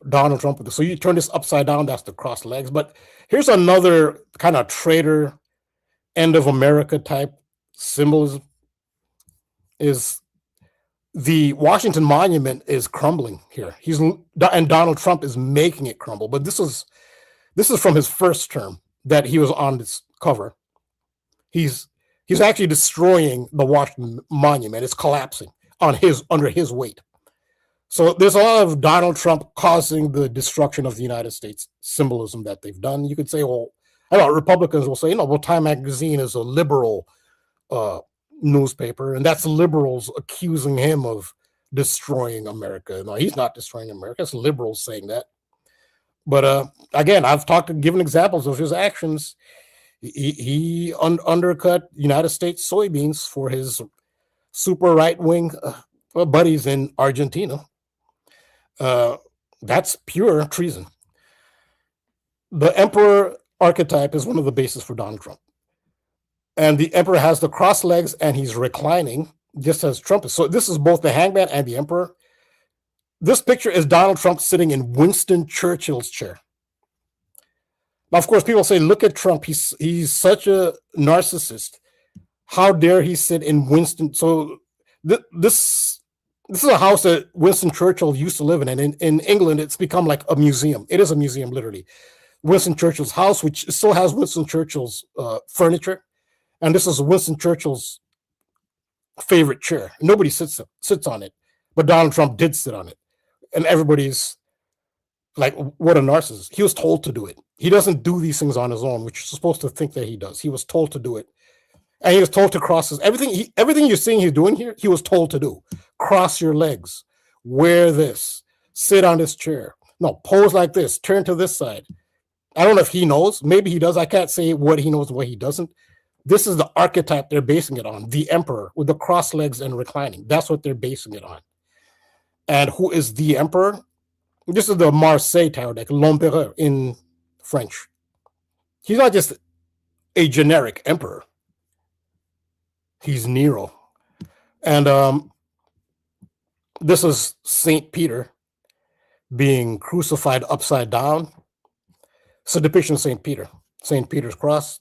Donald Trump. So you turn this upside down, that's the crossed legs. But here's another kind of traitor, end of America type symbolism. Is the Washington Monument is crumbling here. And Donald Trump is making it crumble. But this is from his first term that he was on this cover. He's actually destroying the Washington Monument. It's collapsing under his weight. So there's a lot of Donald Trump causing the destruction of the United States symbolism that they've done. You could say, well, I know Republicans will say, Time magazine is a liberal newspaper, and that's liberals accusing him of destroying America. No, he's not destroying America. It's liberals saying that. But again, I've given examples of his actions. He undercut United States soybeans for his super right-wing buddies in Argentina. That's pure treason. The emperor archetype is one of the bases for Donald Trump. And the emperor has the cross legs and he's reclining, just as Trump is. So this is both the hangman and the emperor. This picture is Donald Trump sitting in Winston Churchill's chair. Now, of course, people say, look at Trump. He's such a narcissist. How dare he sit in Winston? So this is a house that Winston Churchill used to live in. And in England, it's become like a museum. It is a museum, literally. Winston Churchill's house, which still has Winston Churchill's furniture. And this is Winston Churchill's favorite chair. Nobody sits on it, but Donald Trump did sit on it. And everybody's like, what a narcissist. He was told to do it. He doesn't do these things on his own, which you're supposed to think that he does. He was told to do it. And he was told to cross his, everything you're seeing he's doing here, he was told to do. Cross your legs, wear this, sit on this chair. No, pose like this, turn to this side. I don't know if he knows. Maybe he does. I can't say what he knows and what he doesn't. This is the archetype they're basing it on. The emperor with the cross legs and reclining. That's what they're basing it on. And who is the emperor? This is the Marseille tarot deck, l'Empereur in French. He's not just a generic emperor. He's Nero. And this is Saint Peter being crucified upside down. It's a depiction of Saint Peter, Saint Peter's cross.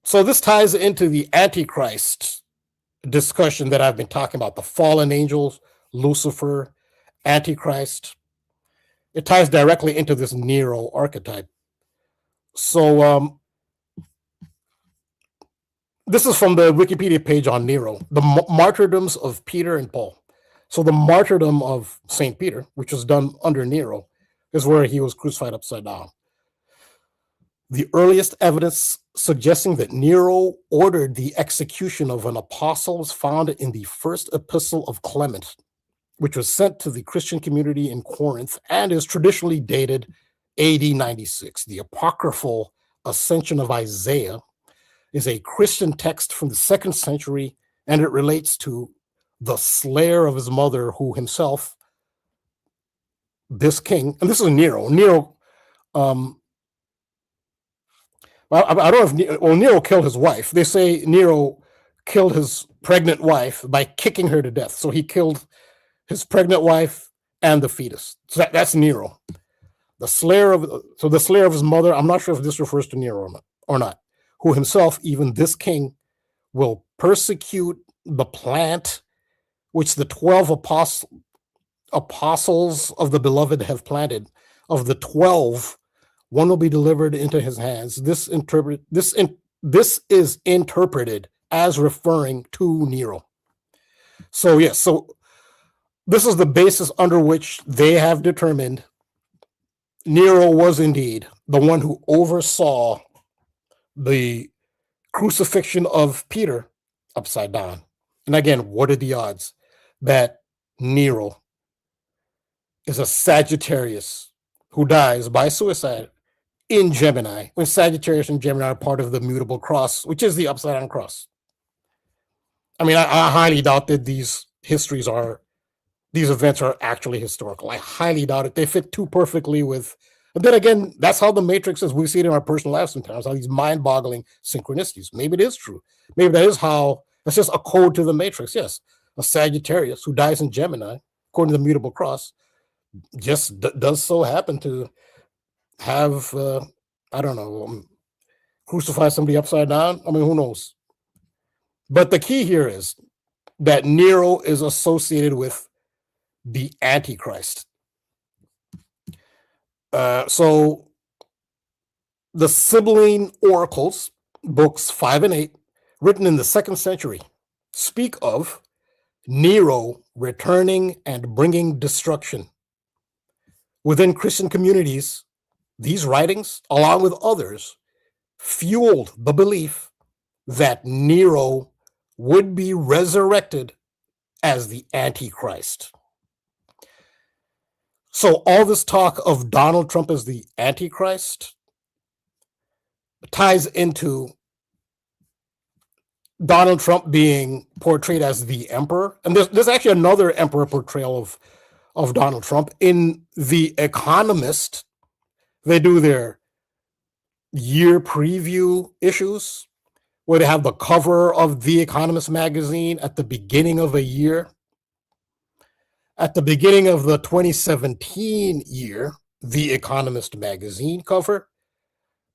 So this ties into the Antichrist discussion that I've been talking about, the fallen angels, Lucifer, Antichrist. It ties directly into this Nero archetype. So this is from the Wikipedia page on Nero, the martyrdoms of Peter and Paul. So the martyrdom of St. Peter, which was done under Nero, is where he was crucified upside down. The earliest evidence suggesting that Nero ordered the execution of an apostle is found in the first epistle of Clement, which was sent to the Christian community in Corinth and is traditionally dated AD 96. The apocryphal Ascension of Isaiah is a Christian text from the 2nd century, and it relates to the slayer of his mother, who himself, this king, and this is Nero. Nero, I don't know if Nero killed his wife. They say Nero killed his pregnant wife by kicking her to death. So he killed his pregnant wife and the fetus. So that's Nero. The slayer of his mother. I'm not sure if this refers to Nero or not. Who himself, even this king, will persecute the plant which the 12 apostles of the beloved have planted. Of the 12, one will be delivered into his hands. This is interpreted as referring to Nero. So yes, so this is the basis under which they have determined Nero was indeed the one who oversaw the crucifixion of Peter upside down. And again, what are the odds that Nero is a Sagittarius who dies by suicide in Gemini, when Sagittarius and Gemini are part of the mutable cross, which is the upside down cross? I mean, I highly doubt that these events are actually historical. I highly doubt it. They fit too perfectly with, but then again, that's how the Matrix is. We see it in our personal lives sometimes, how these mind-boggling synchronicities. Maybe it is true. Maybe that's just a code to the Matrix. Yes, a Sagittarius who dies in Gemini, according to the mutable cross, just does so happen to have, crucify somebody upside down. I mean, who knows? But the key here is that Nero is associated with the Antichrist. So the Sibylline Oracles, books 5 and 8, written in the 2nd century, speak of Nero returning and bringing destruction. Within Christian communities, these writings, along with others, fueled the belief that Nero would be resurrected as the Antichrist. So all this talk of Donald Trump as the Antichrist ties into Donald Trump being portrayed as the emperor. And there's actually another emperor portrayal of Donald Trump. In The Economist, they do their year preview issues where they have the cover of The Economist magazine at the beginning of a year. At the beginning of the 2017 year, The Economist magazine cover,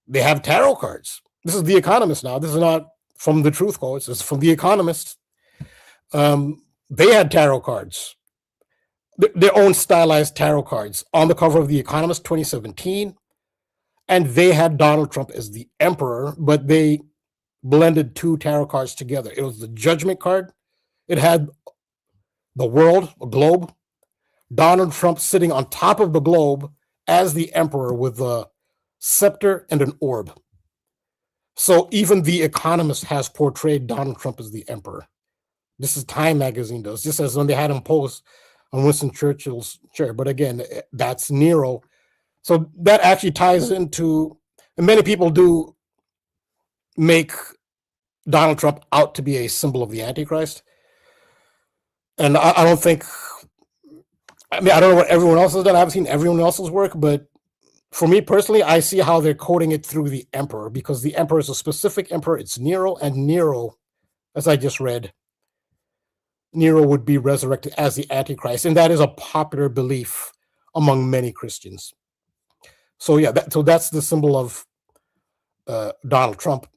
they have tarot cards. This is The Economist now. This is not from the Truth Quotes. It's from The Economist. They had tarot cards, their own stylized tarot cards on the cover of The Economist 2017. And they had Donald Trump as the emperor, but they blended two tarot cards together. It was the Judgment card. It had the world, a globe, Donald Trump sitting on top of the globe as the emperor with a scepter and an orb. So even The Economist has portrayed Donald Trump as the emperor. This is Time magazine does, just as when they had him pose on Winston Churchill's chair. But again, that's Nero. So that actually ties into, and many people do make Donald Trump out to be a symbol of the Antichrist. And I don't think, I mean, I don't know what everyone else has done. I haven't seen everyone else's work, but for me personally, I see how they're coding it through the emperor, because the emperor is a specific emperor. It's Nero, and Nero, as I just read, Nero would be resurrected as the Antichrist. And that is a popular belief among many Christians. So yeah, so that's the symbol of Donald Trump.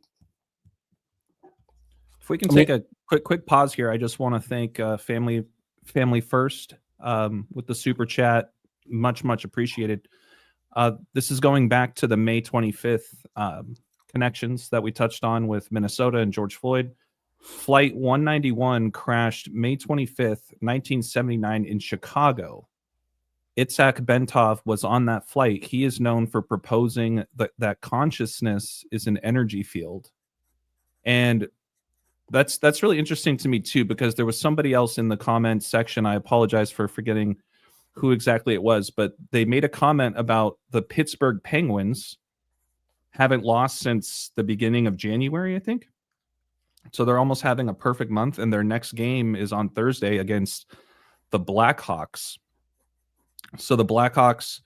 If we can take a quick pause here, I just want to thank Family First with the super chat. Much appreciated. This is going back to the May 25th connections that we touched on with Minnesota and George Floyd. Flight 191 crashed May 25th, 1979 in Chicago. Itzhak Bentov was on that flight. He is known for proposing that consciousness is an energy field. And that's really interesting to me too, because there was somebody else in the comments section. I apologize for forgetting who exactly it was, but they made a comment about the Pittsburgh Penguins haven't lost since the beginning of January, I think. So they're almost having a perfect month, and their next game is on Thursday against the Blackhawks. So the Blackhawks,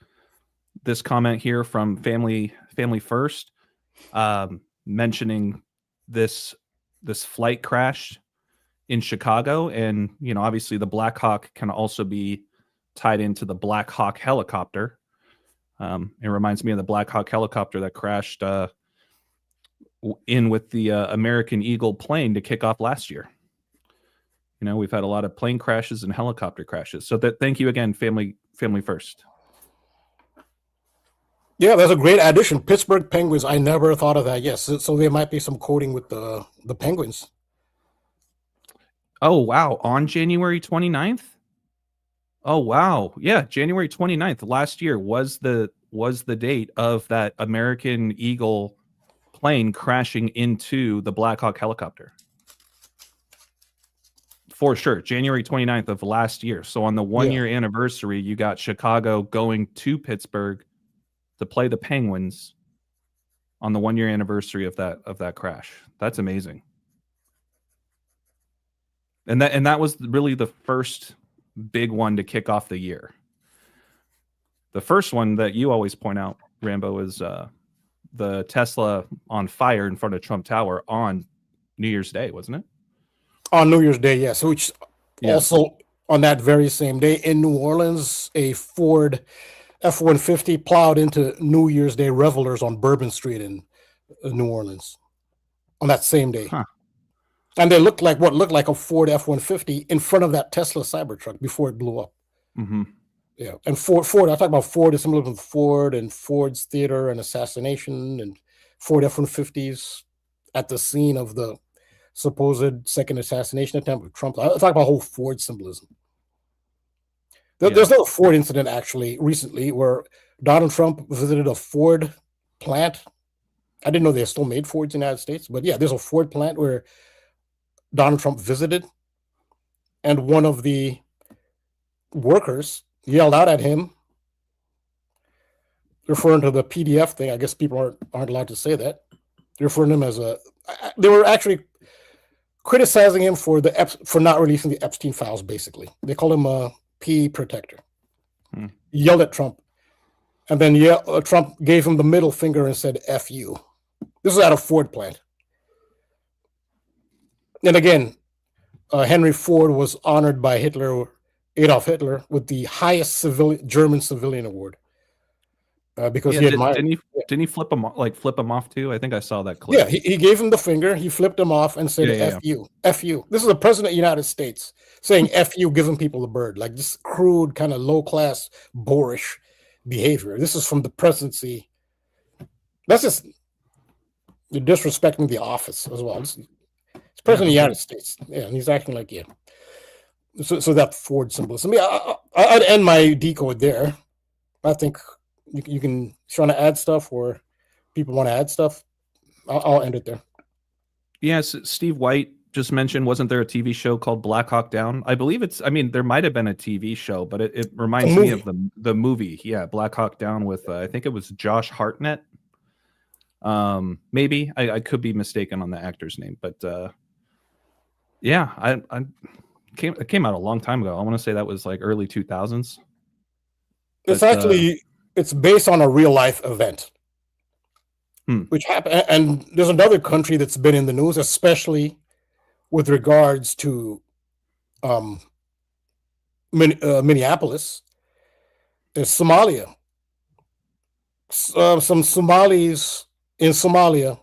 this comment here from Family First, mentioning this flight crash in Chicago, and obviously the Black Hawk can also be tied into the Black Hawk helicopter. It reminds me of the Black Hawk helicopter that crashed in with the American Eagle plane to kick off last year. We've had a lot of plane crashes and helicopter crashes. So thank you again, Family First. Yeah, that's a great addition. Pittsburgh Penguins. I never thought of that. Yes, so there might be some coding with the Penguins. Oh, wow. On January 29th? Oh, wow. Yeah, January 29th last year was the date of that American Eagle plane crashing into the Black Hawk helicopter. For sure, January 29th of last year. So on the one-year anniversary, you got Chicago going to Pittsburgh to play the Penguins on the one-year anniversary of that crash. That's amazing. And that was really the first big one to kick off the year. The first one that you always point out, Rambo, is the Tesla on fire in front of Trump Tower on New Year's Day, wasn't it? On New Year's Day, yes. Which also on that very same day in New Orleans, a Ford F-150 plowed into New Year's Day revelers on Bourbon Street in New Orleans on that same day. Huh. And they looked like what looked like a Ford F-150 in front of that Tesla Cybertruck before it blew up. Mm-hmm. Yeah, and Ford. I talk about Ford is similar to Ford and Ford's Theater and Assassination and Ford F-150s at the scene of the supposed second assassination attempt of Trump. I talk about whole Ford symbolism. There's no Ford incident actually recently where Donald Trump visited a Ford plant. I didn't know they still made Fords in the United States, but yeah, there's a Ford plant where Donald Trump visited, and one of the workers yelled out at him, referring to the PDF thing. I guess people aren't allowed to say that. They're referring to him as they were actually criticizing him for not releasing the Epstein files. Basically, they call him a P protector. yelled at Trump, and then Trump gave him the middle finger and said "F you." This is at a Ford plant. And again, Henry Ford was honored by Adolf Hitler, with the highest German civilian award because he admired. Didn't he flip him off too? I think I saw that clip. Yeah, he gave him the finger. He flipped him off and said, "F you, F you." This is the president of the United States saying "F you," giving people the bird, like this crude, kind of low class, boorish behavior. This is from the presidency. That's just you're disrespecting the office as well. It's president of the United States. Yeah, and he's acting like So that Ford symbolism. Yeah, I'd end my decode there. I think you can try to add stuff, or people want to add stuff. I'll end it there. Yes, Steve White just mentioned, wasn't there a TV show called Black Hawk Down? I believe there might have been a TV show, but it reminds me of the movie. Yeah, Black Hawk Down with I think it was Josh Hartnett. Maybe I could be mistaken on the actor's name, but yeah, it came out a long time ago. I want to say that was like early 2000s. It's actually it's based on a real life event, which happened. And there's another country that's been in the news, especially with regards to Minneapolis, is Somalia. Some Somalis in Somalia,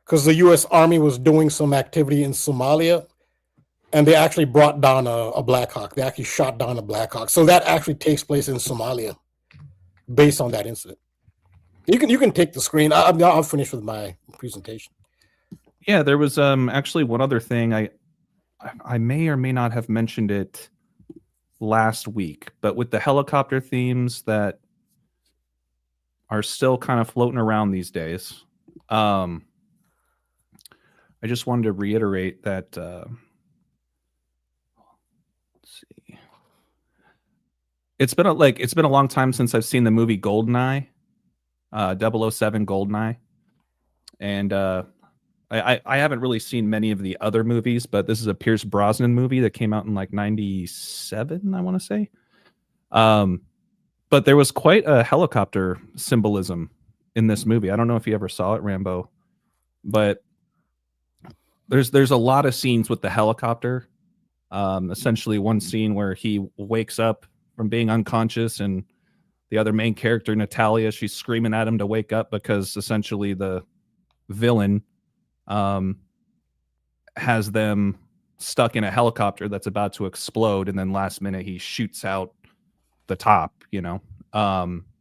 because the U.S. Army was doing some activity in Somalia, and they actually brought down a Black Hawk. They actually shot down a Black Hawk. So that actually takes place in Somalia, based on that incident. You can take the screen. I'll finish with my presentation. Yeah, there was actually one other thing. I may or may not have mentioned it last week, but with the helicopter themes that are still kind of floating around these days, I just wanted to reiterate that. Let's see. It's been a long time since I've seen the movie GoldenEye, 007 GoldenEye, and I haven't really seen many of the other movies, but this is a Pierce Brosnan movie that came out in like 97, I want to say. But there was quite a helicopter symbolism in this movie. I don't know if you ever saw it, Rambo, but there's a lot of scenes with the helicopter. Essentially one scene where he wakes up from being unconscious, and the other main character, Natalia, she's screaming at him to wake up because essentially the villain has them stuck in a helicopter that's about to explode, and then last minute he shoots out the top,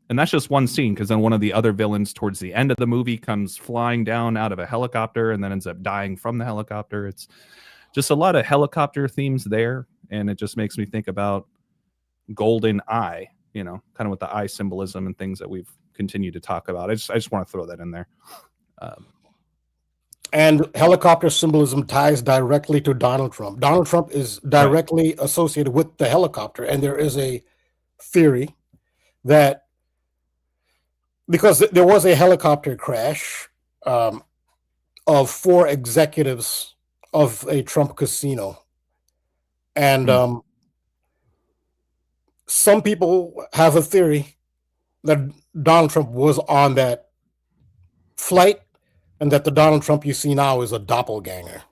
and that's just one scene, because then one of the other villains towards the end of the movie comes flying down out of a helicopter and then ends up dying from the helicopter. It's just a lot of helicopter themes there, and it just makes me think about Golden Eye, kind of with the eye symbolism and things that we've continued to talk about. I just want to throw that in there. And helicopter symbolism ties directly to Donald Trump. Donald Trump is directly associated with the helicopter, and there is a theory that because there was a helicopter crash of 4 executives of a Trump casino, and some people have a theory that Donald Trump was on that flight, and that the Donald Trump you see now is a doppelganger.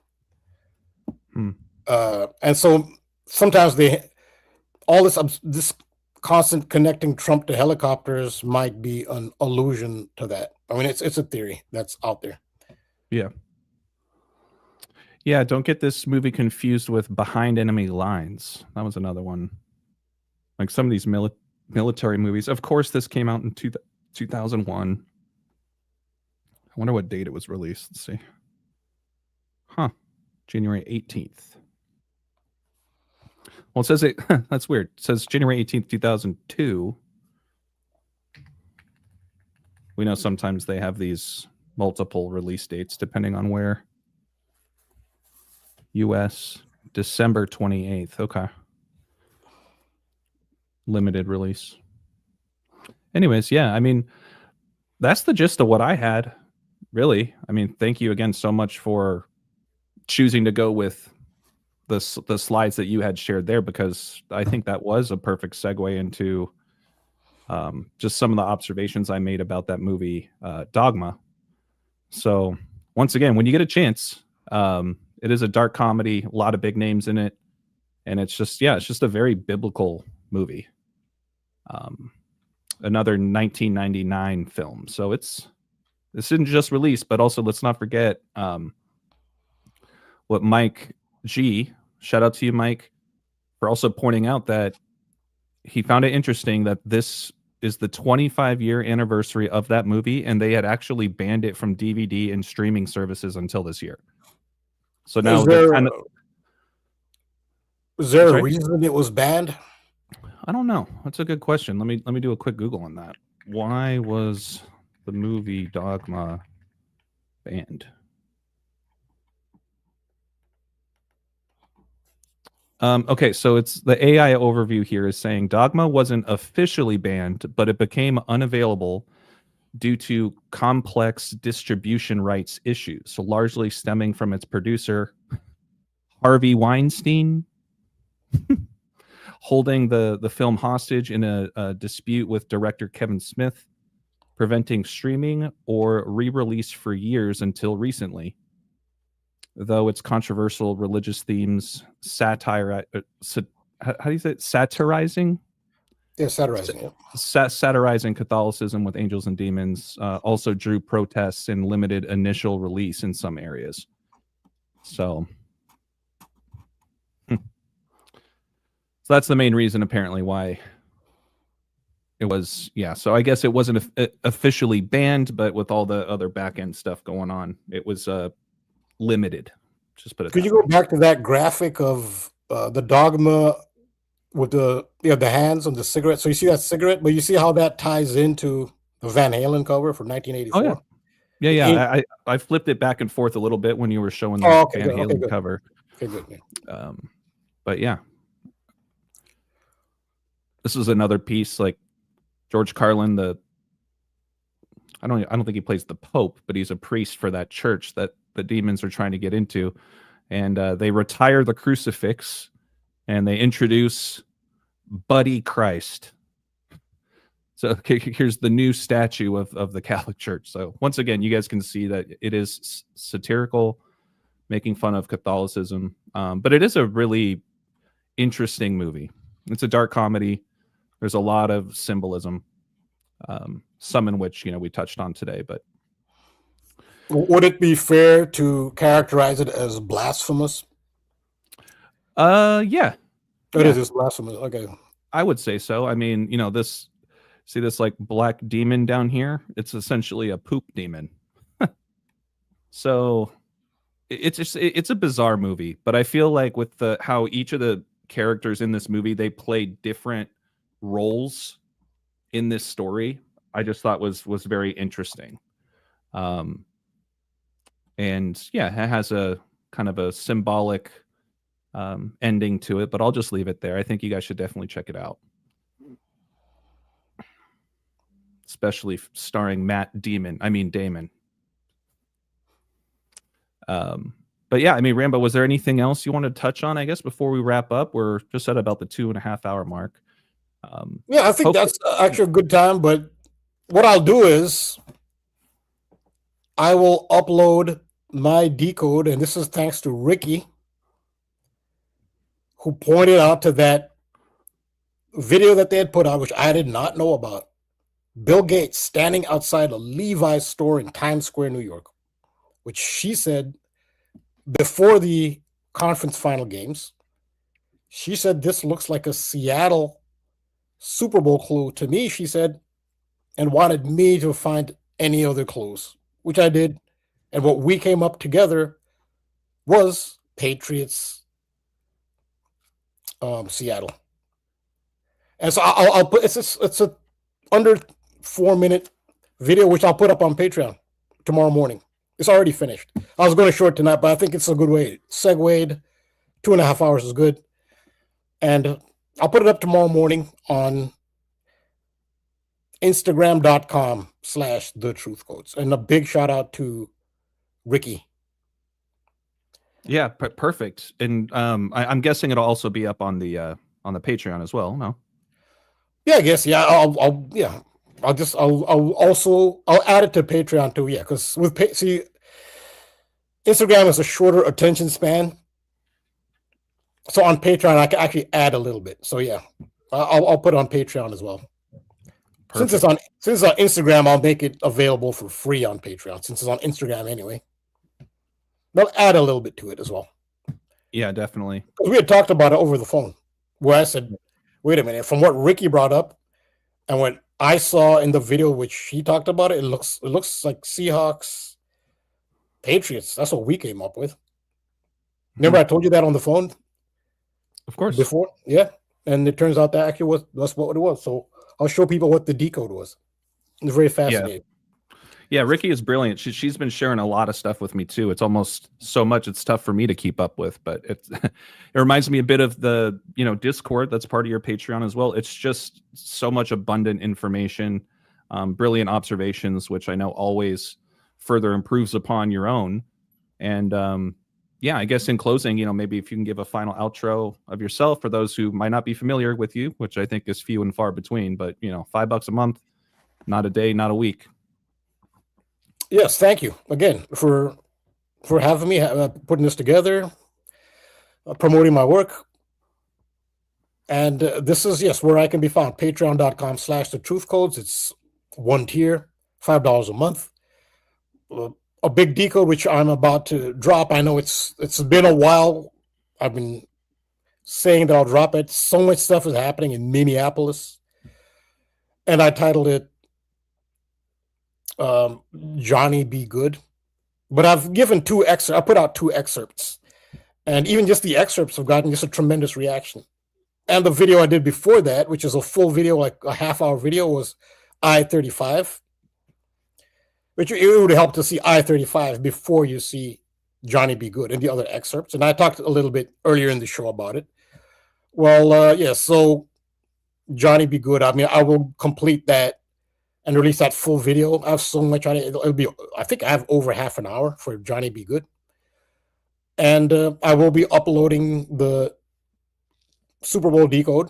And so sometimes this constant connecting Trump to helicopters might be an allusion to that. I mean, it's a theory that's out there. Yeah, don't get this movie confused with Behind Enemy Lines. That was another one. Like some of these military movies. Of course, this came out in 2001. I wonder what date it was released. Let's see. January 18th. Well, it says that's weird. It says January 18th, 2002. We know sometimes they have these multiple release dates depending on where. US, December 28th. Okay. Limited release. Anyways, yeah, I mean, that's the gist of what I had, really. I mean, thank you again so much for choosing to go with the slides that you had shared there, because I think that was a perfect segue into just some of the observations I made about that movie, Dogma. So once again, when you get a chance, it is a dark comedy, a lot of big names in it, and it's just a very biblical movie. Another 1999 film, so this didn't just release, but also let's not forget what Mike G. Shout out to you, Mike, for also pointing out that he found it interesting that this is the 25-year anniversary of that movie, and they had actually banned it from DVD and streaming services until this year. So now is there a reason it was banned? I don't know. That's a good question. Let me do a quick Google on that. Why was the movie Dogma banned? Okay, so it's the AI overview here is saying Dogma wasn't officially banned, but it became unavailable due to complex distribution rights issues, so largely stemming from its producer, Harvey Weinstein, holding the film hostage in a dispute with director Kevin Smith, preventing streaming or re-release for years until recently. Though its controversial religious themes, how do you say it? Satirizing? Yeah, satirizing. Yeah. Satirizing Catholicism with angels and demons also drew protests and limited initial release in some areas. So that's the main reason, apparently, why it was. Yeah, so I guess it wasn't officially banned, but with all the other back end stuff going on, it was limited. Just put it. Could you go back to that graphic of the Dogma with the hands on the cigarette? So you see that cigarette, but you see how that ties into the Van Halen cover from 1984. Oh, yeah. I flipped it back and forth a little bit when you were showing the Van Halen cover. Okay, good. Yeah. But yeah, this was another piece like George Carlin. I don't think he plays the Pope, but he's a priest for that church that the demons are trying to get into, and they retire the crucifix and they introduce Buddy Christ. So here's the new statue of the Catholic Church. So once again, you guys can see that it is satirical, making fun of Catholicism, but it is a really interesting movie. It's a dark comedy. There's a lot of symbolism, some in which we touched on today. But would it be fair to characterize it as blasphemous? Yeah. It is blasphemous. Okay. I would say so. I mean, this like black demon down here? It's essentially a poop demon. So it's a bizarre movie, but I feel like with how each of the characters in this movie, they play different roles in this story, I just thought was very interesting. And yeah, it has a kind of a symbolic ending to it, but I'll just leave it there. I think you guys should definitely check it out, especially starring Damon. But yeah, I mean, Rambo, was there anything else you want to touch on, I guess, before we wrap up? We're just at about the 2.5 hour mark. Yeah, I think that's actually a good time, but what I'll do is I will upload my decode, and this is thanks to Ricky, who pointed out to that video that they had put out, which I did not know about. Bill Gates standing outside a Levi's store in Times Square, New York, which she said before the conference final games, she said, this looks like a Seattle Super Bowl clue to me, she said, and wanted me to find any other clues, which I did. And what we came up together was Patriots, Seattle. And so I'll put it's a under 4-minute video, which I'll put up on Patreon tomorrow morning. It's already finished. I was going to short tonight, but I think it's a good way. Segued, 2.5 hours is good. And I'll put it up tomorrow morning on Instagram.com/TheTruthCodes. And a big shout out to Ricky. Yeah, perfect. And I'm guessing it'll also be up on the Patreon as well. No? Yeah, I guess. Yeah, yeah. I'll add it to Patreon too. Yeah, because see, Instagram is a shorter attention span, so on Patreon I can actually add a little bit. So yeah, I'll put it on Patreon as well. Perfect. Since it's on Instagram, I'll make it available for free on Patreon. Since it's on Instagram anyway, I'll add a little bit to it as well. Yeah, definitely. We had talked about it over the phone, where I said, "Wait a minute." From what Ricky brought up, and what I saw in the video, which he talked about it looks like Seahawks, Patriots. That's what we came up with. Remember, I told you that on the phone Of course. before. Yeah, and it turns out that actually that's what it was. So I'll show people what the decode was. It's very fascinating. Yeah, Ricky is brilliant. She's been sharing a lot of stuff with me too. It's almost so much it's tough for me to keep up with, but it it reminds me a bit of the, Discord that's part of your Patreon as well. It's just so much abundant information, brilliant observations, which I know always further improves upon your own. And yeah, I guess in closing, maybe if you can give a final outro of yourself for those who might not be familiar with you, which I think is few and far between, but $5 a month, not a day, not a week. Yes, thank you again for having me, putting this together, promoting my work. And this is, yes, where I can be found. Patreon.com/the truth codes. It's one tier, $5 a month. A big decode, which I'm about to drop. I know it's been a while. I've been saying that I'll drop it. So much stuff is happening in Minneapolis. And I titled it Johnny Be Good. But I've given I put out 2 excerpts. And even just the excerpts have gotten just a tremendous reaction. And the video I did before that, which is a full video, like a half-hour video, was I-35. Which it would help to see I-35 before you see Johnny Be Good and the other excerpts. And I talked a little bit earlier in the show about it. Well, yeah, so Johnny Be Good, I mean, I will complete that and release that full video. I have so much on it. It'll be, I think I have over half an hour for Johnny Be Good. And I will be uploading the Super Bowl decode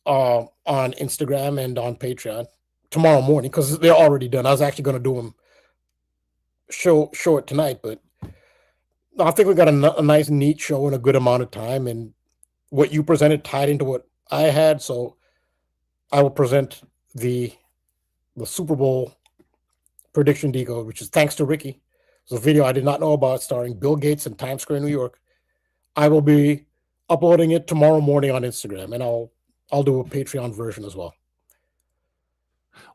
on Instagram and on Patreon tomorrow morning, because they're already done. I was actually going to do them, show it tonight, but I think we got a nice, neat show in a good amount of time, and what you presented tied into what I had. So I will present the Super Bowl prediction decode, which is thanks to Ricky. It's a video I did not know about, starring Bill Gates in Times Square, New York. I will be uploading it tomorrow morning on Instagram, and I'll do a Patreon version as well.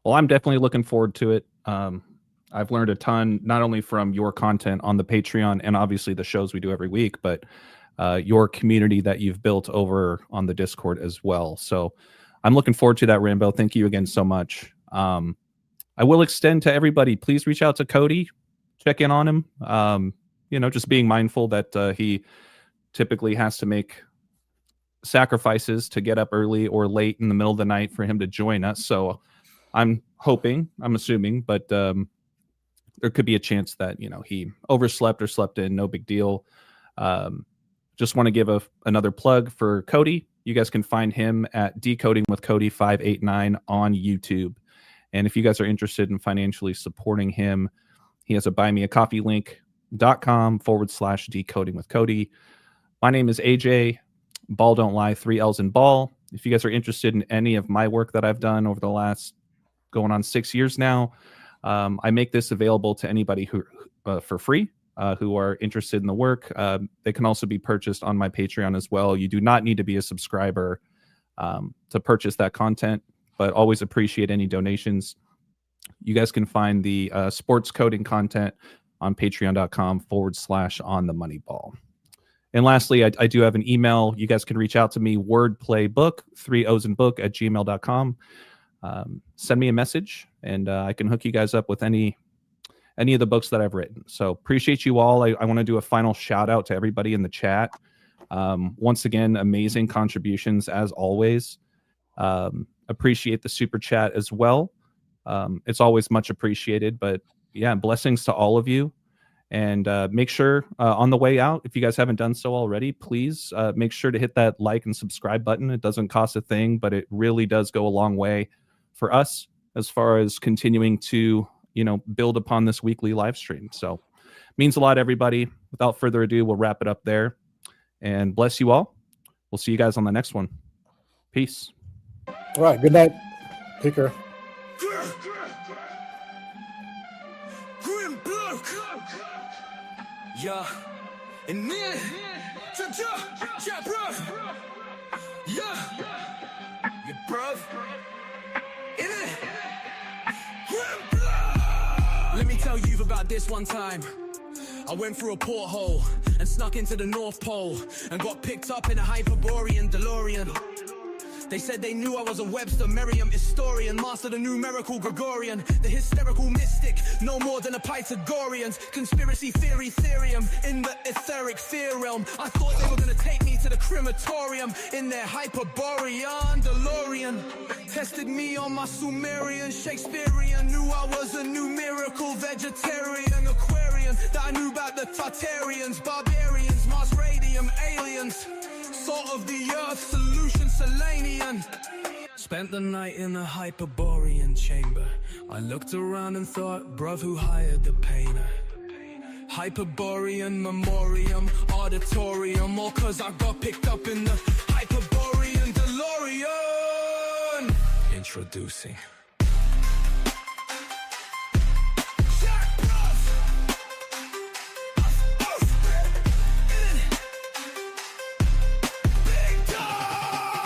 Well, I'm definitely looking forward to it. I've learned a ton, not only from your content on the Patreon and obviously the shows we do every week, but your community that you've built over on the Discord as well. So I'm looking forward to that, Rambo. Thank you again so much. I will extend to everybody, please reach out to KODI, check in on him. Just being mindful that he typically has to make sacrifices to get up early or late in the middle of the night for him to join us. So I'm assuming, but there could be a chance that, he overslept or slept in, no big deal. Just want to give another plug for KODI. You guys can find him at Decoding with Cody 589 on YouTube. And if you guys are interested in financially supporting him, he has a buymeacoffeelink.com/decoding with Cody. My name is AJ, Balll Don't Lie, 3 L's in Ball. If you guys are interested in any of my work that I've done over the last going on 6 years now, I make this available to anybody who for free, who are interested in the work. They can also be purchased on my Patreon as well. You do not need to be a subscriber to purchase that content, but always appreciate any donations. You guys can find the sports coding content on patreon.com/onthemoneyball. And lastly, I do have an email. You guys can reach out to me, wordplaybook, 3 O's in book @gmail.com. Send me a message, and I can hook you guys up with any of the books that I've written. So appreciate you all. I want to do a final shout out to everybody in the chat. Once again, amazing contributions as always. Appreciate the super chat as well. It's always much appreciated, but yeah, blessings to all of you. And make sure on the way out, if you guys haven't done so already, please make sure to hit that like and subscribe button. It doesn't cost a thing, but it really does go a long way for us as far as continuing to, build upon this weekly live stream. So means a lot, everybody. Without further ado, we'll wrap it up there. And bless you all. We'll see you guys on the next one. Peace. All right. Good night. Take care. Grim blood. Yeah. And then, yeah, bruv. Yeah. Yeah, bruv. In it. Grim blood. Let me tell you about this one time. I went through a porthole and snuck into the North Pole and got picked up in a Hyperborean DeLorean. They said they knew I was a Webster Merriam historian, master the numerical Gregorian, the hysterical mystic, no more than a Pythagorean's conspiracy theory Ethereum in the etheric fear realm. I thought they were gonna take me to the crematorium in their Hyperborean DeLorean. Tested me on my Sumerian, Shakespearean, knew I was a numerical vegetarian Aquarian, that I knew about the Tartarians, barbarians, Mars radium, aliens. Salt of the earth, solution Selenian. Spent the night in a Hyperborean chamber. I looked around and thought, bruv, who hired the painter? Hyperborean memoriam, auditorium, all cause I got picked up in the Hyperborean DeLorean. Introducing